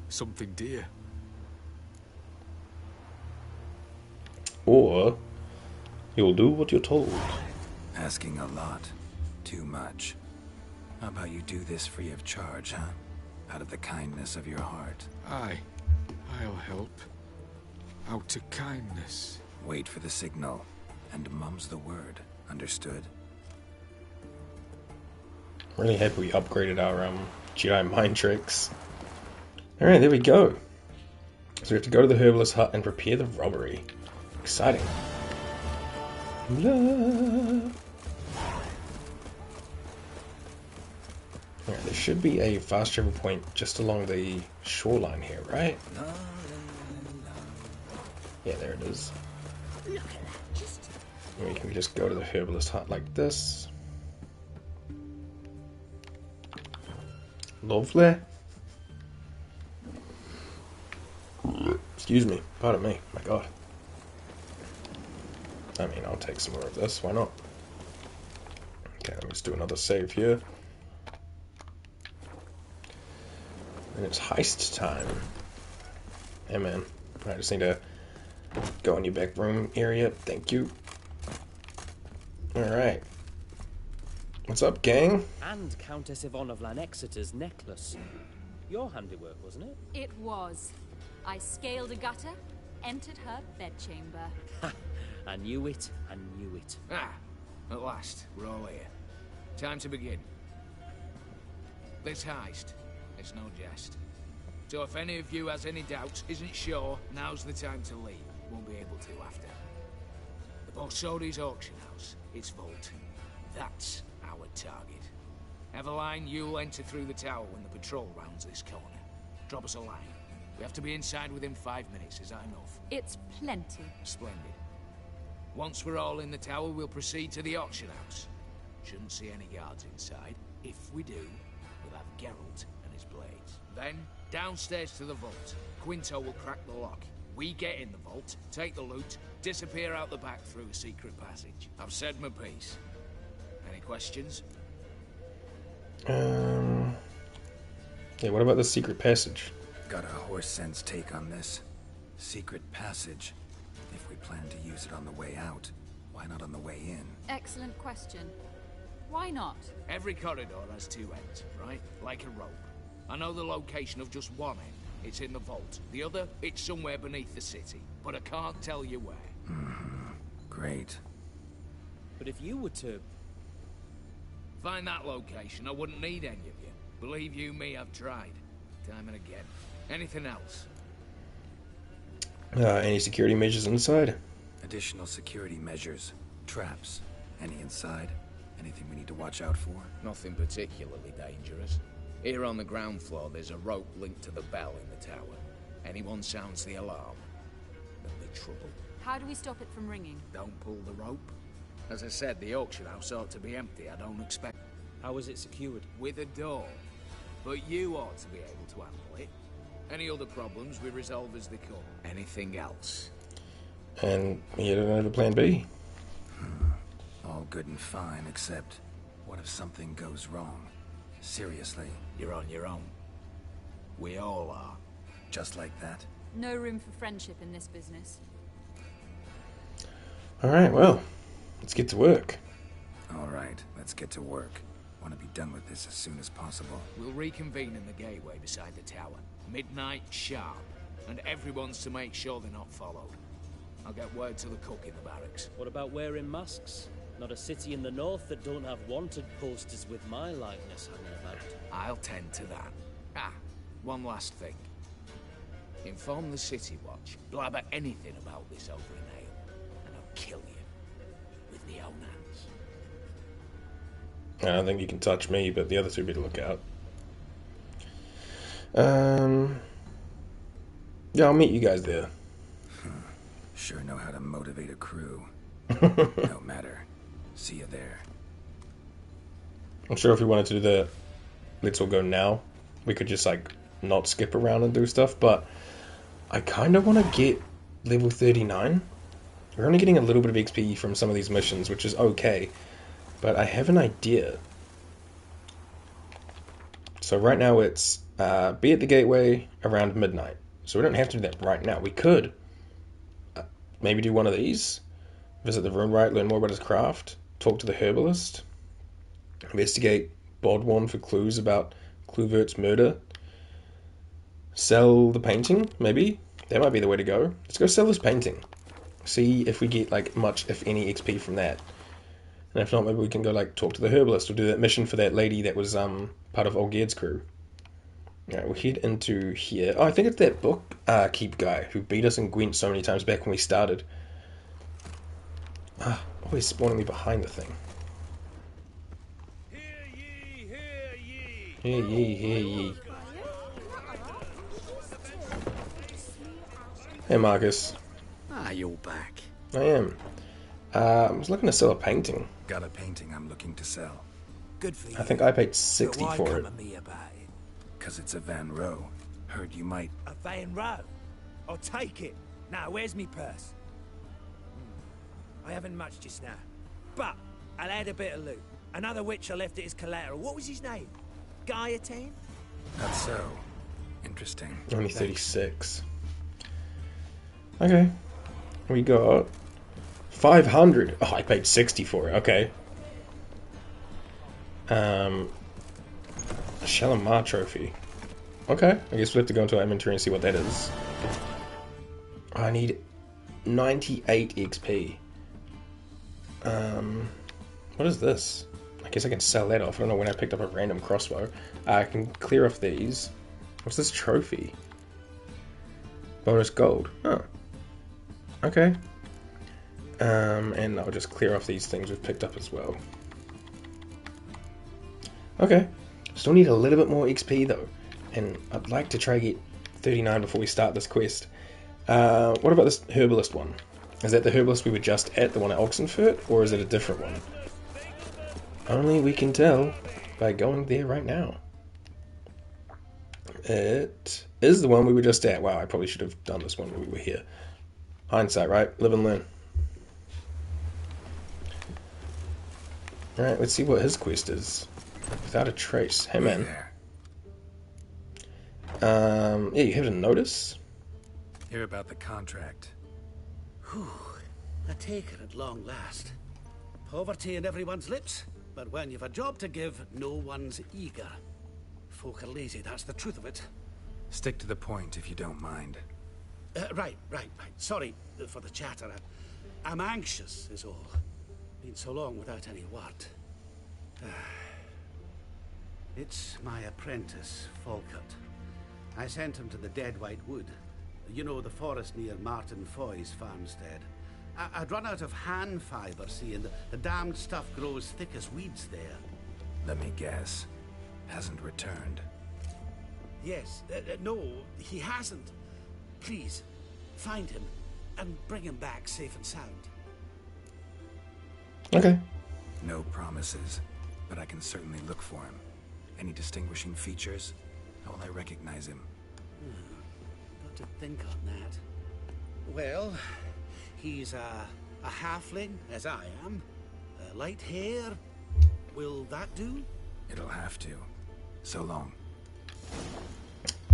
Something dear. Or you'll do what you're told. Asking a lot. Too much. How about you do this free of charge, huh? Out of the kindness of your heart. Aye, I'll help. Out of kindness. Wait for the signal, and mum's the word. Understood? Really happy we upgraded our Jedi mind tricks. Alright, there we go. So we have to go to the herbalist hut and prepare the robbery. Exciting. Alright, there should be a fast travel point just along the shoreline here, right? Yeah, there it is. And we can just go to the herbalist hut like this. Lovely. Excuse me. Pardon me. My God. I mean, I'll take some more of this. Why not? Okay, let's do another save here. And it's heist time. Hey, man. I just need to go in your back room area. Thank you. Alright. What's up, gang? And Countess Yvonne of Lanexeter's necklace. Your handiwork, wasn't it? It was. I scaled a gutter, entered her bedchamber. Ha! I knew it. I knew it. Ah! At last, we're all here. Time to begin. This heist, it's no jest. So if any of you has any doubts, isn't sure, now's the time to leave. Won't be able to after. The Borsodi's auction house, its vault. That's our target. Eveline, you'll enter through the tower when the patrol rounds this corner. Drop us a line. We have to be inside within 5 minutes. Is that enough? It's plenty. Splendid. Once we're all in the tower, we'll proceed to the auction house. Shouldn't see any guards inside. If we do, we'll have Geralt and his blades. Then, downstairs to the vault. Quinto will crack the lock. We get in the vault, take the loot, disappear out the back through a secret passage. I've said my piece. Any questions? Yeah, what about the secret passage? Got a horse sense take on this. Secret passage. If we plan to use it on the way out, why not on the way in? Excellent question. Why not? Every corridor has two ends, right? Like a rope. I know the location of just one end. It's in the vault. The other, it's somewhere beneath the city. But I can't tell you where. Great. But if you were to... find that location, I wouldn't need any of you. Believe you me, I've tried. Time and again. Anything else? Any security measures inside? Additional security measures. Traps. Any inside? Anything we need to watch out for? Nothing particularly dangerous. Here on the ground floor, there's a rope linked to the bell in the tower. Anyone sounds the alarm, there'll be trouble. How do we stop it from ringing? Don't pull the rope. As I said, the auction house ought to be empty. I don't expect... How is it secured? With a door. But you ought to be able to handle it. Any other problems we resolve as they come. Anything else? And you don't have a plan B? All good and fine, except what if something goes wrong? Seriously. You're on your own. We all are. Just like that? No room for friendship in this business. Alright, well, let's get to work. Alright, let's get to work. Want to be done with this as soon as possible. We'll reconvene in the gateway beside the tower. Midnight sharp. And everyone's to make sure they're not followed. I'll get word to the cook in the barracks. What about wearing masks? Not a city in the north that don't have wanted posters with my likeness hanging about. I'll tend to that. One last thing. Inform the City Watch. Blabber anything about this over in Ale, and I'll kill you with my own hands. I don't think you can touch me, but the other two better look out. Yeah, I'll meet you guys there. Sure know how to motivate a crew. No matter. See you there. I'm sure if we wanted to do the let's all go now, we could just like not skip around and do stuff, but I kind of want to get level 39. We're only getting a little bit of XP from some of these missions, which is okay, but I have an idea. So right now it's be at the gateway around midnight. So we don't have to do that right now. We could maybe do one of these. Visit the Runewright, learn more about his craft, talk to the herbalist, investigate Bodwarn for clues about Kluvert's murder, sell the painting, maybe? That might be the way to go. Let's go sell this painting. See if we get like much, if any, XP from that. And if not, maybe we can go like talk to the herbalist or do that mission for that lady that was part of Olgierd's crew. Alright, we'll head into here. Oh, I think it's that book keep guy who beat us in Gwent so many times back when we started. Always spawning me behind the thing. Hear ye, hear ye. Hey Marcus. You're back. I am. I was looking to sell a painting. Got a painting I'm looking to sell. Good for you. I think I paid 60 But why for come it. to me about it? Cause it's a Van Rowe. Heard you might... A Van Rowe? I'll take it. Now, where's me purse? I haven't much just now. But I'll add a bit of loot. Another witch I left at his collateral. What was his name? Gaiatane? That's so. Interesting. Only 36. Okay. We got 500. Oh, I paid 60 for it. Okay. Shalimar trophy. Okay. I guess we have to go into our inventory and see what that is. I need 98 XP. What is this? I guess I can sell that off. I don't know when I picked up a random crossbow. I can clear off these. What's this trophy? Bonus gold. Oh. Okay. And I'll just clear off these things we've picked up as well. Okay. Still need a little bit more XP though. And I'd like to try to get 39 before we start this quest. What about this herbalist one? Is that the herbalist we were just at, the one at Oxenfurt, or is it a different one? Only we can tell by going there right now. It is the one we were just at. Wow, I probably should have done this one when we were here. Hindsight, right? Live and learn. Alright, let's see what his quest is. Without a trace. Hey, man. Yeah, you have a notice? Hear about the contract. Whew. A taker at long last. Poverty in everyone's lips, but when you've a job to give, no one's eager. Folk are lazy, that's the truth of it. Stick to the point if you don't mind. Right. Sorry for the chatter. I'm anxious, is all. Been so long without any word. It's my apprentice, Falkert. I sent him to the Dead White Wood. You know, the forest near Martin Foy's farmstead. I'd run out of hand fibre, see, and the damned stuff grows thick as weeds there. Let me guess. Hasn't returned. Yes, no, he hasn't. Please, find him and bring him back safe and sound. Okay. No promises, but I can certainly look for him. Any distinguishing features? How will I recognize him? Got to think on that. Well, he's a halfling, as I am. Light hair. Will that do? It'll have to. So long.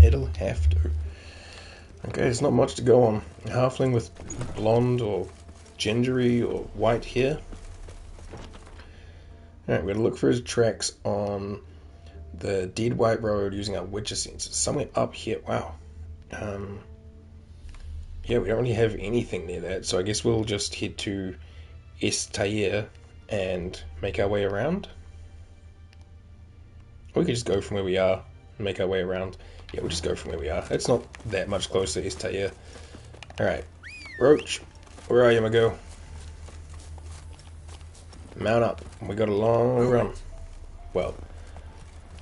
It'll have to. Okay, there's not much to go on. A halfling with blonde or gingery or white hair. Alright, we're going to look for his tracks on the Dead White Road using our Witcher sensors. Somewhere up here. Wow. Yeah, we don't really have anything near that, so I guess we'll just head to Estair and make our way around. Or we could just go from where we are and make our way around. Yeah, we'll just go from where we are. It's not that much closer to Estair. Alright. Roach, where are you, my girl? Mount up. We got a long run. Well,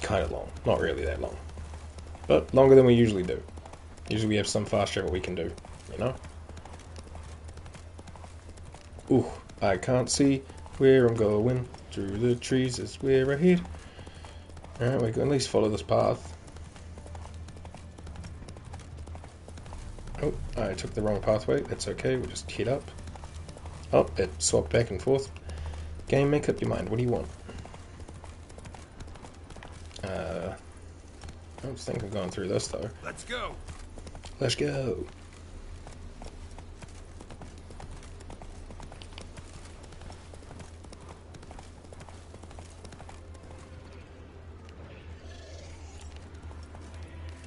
kind of long. Not really that long. But longer than we usually do. Usually we have some fast travel we can do, you know? Ooh, I can't see where I'm going. Through the trees is where I head. Alright, we can at least follow this path. Oh, I took the wrong pathway. That's okay, we'll just head up. Oh, it swapped back and forth. Game, make up your mind. What do you want? I don't think I'm going through this, though. Let's go! Let's go!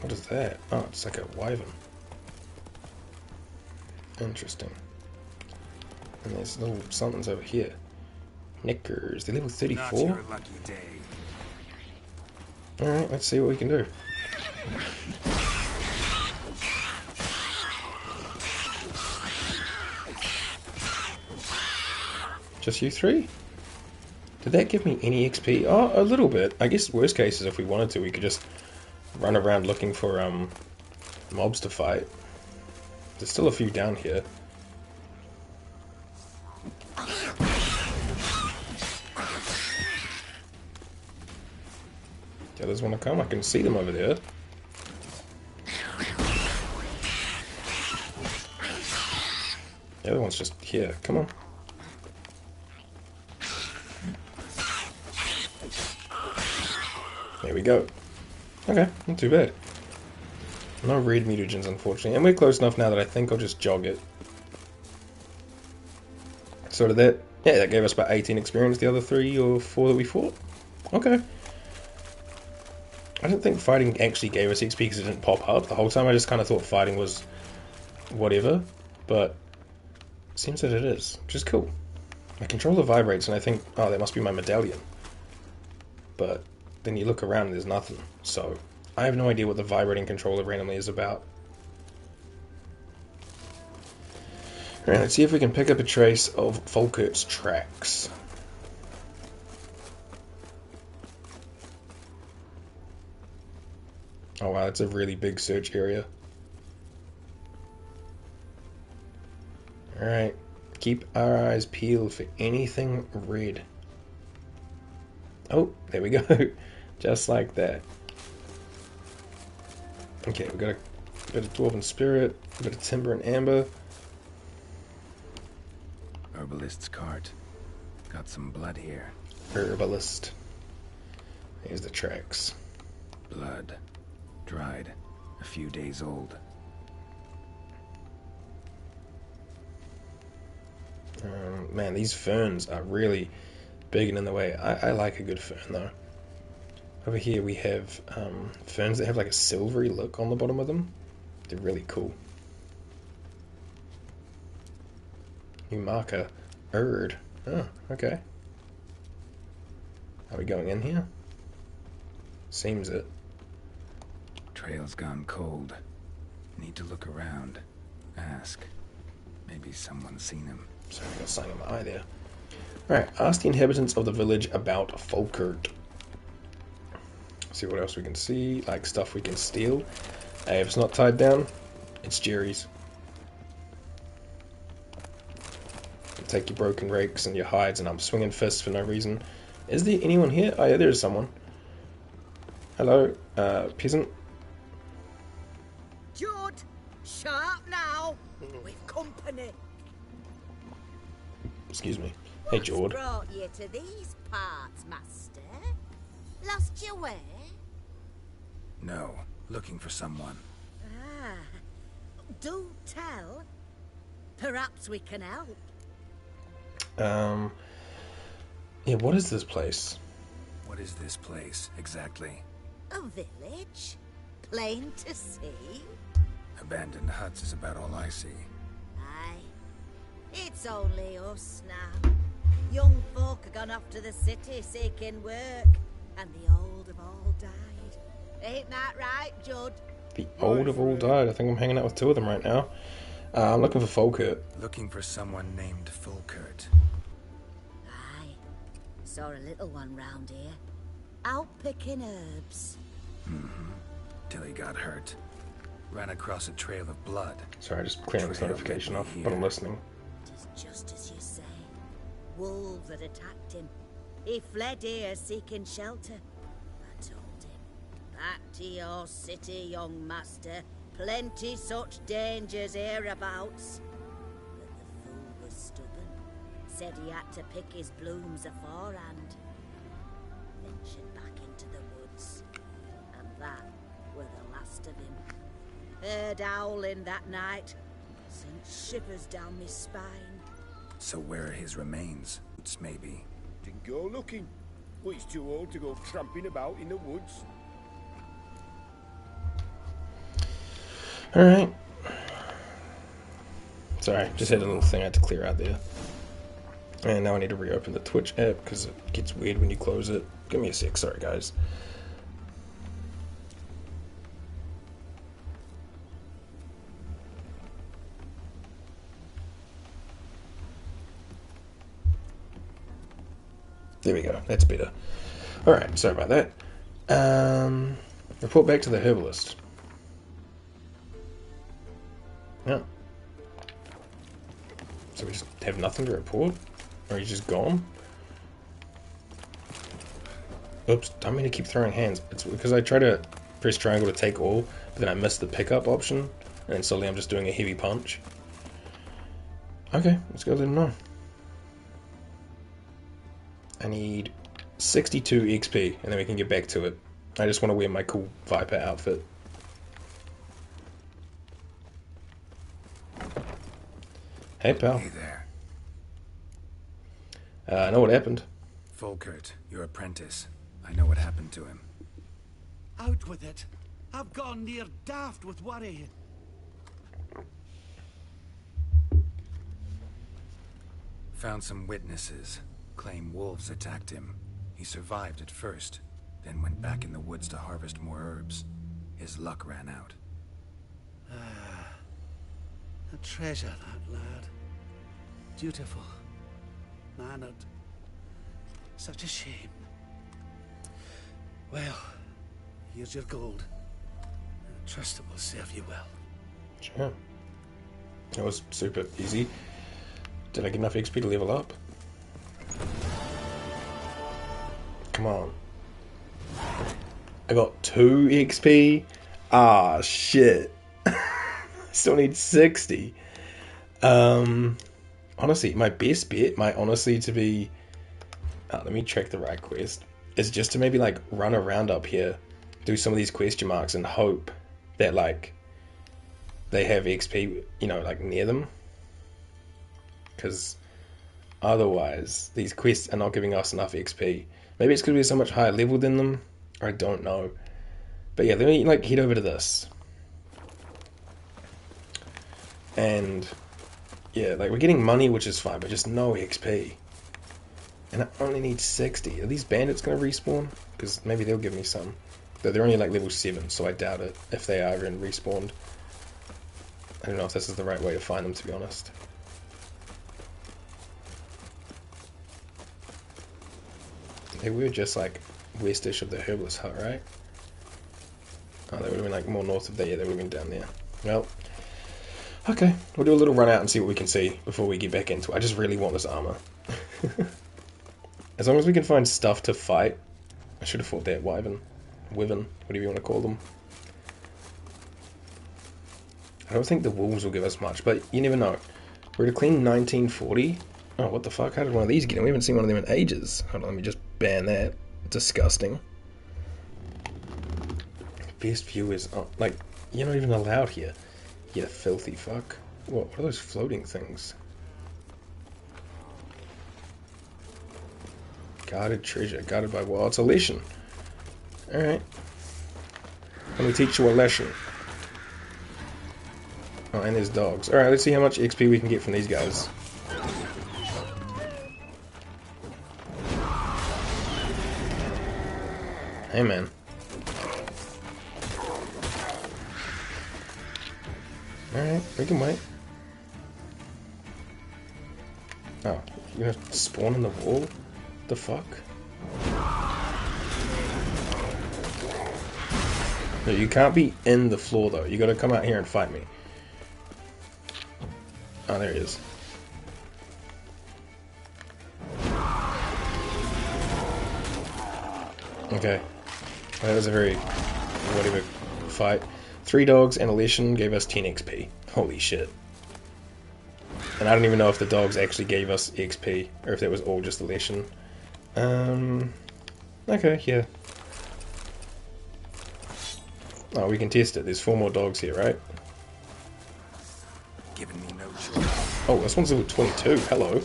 What is that? Oh, it's like a wyvern. Interesting. And there's little somethings over here. Knickers. They're level 34? Not your lucky day. Alright, let's see what we can do. Just you three? Did that give me any XP? Oh, a little bit. I guess worst case is if we wanted to, we could just run around looking for mobs to fight. There's still a few down here. The others want to come? I can see them over there. The other one's just here. Come on. There we go. Okay, not too bad. No red mutagens, unfortunately. And we're close enough now that I think I'll just jog it. So did that... Yeah, that gave us about 18 experience, the other 3 or 4 that we fought. Okay. I didn't think fighting actually gave us XP because it didn't pop up. The whole time I just kind of thought fighting was whatever. But it seems that it is, which is cool. My controller vibrates and I think, oh, that must be my medallion. But then you look around and there's nothing. So I have no idea what the vibrating controller randomly is about. Alright, let's see if we can pick up a trace of Falkert's tracks. Oh wow, that's a really big search area. Alright, keep our eyes peeled for anything red. Oh, there we go. Just like that. Okay, we got a bit of Dwarven Spirit, a bit of Timber and Amber. Herbalist's cart. Got some blood here. Herbalist. Here's the tracks. Blood. Dried. A few days old. Man, these ferns are really big and in the way. I like a good fern, though. Over here we have ferns that have like a silvery look on the bottom of them. They're really cool. New marker. Erd. Oh, okay. Are we going in here? Seems it. Trail's gone cold. Need to look around. Ask. Maybe someone's seen him. Sorry, I got something in my eye there. Alright, ask the inhabitants of the village about Falkirk. See what else we can see, like stuff we can steal. Hey, if it's not tied down, it's Jerry's. You take your broken rakes and your hides, and I'm swinging fists for no reason. Is there anyone here? Oh yeah, there's someone. Hello, peasant. Judd, shut up now. We've company. Excuse me. Hey, What's Jord. brought you to these parts, master? Lost your way? No. Looking for someone. Ah, do tell. Perhaps we can help. Yeah, what is this place? What is this place, exactly? A village? Plain to see? Abandoned huts is about all I see. Aye. It's only us now. Young folk have gone off to the city seeking work, and the old have all died. Ain't that right, Judd? The old have all died. I think I'm hanging out with two of them right now. I'm looking for Falkirk. Looking for someone named Falkirk. Aye. Saw a little one round here. Out picking herbs. Mm-hmm. Till he got hurt. Ran across a trail of blood. Sorry, just clearing this notification off, but I'm listening. It's just as you say. Wolves had attacked him. He fled here seeking shelter. I told him, back to your city, young master. Plenty such dangers hereabouts. But the fool was stubborn. Said he had to pick his blooms aforehand. Ventured back into the woods. And that were the last of him. Heard howling that night. Sent shivers down my spine. So where are his remains? It's maybe. Didn't go looking. Well, he's too old to go tramping about in the woods. Alright. Sorry, just had a little thing I had to clear out there. And now I need to reopen the Twitch app because it gets weird when you close it. Give me a sec, sorry guys. There we go, that's better. Alright, sorry about that. Report back to the herbalist. Yeah. So we just have nothing to report? Or he's just gone? Oops, don't mean to keep throwing hands. It's because I try to press triangle to take all, but then I miss the pickup option, and then suddenly I'm just doing a heavy punch. Okay, let's go let him know. I need 62 XP, and then we can get back to it. I just want to wear my cool Viper outfit. Hey, pal. Hey there. I know what happened. Falkirk, your apprentice. I know what happened to him. Out with it. I've gone near daft with worry. Found some witnesses. Claim wolves attacked him. He survived at first, then went back in the woods to harvest more herbs. His luck ran out. A treasure, that lad. Dutiful. Mannered. Such a shame. Well, here's your gold. I trust it will serve you well. Sure. That was super easy. Did I get enough XP to level up? Come on. I got 2 XP? Ah, shit. Still need 60. Honestly, my best bet might honestly to be... let me check the right quest. Is just to maybe, like, run around up here, do some of these question marks, and hope that, like, they have XP, you know, like, near them. Because Otherwise, these quests are not giving us enough XP. Maybe it's because we're so much higher level than them. I don't know. But yeah, let me like head over to this. And yeah, like we're getting money, which is fine, but just no XP. And I only need 60. Are these bandits going to respawn? Because maybe they'll give me some. Though they're only like level 7, so I doubt it if they are even respawned. I don't know if this is the right way to find them, to be honest. They were just like westish of the herbalist hut, right? Oh, they would have been like more north of there. Yeah, they would have been down there. Well, okay. We'll do a little run out and see what we can see before we get back into it. I just really want this armor. As long as we can find stuff to fight. I should have fought that wyvern. Whatever you want to call them. I don't think the wolves will give us much, but you never know. We're at a clean 1940. Oh, what the fuck? How did one of these get in? We haven't seen one of them in ages. Hold on, let me just ban that. Disgusting. Best view is... Oh, like, you're not even allowed here. You filthy fuck. What are those floating things? Guarded treasure. Guarded by wild. It's a lesson. Alright. Let me teach you a lesson. Oh, and there's dogs. Alright, let's see how much XP we can get from these guys. Hey, man. Alright, we can wait. Oh, you're gonna spawn in the wall? The fuck? No, you can't be in the floor though. You gotta come out here and fight me. Oh, there he is. Okay. That was a very whatever fight. 3 dogs and a lesson gave us 10 XP. Holy shit. And I don't even know if the dogs actually gave us XP or if that was all just a lesson. Okay, yeah. Oh, we can test it. There's 4 more dogs here, right? Giving me no choice. Oh, this one's level 22. Hello.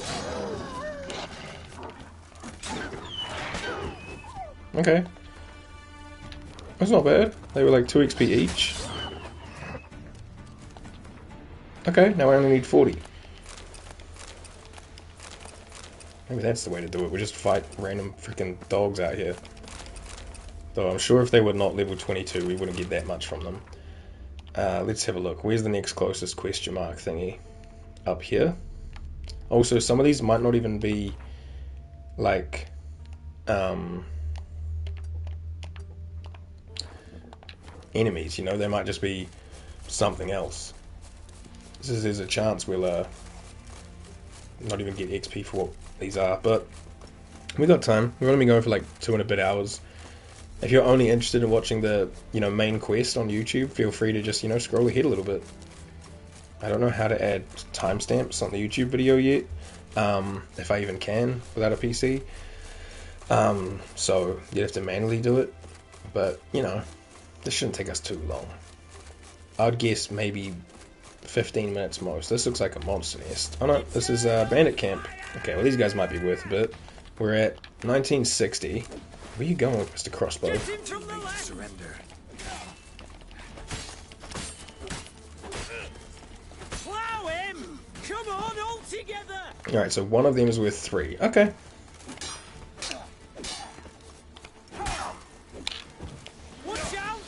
Okay. That's not bad. They were like 2 XP each. Okay, now I only need 40. Maybe that's the way to do it. We just fight random freaking dogs out here. Though I'm sure if they were not level 22, we wouldn't get that much from them. Let's have a look. Where's the next closest question mark thingy? Up here. Also, some of these might not even be like enemies, you know, they might just be something else. There's a chance we'll not even get XP for what these are, but we got time. We're going to be going for like 2 and a bit hours. If you're only interested in watching the, main quest on YouTube, feel free to just, scroll ahead a little bit. I don't know how to add timestamps on the YouTube video yet, if I even can without a PC. So you'd have to manually do it, but, this shouldn't take us too long. I'd guess maybe 15 minutes most. This looks like a monster nest. Oh no, this is Bandit Camp. Okay, well these guys might be worth a bit. We're at 1960. Where are you going, Mr. Crossbow? Surrender. Plow him! Come on, all together! Alright, so one of them is worth 3. Okay. Watch out!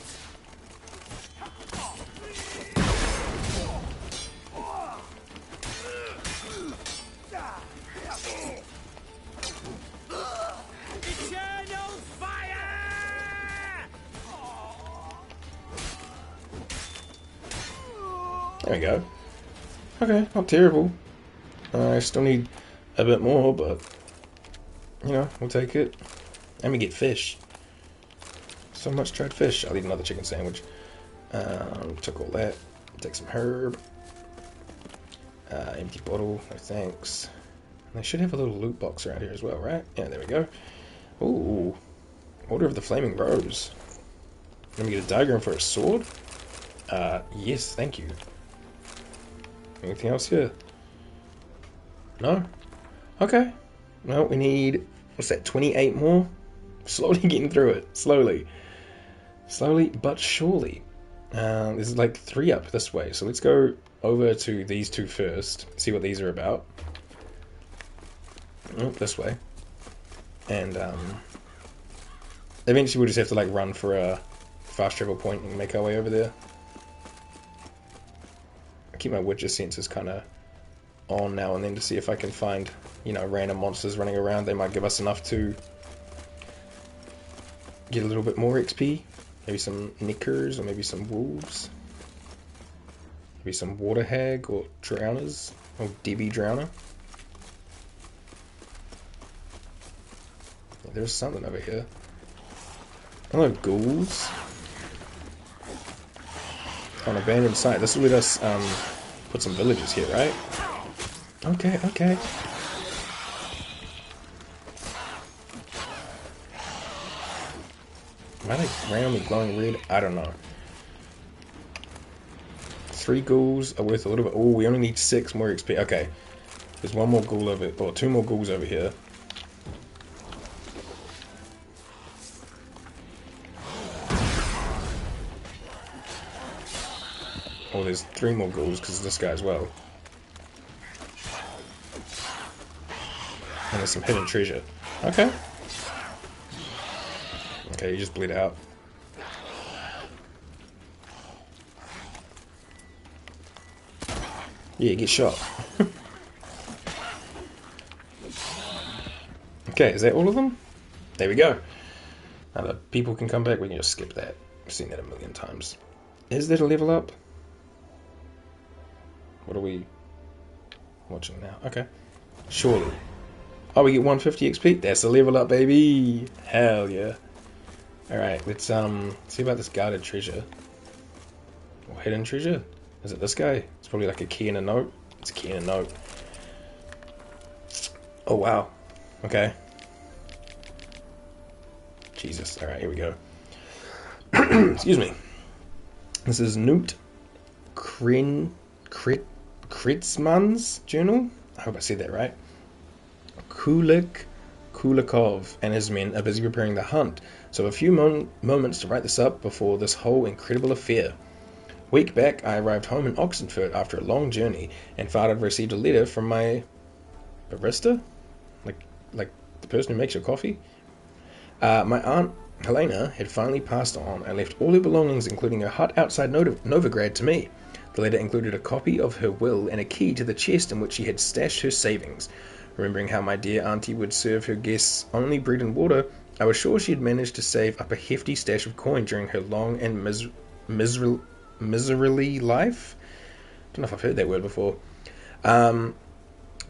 Eternal fire! There we go. Okay, not terrible. I still need a bit more, but, we'll take it. And we get fish. So much dried fish. I'll eat another chicken sandwich. Took all that. Take some herb. Empty bottle. No thanks. And they should have a little loot box around here as well, right? Yeah, there we go. Ooh. Order of the Flaming Rose. Let me get a diagram for a sword. Yes, thank you. Anything else here? No? Okay. Well, we need, what's that, 28 more? Slowly getting through it. Slowly. Slowly but surely. There's like 3 up this way. So let's go over to these 2 first. See what these are about. Oh, this way. And eventually we'll just have to like run for a fast travel point and make our way over there. I keep my Witcher senses kind of on now and then to see if I can find, you know, random monsters running around. They might give us enough to get a little bit more XP. Maybe some Nickers or maybe some Wolves. Maybe some Water Hag or Drowners. Or Debbie Drowner. Yeah, there's something over here. Hello, ghouls. On abandoned site. This will let us put some villagers here, right? Okay, okay. Why are they randomly glowing red? I don't know. 3 ghouls are worth a little bit. Oh, we only need 6 more XP. Okay. There's 1 more ghoul over, or 2 more ghouls over here. Oh, there's 3 more ghouls because of this guy as well. And there's some hidden treasure. Okay. Okay, you just bleed out. Yeah, get shot. Okay, is that all of them? There we go. Now the people can come back, we can just skip that. I've seen that a million times. Is that a level up? What are we watching now? Okay. Surely. Oh, we get 150 XP? That's a level up, baby! Hell yeah. Alright, let's see about this guarded treasure. Or hidden treasure? Is it this guy? It's probably like a key and a note. It's a key and a note. Oh wow. Okay. Jesus. Alright, here we go. Excuse me. This is Newt Kritzman's journal. I hope I said that right. Kulikov and his men are busy preparing the hunt, so a few moments to write this up before this whole incredible affair. Week back, I arrived home in Oxenfurt after a long journey and found I'd received a letter from my barista, like the person who makes your coffee. My aunt Helena had finally passed on and left all her belongings, including her hut outside Novigrad, to me. The letter included a copy of her will and a key to the chest in which she had stashed her savings. Remembering how my dear auntie would serve her guests only bread and water, I was sure she had managed to save up a hefty stash of coin during her long and miserly life. Don't know if I've heard that word before. So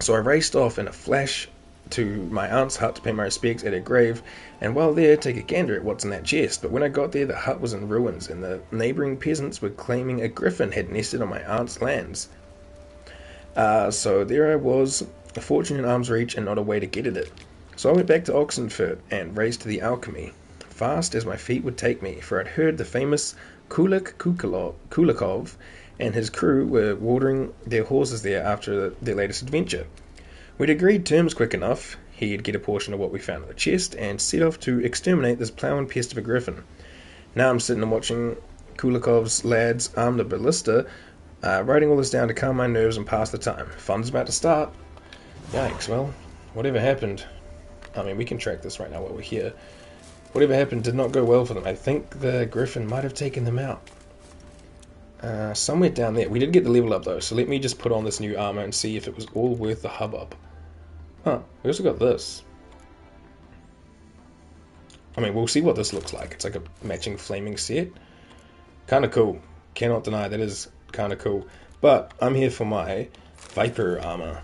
I raced off in a flash to my aunt's hut to pay my respects at her grave, and while there, take a gander at what's in that chest. But when I got there, the hut was in ruins, and the neighbouring peasants were claiming a griffin had nested on my aunt's lands. So there I was, a fortune in arm's reach and not a way to get at it. So I went back to Oxenfurt and raced to the alchemy, fast as my feet would take me, for I'd heard the famous Kulikov and his crew were watering their horses there after their latest adventure. We'd agreed terms quick enough. He'd get a portion of what we found in the chest and set off to exterminate this ploughing pest of a griffin. Now I'm sitting and watching Kulikov's lads arm the ballista, writing all this down to calm my nerves and pass the time. Fun's about to start. Yikes, well, whatever happened... I mean, we can track this right now while we're here. Whatever happened did not go well for them. I think the griffin might have taken them out. Somewhere down there. We did get the level up though, so let me just put on this new armor and see if it was all worth the hubbub. Huh, we also got this. I mean, we'll see what this looks like. It's like a matching flaming set. Kinda cool. Cannot deny that is kinda cool. But I'm here for my Viper armor.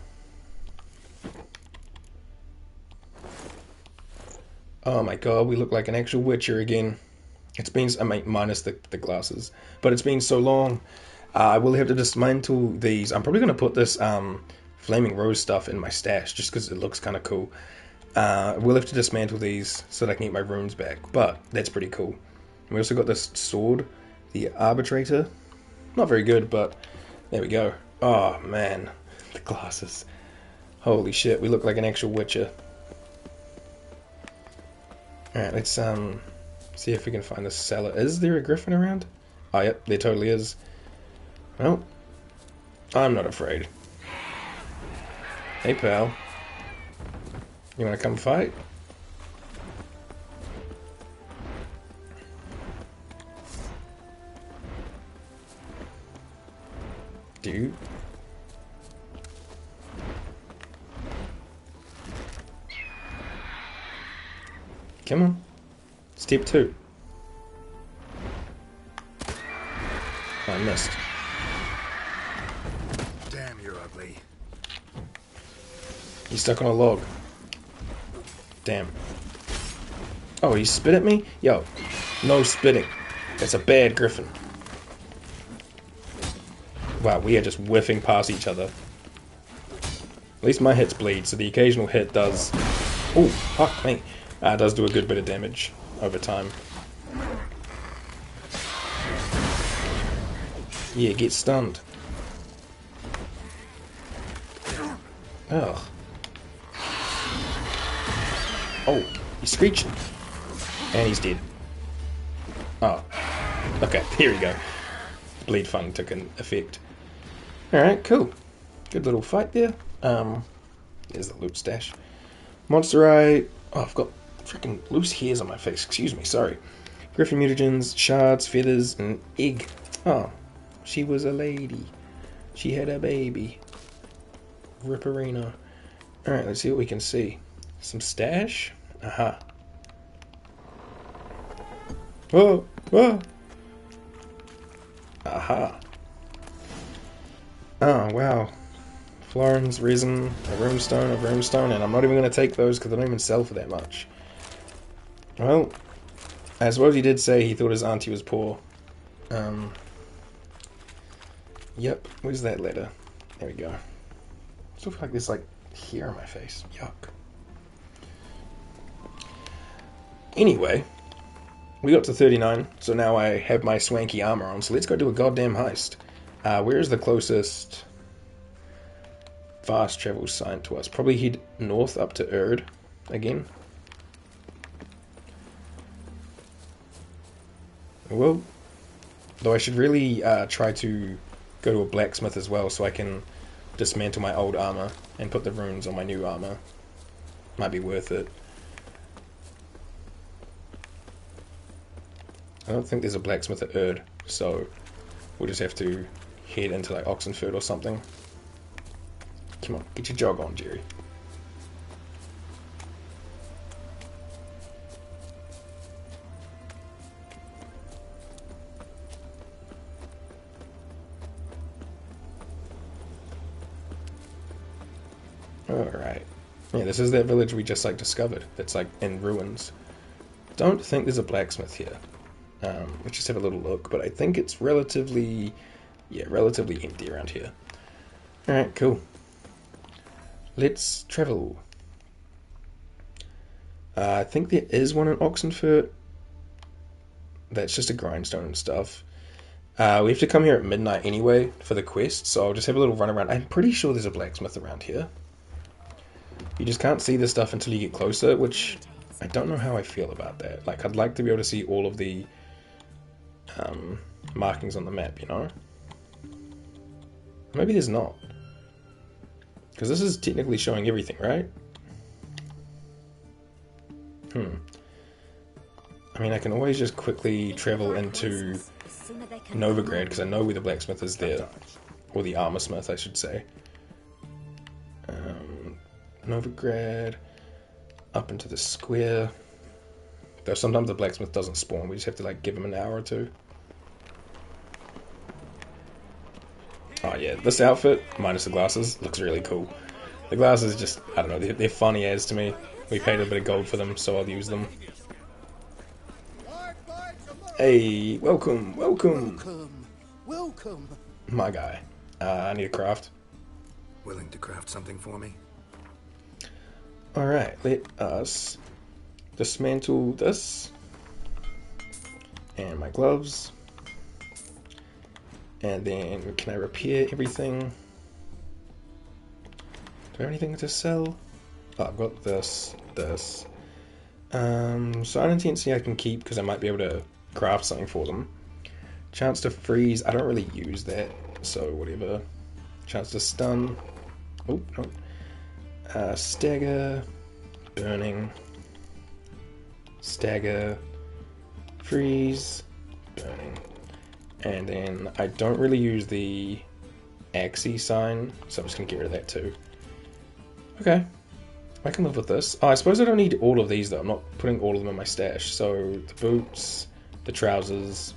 Oh my god, we look like an actual Witcher again. It's been, I mean, minus the glasses, but it's been so long. I will have to dismantle these. I'm probably going to put this Flaming Rose stuff in my stash, just because it looks kind of cool. We'll have to dismantle these so that I can get my runes back, but that's pretty cool. And we also got this sword, the Arbitrator. Not very good, but there we go. Oh man, the glasses. Holy shit, we look like an actual Witcher. Alright, let's see if we can find the cellar. Is there a griffin around? Oh, yep, there totally is. Well, I'm not afraid. Hey, pal. You wanna come fight? Dude. Come on. Step 2. I missed. Damn, you're ugly. He's stuck on a log. Damn. Oh, he spit at me? Yo, no spitting. That's a bad griffin. Wow, we are just whiffing past each other. At least my hits bleed, so the occasional hit does... Oh, fuck me. Does do a good bit of damage over time. Yeah, get stunned. Ugh. Oh, he's screeching. And he's dead. Oh. Okay, here we go. Bleed fun took an effect. Alright, cool. Good little fight there. There's the loot stash. Monsterite. Oh, I've got freaking loose hairs on my face. Excuse me, sorry. Griffin mutagens, shards, feathers, and egg. Oh, she was a lady. She had a baby. Ripperino. Alright, let's see what we can see. Some stash? Aha. Whoa, whoa. Aha. Oh, wow. Florins, resin, a runestone, and I'm not even going to take those because they don't even sell for that much. Well, I suppose he did say he thought his auntie was poor. Yep, where's that letter? There we go. I still feel like there's like hair on my face. Yuck. Anyway, we got to 39, so now I have my swanky armor on, so let's go do a goddamn heist. Where's the closest fast travel sign to us? Probably head north up to Erd again. Well, though I should really try to go to a blacksmith as well so I can dismantle my old armor and put the runes on my new armor. Might be worth it. I don't think there's a blacksmith at Erd, so we'll just have to head into like Oxenford or something. Come on, get your jog on, Jerry. Alright. Yeah, this is that village we just like discovered. That's like in ruins. Don't think there's a blacksmith here. Let's just have a little look, but I think it's relatively empty around here. Alright, cool. Let's travel. I think there is one in Oxenfurt. That's just a grindstone and stuff. We have to come here at midnight anyway for the quest, so I'll just have a little run around. I'm pretty sure there's a blacksmith around here. You just can't see this stuff until you get closer, which I don't know how I feel about that. Like, I'd like to be able to see all of the markings on the map, you know? Maybe there's not. Because this is technically showing everything, right? I mean, I can always just quickly travel into Novigrad, because I know where the blacksmith is there. Or the armorsmith, I should say. Novigrad, up into the square. Though sometimes the blacksmith doesn't spawn, we just have to like give him an hour or two. Oh yeah, this outfit, minus the glasses, looks really cool. The glasses just, I don't know, they're funny as to me. We paid a bit of gold for them, so I'll use them. Hey, welcome, welcome. Welcome. My guy. I need a craft. Willing to craft something for me? Alright, let us dismantle this. And my gloves. And then can I repair everything? I have anything to sell? Oh, I've got this. Sign intensity I can keep because I might be able to craft something for them. Chance to freeze, I don't really use that, so whatever. Chance to stun. Oh, no. Stagger. Burning. Stagger. Freeze. Burning. And then I don't really use the Axie sign, so I'm just going to get rid of that too. Okay. I can live with this. Oh, I suppose I don't need all of these though. I'm not putting all of them in my stash. So the boots, the trousers,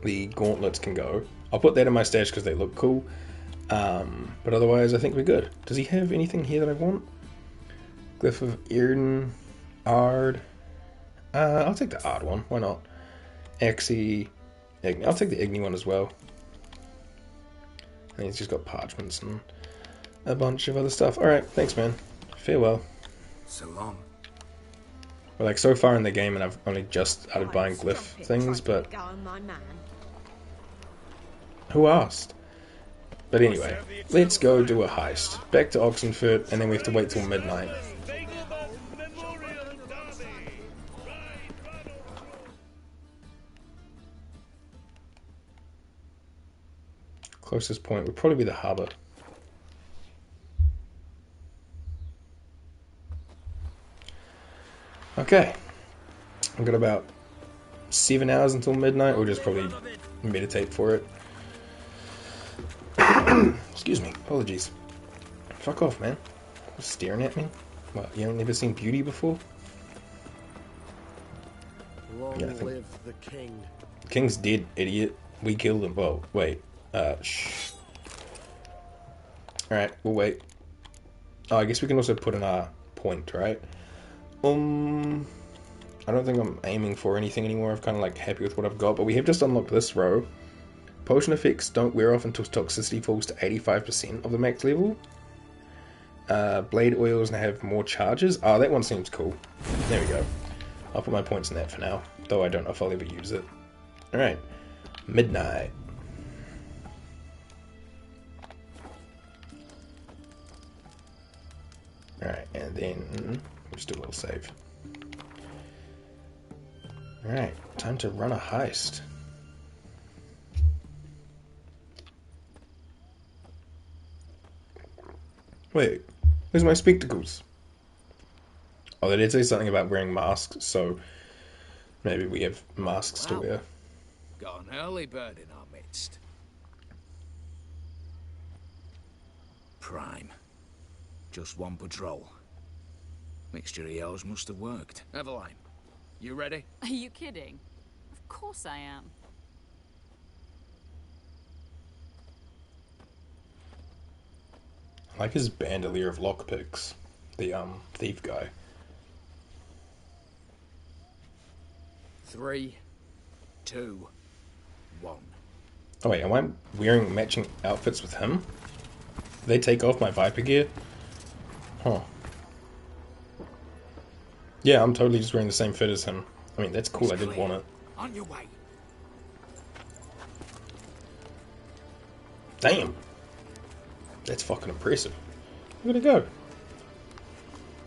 the gauntlets can go. I'll put that in my stash because they look cool. But otherwise I think we're good. Does he have anything here that I want? Glyph of Erden, Ard. I'll take the Ard one. Why not? Axie, Igni. I'll take the Igni one as well. And he's just got parchments and a bunch of other stuff. Alright, thanks man. Farewell. So long. We're like so far in the game and I've only just started buying glyph things, but who asked? But anyway, let's go do a heist. Back to Oxenfurt, and then we have to wait till midnight. Closest point would probably be the harbour. Okay, I've got about 7 hours until midnight. We'll just probably meditate for it. Excuse me, apologies. Fuck off, man. You're staring at me? What, you haven't never seen Beauty before? Long live the king. King's dead, idiot. We killed him. Well, wait. Shh. Alright, we'll wait. Oh, I guess we can also put in our point, right? I don't think I'm aiming for anything anymore. I'm kind of like happy with what I've got, but we have just unlocked this row. Potion effects don't wear off until toxicity falls to 85% of the max level. Blade oils now have more charges. Oh, that one seems cool. There we go. I'll put my points in that for now, though I don't know if I'll ever use it. Alright, midnight. Alright, and then we'll just do a little save. Alright, time to run a heist. Wait, where's my spectacles? Oh, they did say something about wearing masks, so maybe we have masks to wear. Got an early bird in our midst. Prime. Just one patrol. Mixture of yours must have worked. Eveline, you ready? Are you kidding? Of course I am. I like his bandolier of lockpicks. The, thief guy. 3, 2, 1. Oh wait, am I wearing matching outfits with him? Did they take off my Viper gear? Huh. Yeah, I'm totally just wearing the same fit as him. I mean, that's cool, I did want it. On your way. Damn! That's fucking impressive. Look at it go.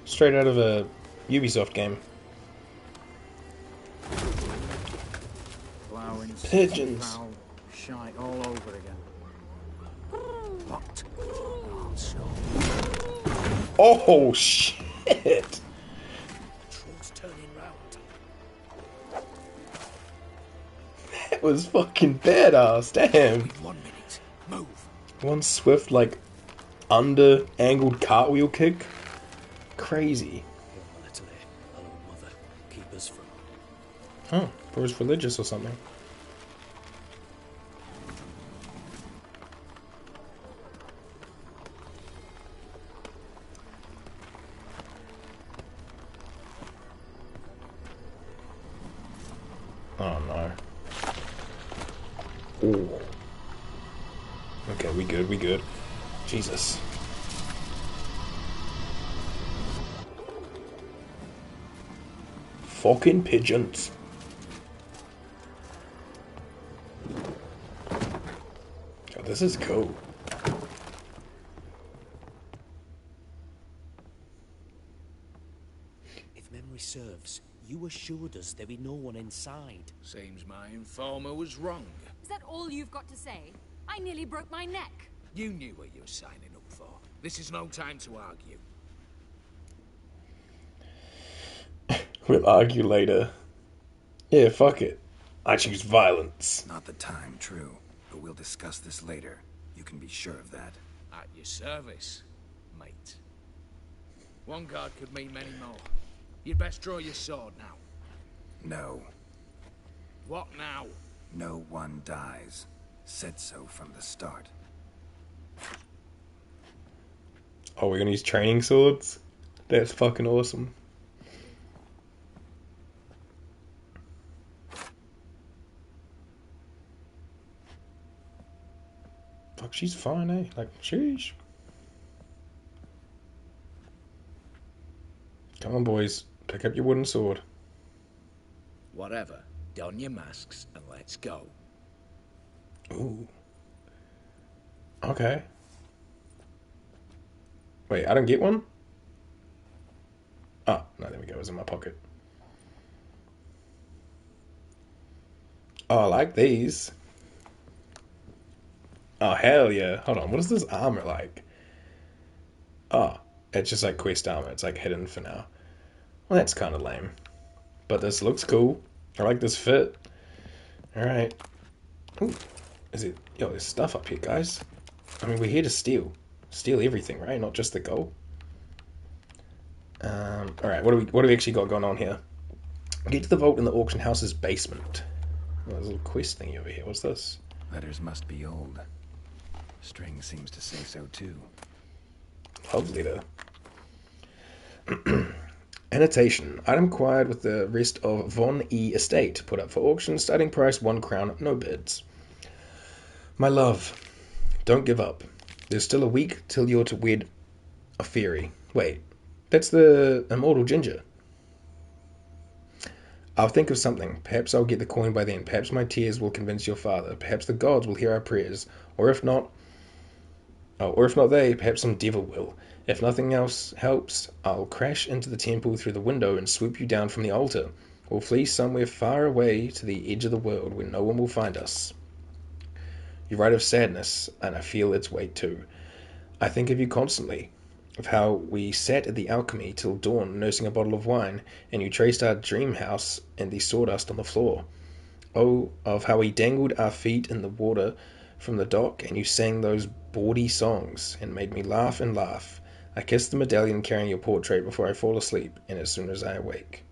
Straight out of a Ubisoft game. Pigeons. Shite all over again. What? Oh shit! That was fucking badass, damn. 1 minute. Move. One swift, like, under angled cartwheel kick. Crazy. Huh, or was religious or something. Oh no. Ooh. Okay, we good, we good. Jesus. Fucking pigeons. Oh, this is cool. serfs. You assured us there be no one inside. Seems my informer was wrong. Is that all you've got to say? I nearly broke my neck. You knew what you were signing up for. This is no time to argue. We'll argue later. Yeah, fuck it. I choose violence. Not the time, true. But we'll discuss this later. You can be sure of that. At your service, mate. One guard could mean many more. You'd best draw your sword now. No. What now? No one dies. Said so from the start. Oh, we're gonna use training swords? That's fucking awesome. Fuck, she's fine, eh? Like, sheesh. Come on, boys. Pick up your wooden sword. Whatever. Don your masks and let's go. Ooh. Okay. Wait, I don't get one? Oh, no, there we go. It was in my pocket. Oh, I like these. Oh, hell yeah. Hold on, what is this armor like? Oh, it's just like quest armor. It's like hidden for now. Well, that's kind of lame. But this looks cool. I like this fit. Alright. Ooh. Is it... Yo, there's stuff up here, guys. I mean, we're here to steal. Steal everything, right? Not just the gold. Alright, what do we actually got going on here? Get to the vault in the auction house's basement. Oh, there's a little quest thingy over here. What's this? Letters must be old. String seems to say so too. Love letter. Annotation. Item acquired with the rest of Von E estate. Put up for auction. Starting price 1 crown. No bids. My love, don't give up. There's still a week till you're to wed a fairy. Wait, that's the immortal ginger. I'll think of something. Perhaps I'll get the coin by then. Perhaps my tears will convince your father. Perhaps the gods will hear our prayers. Or if not they, perhaps some devil will. If nothing else helps, I'll crash into the temple through the window and swoop you down from the altar. We'll flee somewhere far away to the edge of the world where no one will find us. You write of sadness, and I feel its weight too. I think of you constantly, of how we sat at the alchemy till dawn nursing a bottle of wine, and you traced our dream house and the sawdust on the floor. Oh, of how we dangled our feet in the water from the dock, and you sang those bawdy songs, and made me laugh and laugh. I kiss the medallion carrying your portrait before I fall asleep, and as soon as I awake.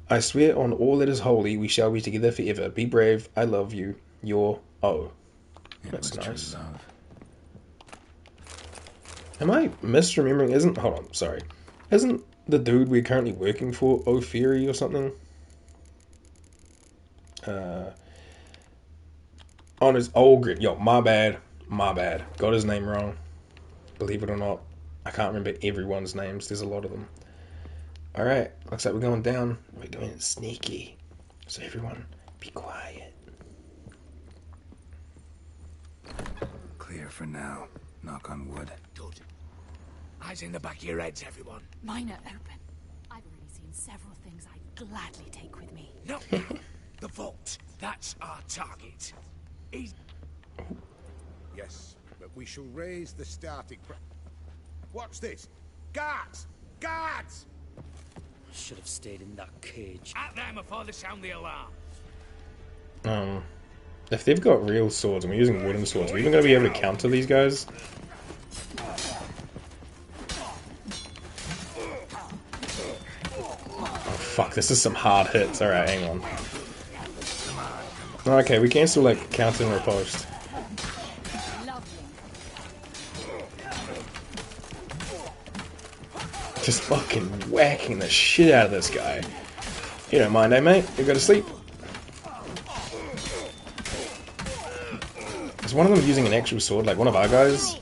I swear on all that is holy, we shall be together forever. Be brave, I love you, your O. That's nice. Am I misremembering? Hold on, sorry. Isn't the dude we're currently working for O'Fairy or something? On his Olgrid. Yo, my bad. Got his name wrong. Believe it or not. I can't remember everyone's names. There's a lot of them. Alright, looks like we're going down. We're doing it sneaky. So everyone, be quiet. Clear for now. Knock on wood. Good. Eyes in the back of your heads, everyone. Mine are open. I've already seen several things I'd gladly take with me. No, the vault. That's our target. Yes, but we shall raise the starting price. Watch this. Guards! Guards! Should have stayed in that cage. At them before they sound the alarm. If they've got real swords and we're using wooden swords, are we even going to be able to counter these guys? Oh fuck, this is some hard hits. Alright, hang on. Okay, we can still like counter and riposte. Just fucking whacking the shit out of this guy. You don't mind, eh, mate? You go to sleep. Is one of them using an actual sword, like one of our guys?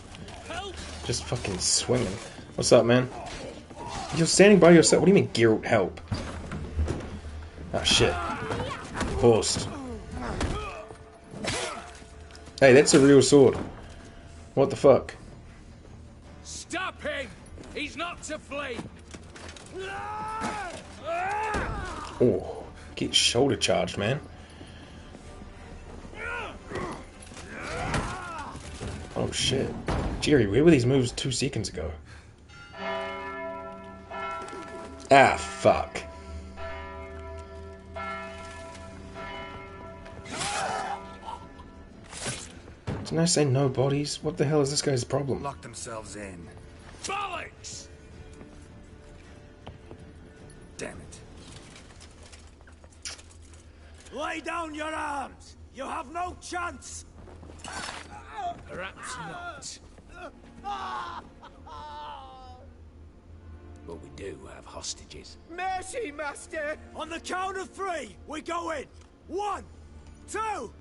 Just fucking swinging. What's up, man? You're standing by yourself. What do you mean, Geralt, help? Oh, shit. Forced. Hey, that's a real sword. What the fuck? Stop him! He's not to flee! Oh, get shoulder charged, man. Oh shit. Jerry, where were these moves 2 seconds ago? Ah, fuck. Didn't I say no bodies? What the hell is this guy's problem? Lock themselves in. Bollocks! Damn it. Lay down your arms! You have no chance! Perhaps not. But we do have hostages. Mercy, Master! On the count of 3, we go in! 1, 2...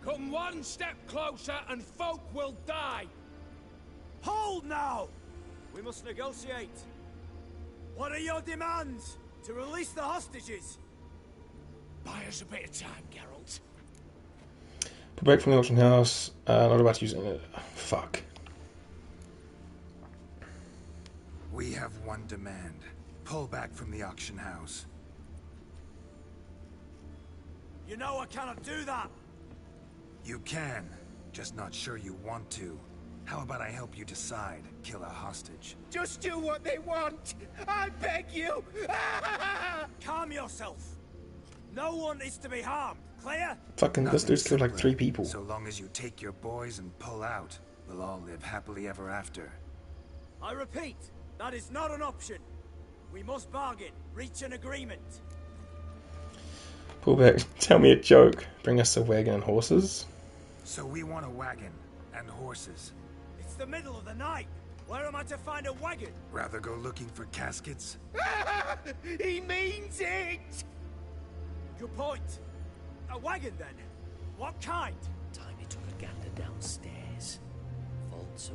Come one step closer and folk will die. Hold now! We must negotiate. What are your demands? To release the hostages? Buy us a bit of time, Geralt. Pull back from the auction house. Not about to use it. Fuck. We have one demand. Pull back from the auction house. You know I cannot do that! You can, just not sure you want to. How about I help you decide? Kill a hostage. Just do what they want! I beg you! Calm yourself! No one is to be harmed, clear? Fucking, this dude's killed like 3 people. So long as you take your boys and pull out, we'll all live happily ever after. I repeat, that is not an option. We must bargain, reach an agreement. Pull back. Tell me a joke. Bring us a wagon and horses. So we want a wagon and horses. It's the middle of the night. Where am I to find a wagon? Rather go looking for caskets? He means it! Good point. A wagon then? What kind? Tiny took a gander downstairs. Vault's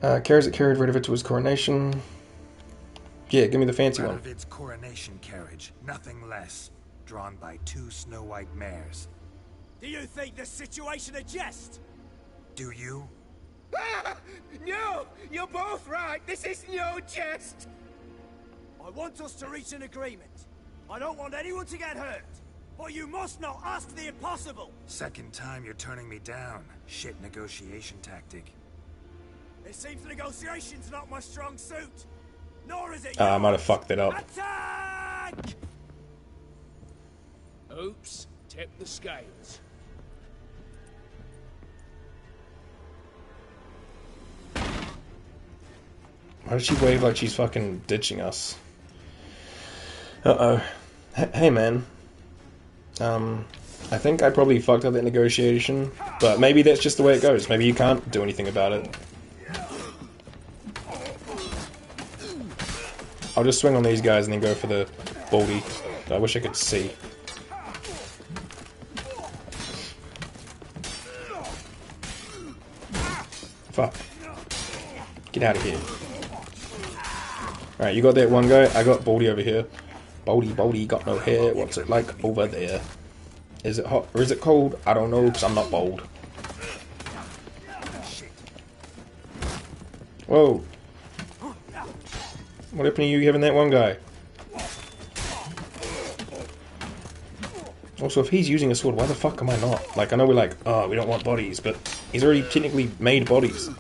open. Carriage that carried Radovid to his coronation. Yeah, give me the fancy one. Radovid's coronation carriage, nothing less. Drawn by 2 snow-white mares. Do you think this situation a jest? Do you? No! You're both right! This is no jest! I want us to reach an agreement. I don't want anyone to get hurt. But you must not ask the impossible! Second time you're turning me down. Shit negotiation tactic. It seems negotiation's not my strong suit. Nor is it I might have fucked it up. Attack! Oops, tip the scales. Why does she wave like she's fucking ditching us? Uh-oh. Hey, man. I think I probably fucked up that negotiation, but maybe that's just the way it goes. Maybe you can't do anything about it. I'll just swing on these guys and then go for the baldy. I wish I could see. Fuck. Get out of here. Alright, you got that one guy. I got Baldy over here. Baldy, got no hair. What's it like over there? Is it hot or is it cold? I don't know because I'm not bold. Whoa. What happened to you having that one guy? Also, if he's using a sword, why the fuck am I not? Like, I know we're like, oh, we don't want bodies, but he's already technically made bodies.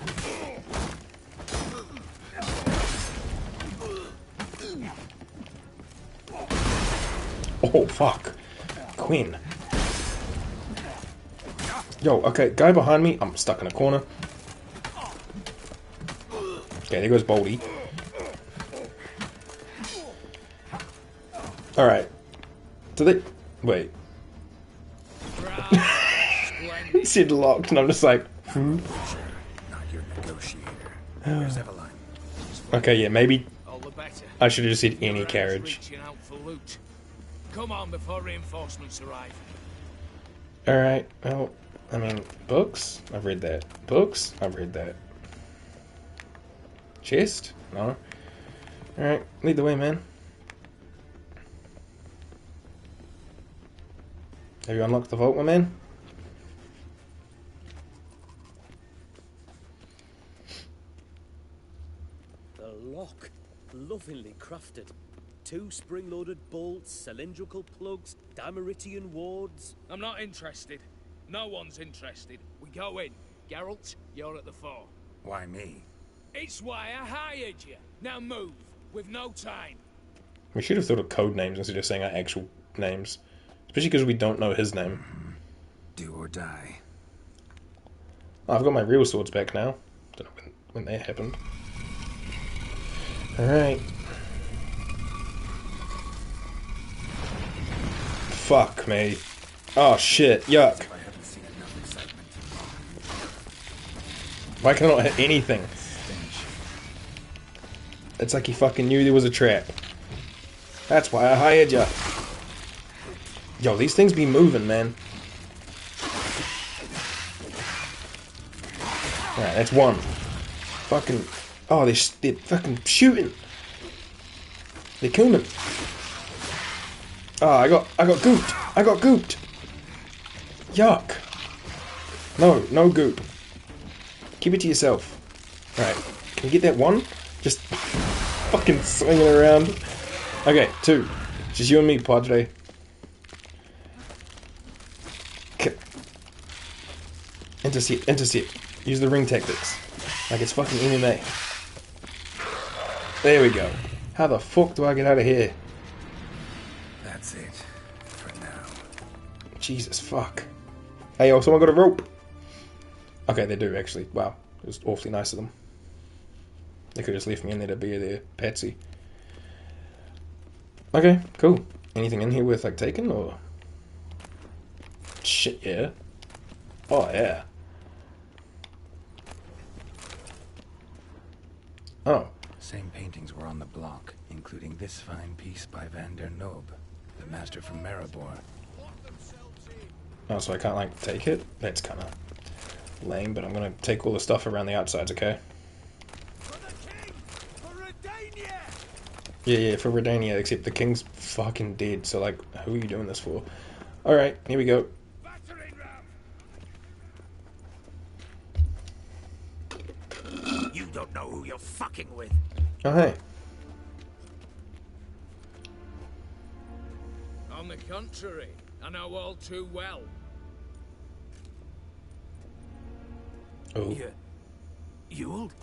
Oh, fuck. Quinn. Yo, okay, guy behind me. I'm stuck in a corner. Okay, there goes Baldy. Alright. Do they... Wait. He said locked, and I'm just like, Not your negotiator. Where's Eveline? Okay, yeah, maybe All the better. I should have just said any carriage. Reaching out for loot. Come on before reinforcements arrive. Alright, well, I mean, books? I've read that. Books? I've read that. Chest? No. Alright, lead the way, man. Have you unlocked the vault, my man? lovingly crafted. 2 spring-loaded bolts, cylindrical plugs, Dameritian wards. I'm not interested. No one's interested. We go in. Geralt, you're at the fore. Why me? It's why I hired you. Now move. We've no time. We should have thought of code names instead of saying our actual names. Especially because we don't know his name. Do or die. Oh, I've got my real swords back now. Don't know when that happened. Alright. Fuck me. Oh shit, yuck. Why can I not hit anything? It's like he fucking knew there was a trap. That's why I hired ya. Yo, these things be moving, man. Alright, that's one. Fucking... Oh, they're fucking shooting. They're coming. Oh, I got gooped. I got gooped. Yuck. No goop. Keep it to yourself. Right. Can you get that one? Just fucking swinging around. Okay, 2. Just you and me, Padre. Intercept. Use the ring tactics. Like it's fucking MMA. There we go. How the fuck do I get out of here? That's it. For now. Jesus fuck. Hey, yo, someone got a rope. Okay, they do actually. Wow. It was awfully nice of them. They could have just left me in there to be their patsy. Okay, cool. Anything in here worth like taking or? Shit, yeah. Oh yeah. Oh. Same paintings were on the block, including this fine piece by Van der Nob, the master from Maribor. Oh, so I can't like take it? That's kind of lame, but I'm gonna take all the stuff around the outsides, okay? Yeah, for Redania, except the king's fucking dead, so like, who are you doing this for? Alright, here we go. You don't know who you're fucking with. Oh, hey. On the contrary, I know all too well. Oh. Ewald?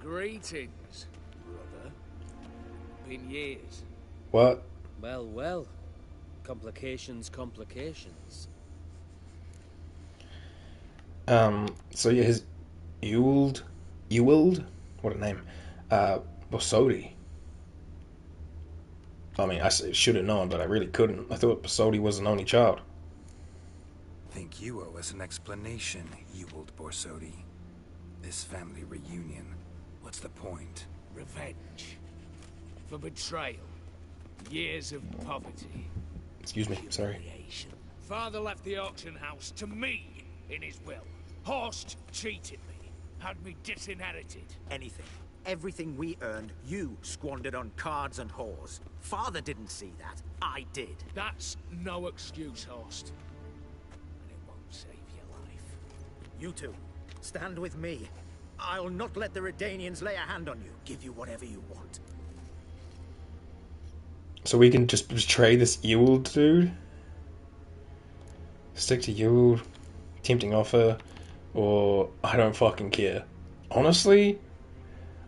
Greetings, brother. Been years. What? Well. Complications. So yeah, his Ewald? What a name. Borsodi. I mean, I should have known, but I really couldn't. I thought Borsodi was an only child. Think you owe us an explanation, Ewald Borsodi. This family reunion. What's the point? Revenge. For betrayal. Years of poverty. Excuse me, sorry. Father left the auction house to me in his will. Horst cheated me. Had me disinherited. Anything. Everything we earned, you squandered on cards and whores. Father didn't see that. I did. That's no excuse, Horst. And it won't save your life. You two, stand with me. I'll not let the Redanians lay a hand on you. Give you whatever you want. So we can just betray this Ewald dude? Stick to Ewald? Tempting offer? Or I don't fucking care? Honestly,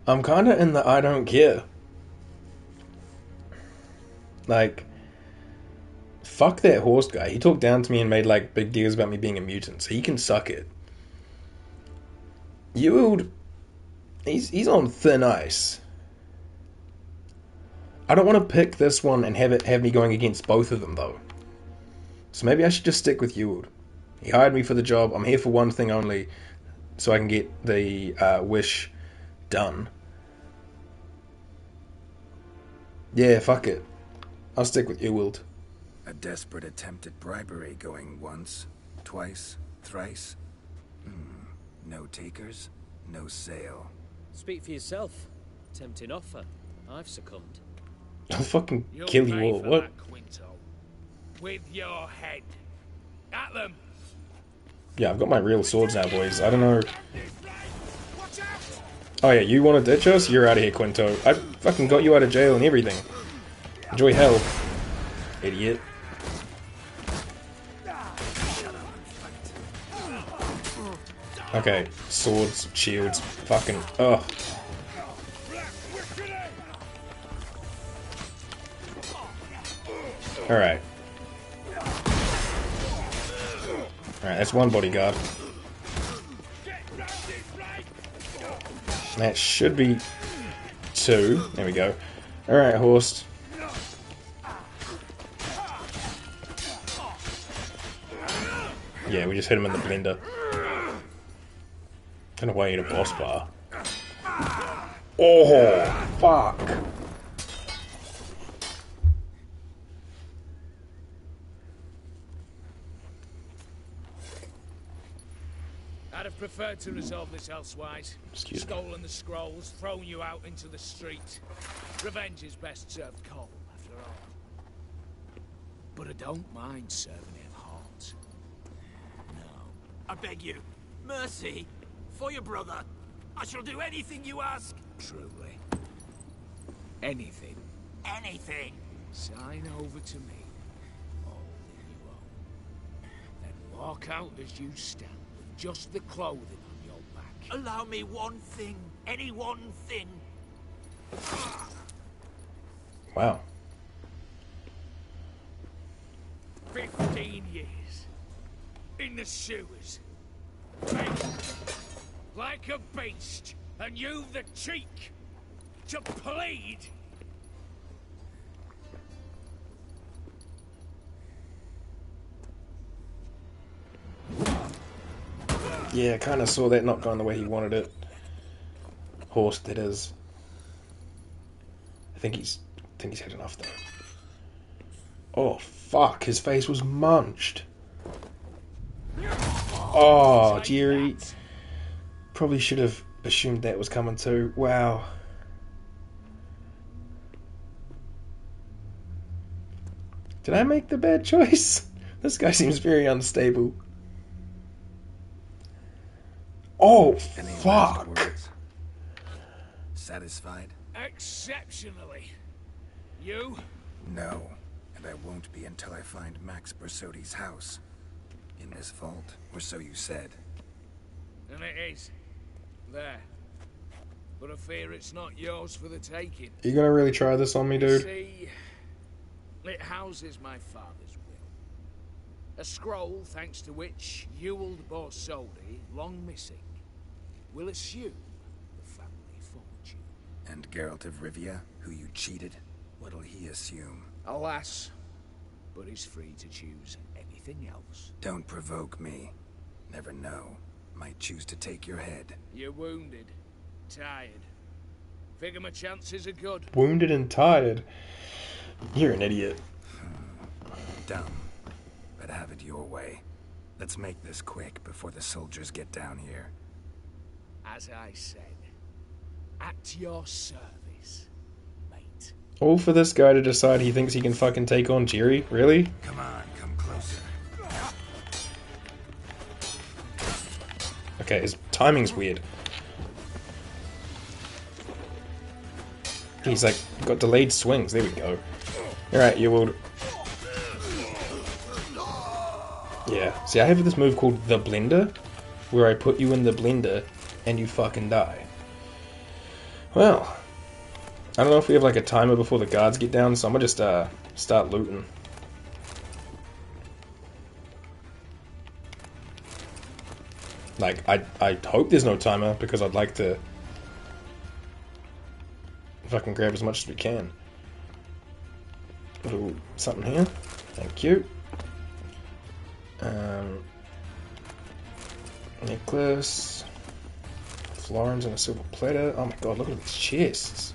I'm kinda in the I don't care. Like, fuck that Horst guy. He talked down to me and made like big deals about me being a mutant, so he can suck it. Ewald, he's on thin ice. I don't want to pick this one and have me going against both of them though. So maybe I should just stick with Ewald. He hired me for the job. I'm here for one thing only, so I can get the wish done. Yeah, fuck it. I'll stick with Ewald. A desperate attempt at bribery going once, twice, thrice. No takers, no sale. Speak for yourself. Tempting offer. I've succumbed. I'll fucking kill you all. What? That, Quinto. With your head. At them. Yeah, I've got my real swords now, boys. I don't know. Oh yeah, you want to ditch us? You're out of here, Quinto. I fucking got you out of jail and everything. Enjoy hell, idiot. Okay, swords, shields, fucking, ugh. Alright. Alright, that's one bodyguard. That should be 2. There we go. Alright, Horst. Yeah, we just hit him in the blender. Don't know why you need a boss bar. Oh, fuck. I'd have preferred to resolve this elsewise. Excuse me. Stolen the scrolls, thrown you out into the street. Revenge is best served cold, after all. But I don't mind serving it hot. I beg you, mercy, for your brother. I shall do anything you ask. Truly. Anything. Anything. Sign over to me. All that you own. Then walk out as you stand, with just the clothing on your back. Allow me one thing. Any one thing. Wow. 15 years. In the sewers. Like a beast. And you've the cheek to plead. Yeah, I kind of saw that not going the way he wanted it. Horst, that is. I think he's had enough though. Oh fuck! His face was munched. Oh, Jerry. Probably should have assumed that was coming too. Wow. Did I make the bad choice? This guy seems very unstable. Oh, fuck. Satisfied? Exceptionally. You? No. And I won't be until I find Max Bersodi's house. In this vault, or so you said. And it is. There. But I fear it's not yours for the taking. You gonna really try this on me, dude? See, it houses my father's will. A scroll thanks to which Ewald Borsodi, long missing, will assume the family fortune. And Geralt of Rivia, who you cheated, what'll he assume? Alas, but he's free to choose anything else. Don't provoke me. Never know. Might choose to take your head. You're wounded. Tired. Figure my chances are good. Wounded and tired. You're an idiot. Dumb. But have it your way. Let's make this quick before the soldiers get down here. As I said, at your service, mate. All for this guy to decide he thinks he can fucking take on Jerry? Really? Come on, come closer. Okay, his timing's weird. He's like, got delayed swings. There we go. Alright, Ewald. Yeah. See, I have this move called the Blender, where I put you in the blender and you fucking die. Well, I don't know if we have like a timer before the guards get down, so I'm gonna just start looting. Like, I hope there's no timer, because I'd like to fucking grab as much as we can. Ooh, something here. Thank you. Necklace. Florins and a silver platter. Oh my god, look at these chests.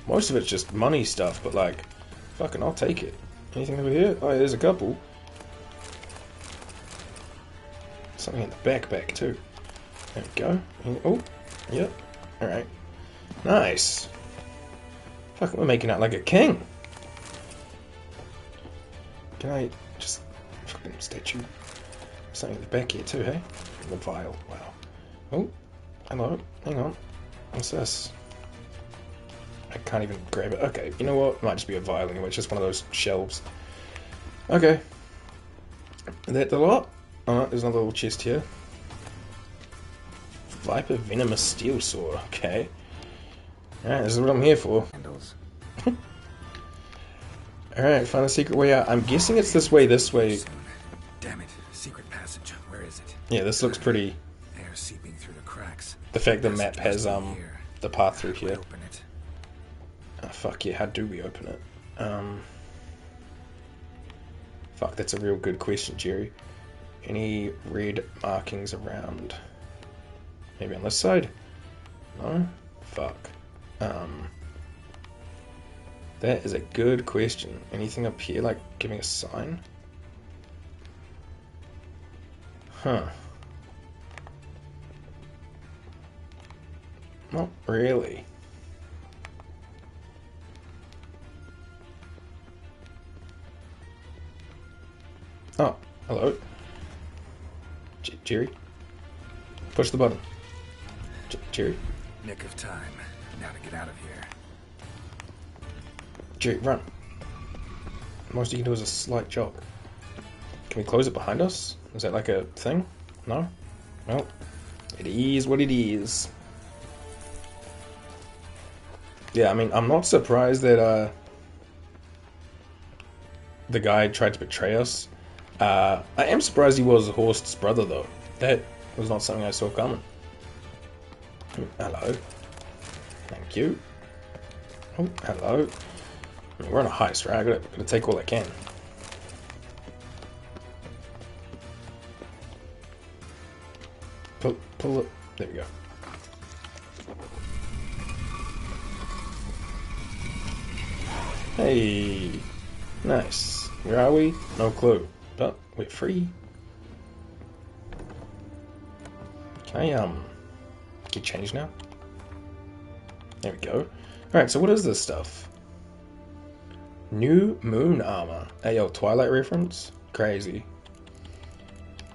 Most of it's just money stuff, but like, fucking I'll take it. Anything over here? Oh, yeah, there's a couple. Something in the backpack too. There we go. Oh, yep. Alright. Nice. Fuck, we're making out like a king. Can I just fucking statue something in the back here too, hey? The vial. Wow. Oh, hello. Hang on. What's this? I can't even grab it. Okay, you know what? It might just be a vial anyway. It's just one of those shelves. Okay. That's a lot. Alright, there's another little chest here. Viper Venomous Steel Sword. Okay. Alright, this is what I'm here for. Alright, find a secret way out. I'm guessing it's this way. Damn it. Secret passage. Where is it? Yeah, this looks pretty... Air seeping through the cracks. The fact the map has the path through here. Oh, fuck yeah, how do we open it? Fuck, that's a real good question, Jerry. Any red markings around? Maybe on this side? No? Fuck. That is a good question. Anything up here, like giving a sign? Huh. Not really. Oh, hello. Jerry? Push the button. Jerry? Nick of time. Now to get out of here. Jerry, run. Most you can do is a slight jog. Can we close it behind us? Is that like a thing? No? Well, it is what it is. Yeah, I mean, I'm not surprised that the guy tried to betray us. I am surprised he was Horst's brother, though. That was not something I saw coming. Hello. Thank you. Oh, hello. I mean, we're on a heist, right? I gotta take all I can. Pull it. There we go. Hey. Nice. Where are we? No clue. But we're free. Can I, get changed now? There we go. Alright, so what is this stuff? New Moon Armor. Ayo, Twilight reference? Crazy.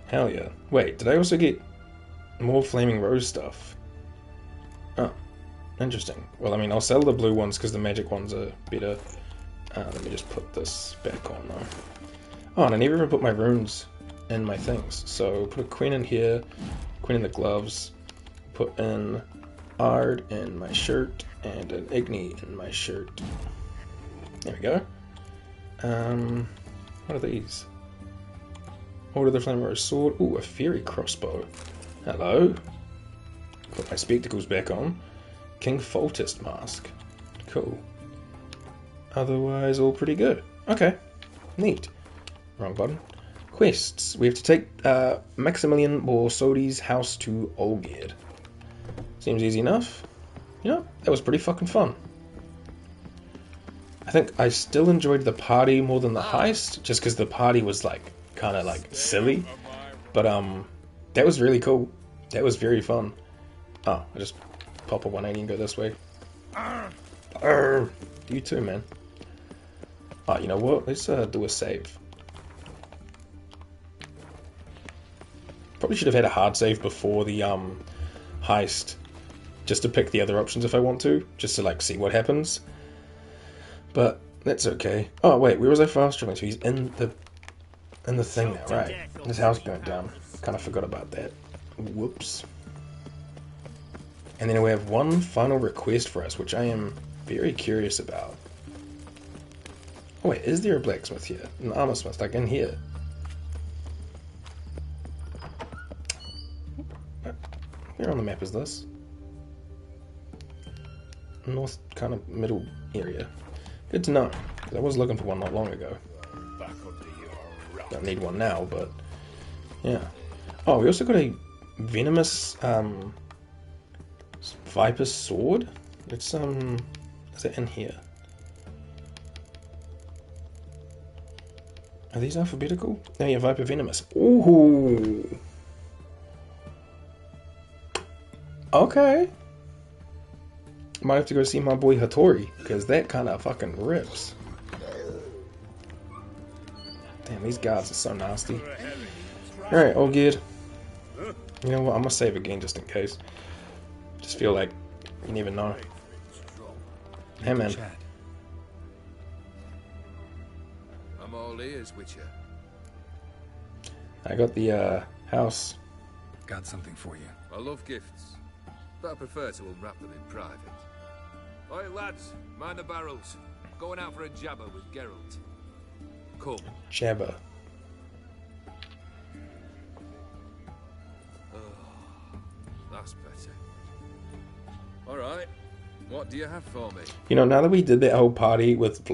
Hell yeah. Wait, did I also get more Flaming Rose stuff? Oh, interesting. Well, I mean, I'll sell the blue ones because the magic ones are better. Let me just put this back on though. Oh, and I never even put my runes in my things. So put a queen in here, queen in the gloves, put in Ard in my shirt, and an Igni in my shirt. There we go. What are these? Order the Flame Rose Sword. Ooh, a Fairy Crossbow. Hello. Put my spectacles back on. King Foltest Mask. Cool. Otherwise, all pretty good. Okay. Neat. Wrong button. Quests. We have to take Maximilian Borsodi's house to Olgierd. Seems easy enough. You know, that was pretty fucking fun. I think I still enjoyed the party more than the heist, just because the party was like kind of like silly. But that was really cool. That was very fun. Oh, I just pop a 180 and go this way. You too, man. Oh, you know what? Let's do a save. Probably should have had a hard save before the heist, just to pick the other options if I want to, just to like see what happens. But that's okay. Oh wait, where was I fast traveling to? He's in the thing now, right? His house burnt down. Kind of forgot about that. Whoops. And then we have one final request for us, which I am very curious about. Oh wait, is there a blacksmith here? An armor smith, like in here? Where on the map is this? North kind of middle area. Good to know, because I was looking for one not long ago. Don't need one now, but yeah. Oh, we also got a venomous Viper sword. It's is it in here? Are these alphabetical? Oh yeah, Viper venomous. Ooh. Okay. Might have to go see my boy Hattori, because that kind of fucking rips. Damn, these guards are so nasty. Alright, all good. You know what? I'm gonna save again just in case. Just feel like you never know. Hey man. I'm all ears, Witcher. I got the house. Got something for you. I love gifts, but I prefer to unwrap them in private. Oi, lads, mind the barrels. Going out for a jabber with Geralt. Come. Jabber. Oh, that's better. All right. What do you have for me? You know, now that we did that whole party with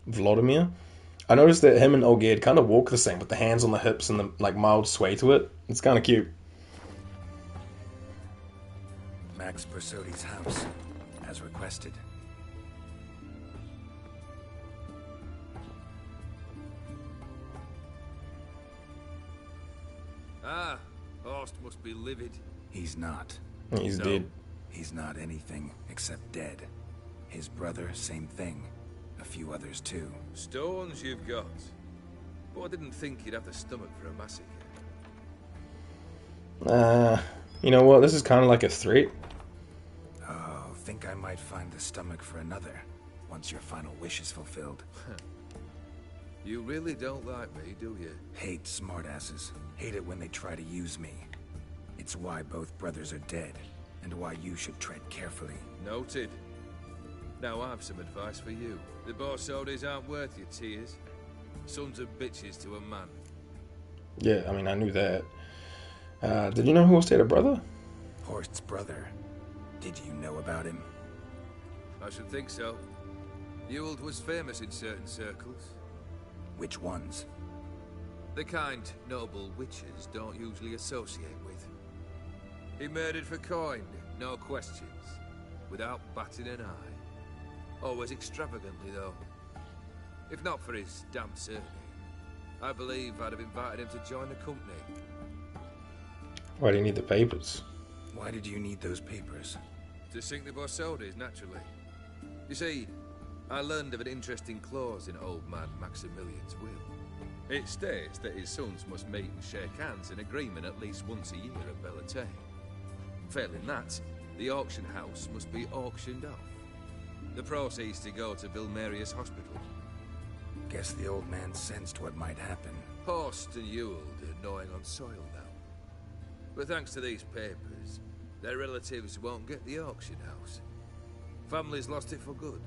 Vladimir, I noticed that him and Olgierd kind of walk the same, with the hands on the hips and the like mild sway to it. It's kind of cute. Max Bersodi's house, as requested. Ah, Horst must be livid. He's not. He's dead. He's not anything except dead. His brother, same thing. A few others too. Stones you've got. But I didn't think you'd have the stomach for a massacre. You know what? This is kind of like a threat. Oh, think I might find the stomach for another, once your final wish is fulfilled. You really don't like me, do you? Hate smartasses. Hate it when they try to use me. It's why both brothers are dead, and why you should tread carefully. Noted. Now I've some advice for you. The Borsodis aren't worth your tears. Sons of bitches to a man. Yeah, I mean, I knew that. Did you know Horst had a brother? Horst's brother. Did you know about him? I should think so. Ewald was famous in certain circles. Which ones? The kind noble witches don't usually associate with. He murdered for coin, no questions, without batting an eye. Always extravagantly, though. If not for his damn surname, I believe I'd have invited him to join the company. Why do you need the papers? Why did you need those papers? To sink the Borsodis, naturally. You see, I learned of an interesting clause in old man Maximilian's will. It states that his sons must meet and shake hands in agreement at least once a year at Bellatane. Failing that, the auction house must be auctioned off. The proceeds to go to Vilmerius Hospital. Guess the old man sensed what might happen. Horst and Ewald are gnawing on soil now. But thanks to these papers, their relatives won't get the auction house. Families lost it for good.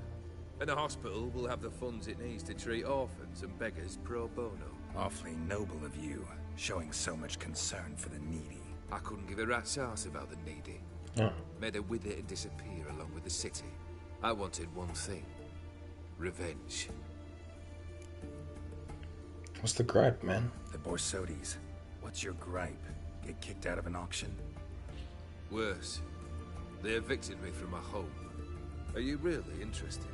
And the hospital will have the funds it needs to treat orphans and beggars pro bono. Awfully noble of you, showing so much concern for the needy. I couldn't give a rat's ass about the needy. Oh. Made her wither and disappear along with the city. I wanted one thing. Revenge. What's the gripe, man? The Borsodis. What's your gripe? Get kicked out of an auction? Worse. They evicted me from my home. Are you really interested?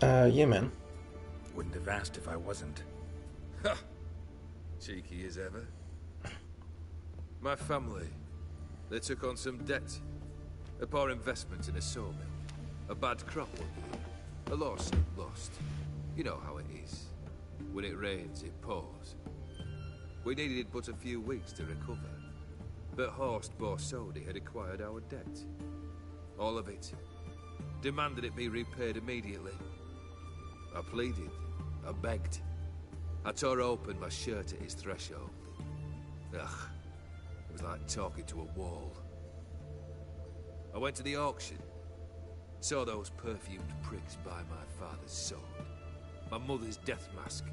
Yeah, man. Wouldn't have asked if I wasn't. Ha! Cheeky as ever. My family, they took on some debt. A poor investment in a sawmill. A bad crop one year. A lawsuit lost. You know how it is. When it rains, it pours. We needed but a few weeks to recover. But Horst Borsodi had acquired our debt. All of it. Demanded it be repaid immediately. I pleaded. I begged. I tore open my shirt at his threshold. Ugh. It was like talking to a wall. I went to the auction. Saw those perfumed pricks buy my father's sword. My mother's death mask.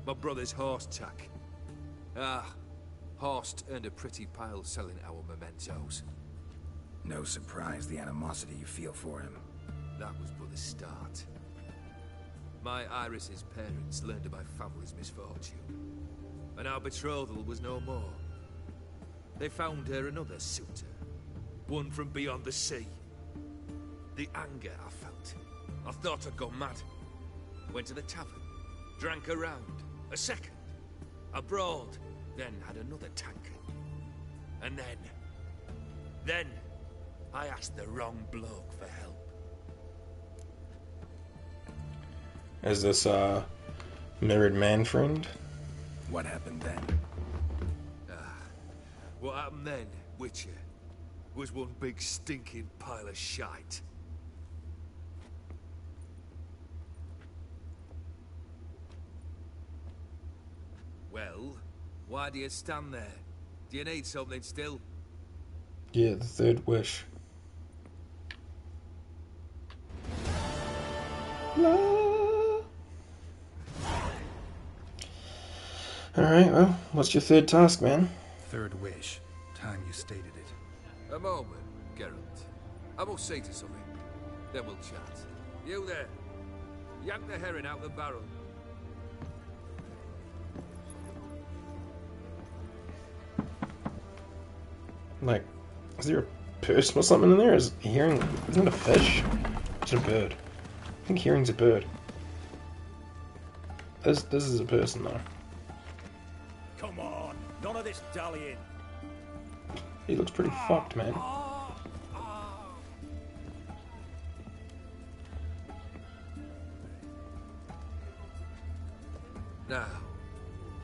My brother's horse tack. Ah, Horst earned a pretty pile selling our mementos. No surprise the animosity you feel for him. That was but the start. My Iris's parents learned of my family's misfortune. And our betrothal was no more. They found her another suitor. One from beyond the sea. The anger I felt. I thought I'd gone mad. Went to the tavern. Drank a round. A second. Abroad. Then had another tankard. And then I asked the wrong bloke for help. Is this mirrored man friend? What happened then? What happened then Witcher was one big stinking pile of shite. Well, why do you stand there? Do you need something still? Yeah, the third wish. Alright, well, what's your third task, man? Third wish. Time you stated it. A moment, Geralt. I must say to something. Then we'll chat. You there. Yank the herring out the barrel. Like, is there a person or something in there? Is hearing? Isn't it a fish? It's a bird. I think hearing's a bird. This is a person though. Come on, none of this dallying. He looks pretty fucked, man. Now,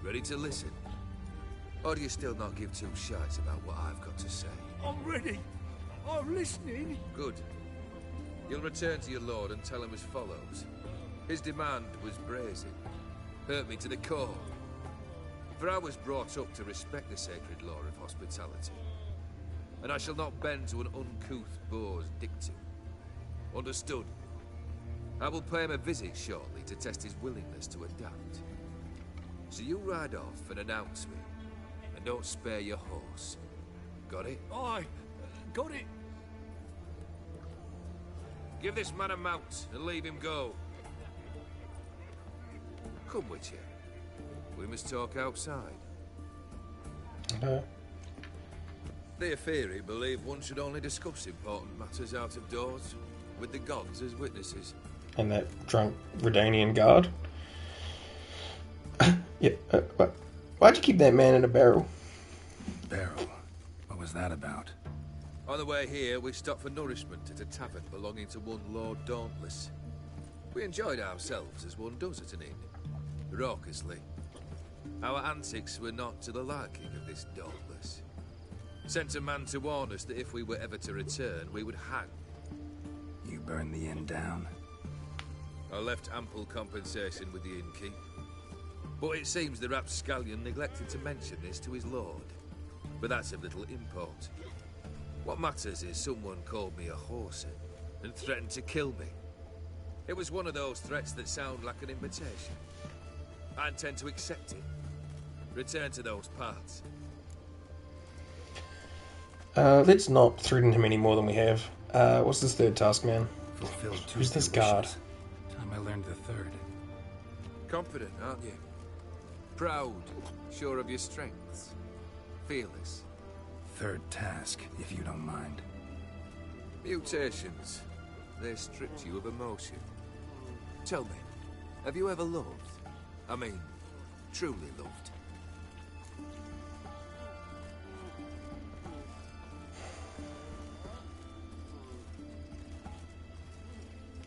ready to listen? Or do you still not give two shites about what I've got to say? I'm ready. I'm listening. Good. You'll return to your lord and tell him as follows. His demand was brazen. Hurt me to the core. For I was brought up to respect the sacred law of hospitality. And I shall not bend to an uncouth boor's dictum. Understood? I will pay him a visit shortly to test his willingness to adapt. So you ride off and announce me. And don't spare your horse. Got it? Aye, got it. Give this man a mount and leave him go. Come, Witcher. We must talk outside. Okay. Theopheri believe one should only discuss important matters out of doors, with the gods as witnesses. And that drunk Redanian guard? Yeah, why'd you keep that man in a barrel? Barrel? What was that about? On the way here, we stopped for nourishment at a tavern belonging to one Lord Dauntless. We enjoyed ourselves as one does at an inn, raucously. Our antics were not to the liking of this Dauntless. Sent a man to warn us that if we were ever to return, we would hang. You burned the inn down? I left ample compensation with the innkeep. But it seems the rapscallion neglected to mention this to his lord. But that's of little import. What matters is someone called me a whoreson and threatened to kill me. It was one of those threats that sound like an invitation. I intend to accept it. Return to those parts. Let's not threaten him any more than we have. What's this third task, man? Fulfilled two Who's this wishes. guard? Time I learned the third. Confident, aren't you? Proud, sure of your strengths. Fearless. Third task, if you don't mind. Mutations. They stripped you of emotion. Tell me, have you ever loved? I mean, truly loved?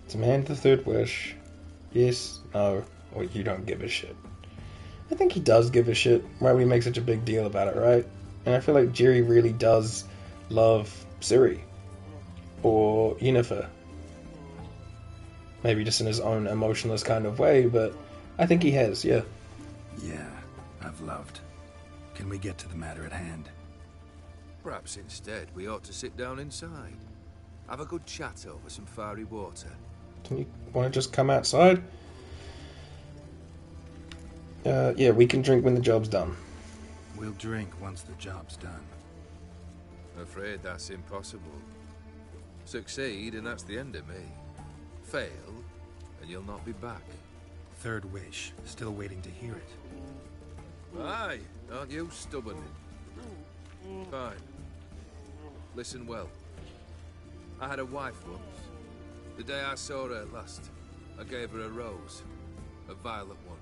Demand the third wish. Yes, no, or you don't give a shit. I think he does give a shit. Why we make such a big deal about it, right? And I feel like Jerry really does love Ciri. Or Yennefer. Maybe just in his own emotionless kind of way, but I think he has, yeah. Yeah, I've loved. Can we get to the matter at hand? Perhaps instead we ought to sit down inside. Have a good chat over some fiery water. Can you want to just come outside? Yeah, we can drink when the job's done. We'll drink once the job's done. I'm afraid that's impossible. Succeed, and that's the end of me. Fail, and you'll not be back. Third wish. Still waiting to hear it. Aye, aren't you stubborn? Fine. Listen well. I had a wife once. The day I saw her last, I gave her a rose. A violet one.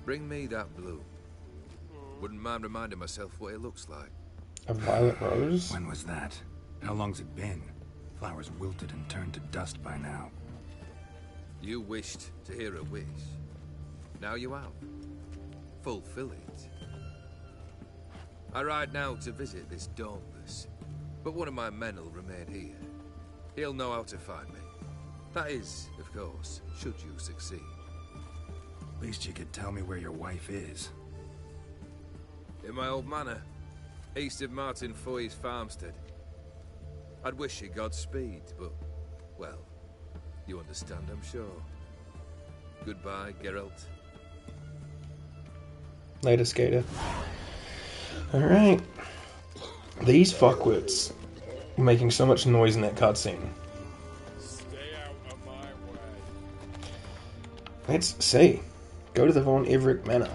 Bring me that bloom. Wouldn't mind reminding myself what it looks like. A violet rose? When was that? How long's it been? Flowers wilted and turned to dust by now. You wished to hear a wish. Now you have. Fulfill it. I ride now to visit this Dauntless, but one of my men will remain here. He'll know how to find me. That is, of course, should you succeed. At least you could tell me where your wife is. In my old manor, east of Martin Foy's farmstead. I'd wish you Godspeed, but, well, you understand, I'm sure. Goodbye, Geralt. Later, skater. Alright. These fuckwits were making so much noise in that cutscene. Stay out of my way. Let's see. Go to the Von Everett Manor.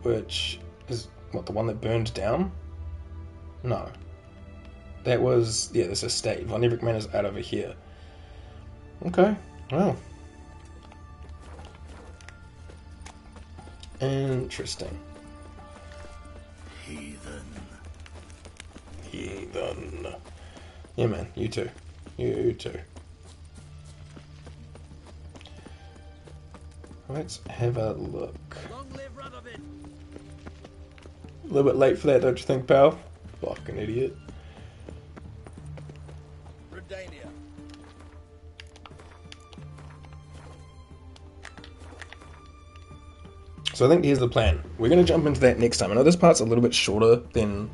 Which is, what, the one that burned down? No. That was, yeah, this estate. Von Everett Manor's out over here. Okay, well. Interesting. Heathen. Yeah, man, you too. You too. Let's have a look. A little bit late for that, don't you think, pal? Fucking idiot. So I think here's the plan. We're going to jump into that next time. I know this part's a little bit shorter than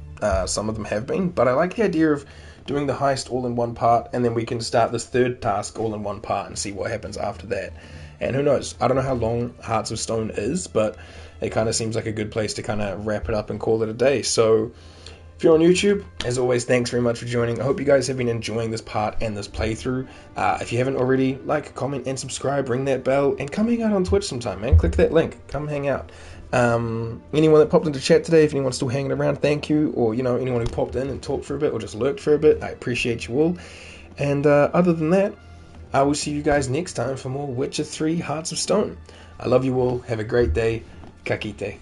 some of them have been, but I like the idea of doing the heist all in one part, and then we can start this third task all in one part and see what happens after that. And who knows? I don't know how long Hearts of Stone is, but it kind of seems like a good place to kind of wrap it up and call it a day. So if you're on YouTube, as always, thanks very much for joining. I hope you guys have been enjoying this part and this playthrough. If you haven't already, like, comment, and subscribe, ring that bell, and come hang out on Twitch sometime, man. Click that link. Come hang out. Anyone that popped into chat today, if anyone's still hanging around, thank you. Or, you know, anyone who popped in and talked for a bit or just lurked for a bit, I appreciate you all. And other than that, I will see you guys next time for more Witcher 3 Hearts of Stone. I love you all. Have a great day. Kakite.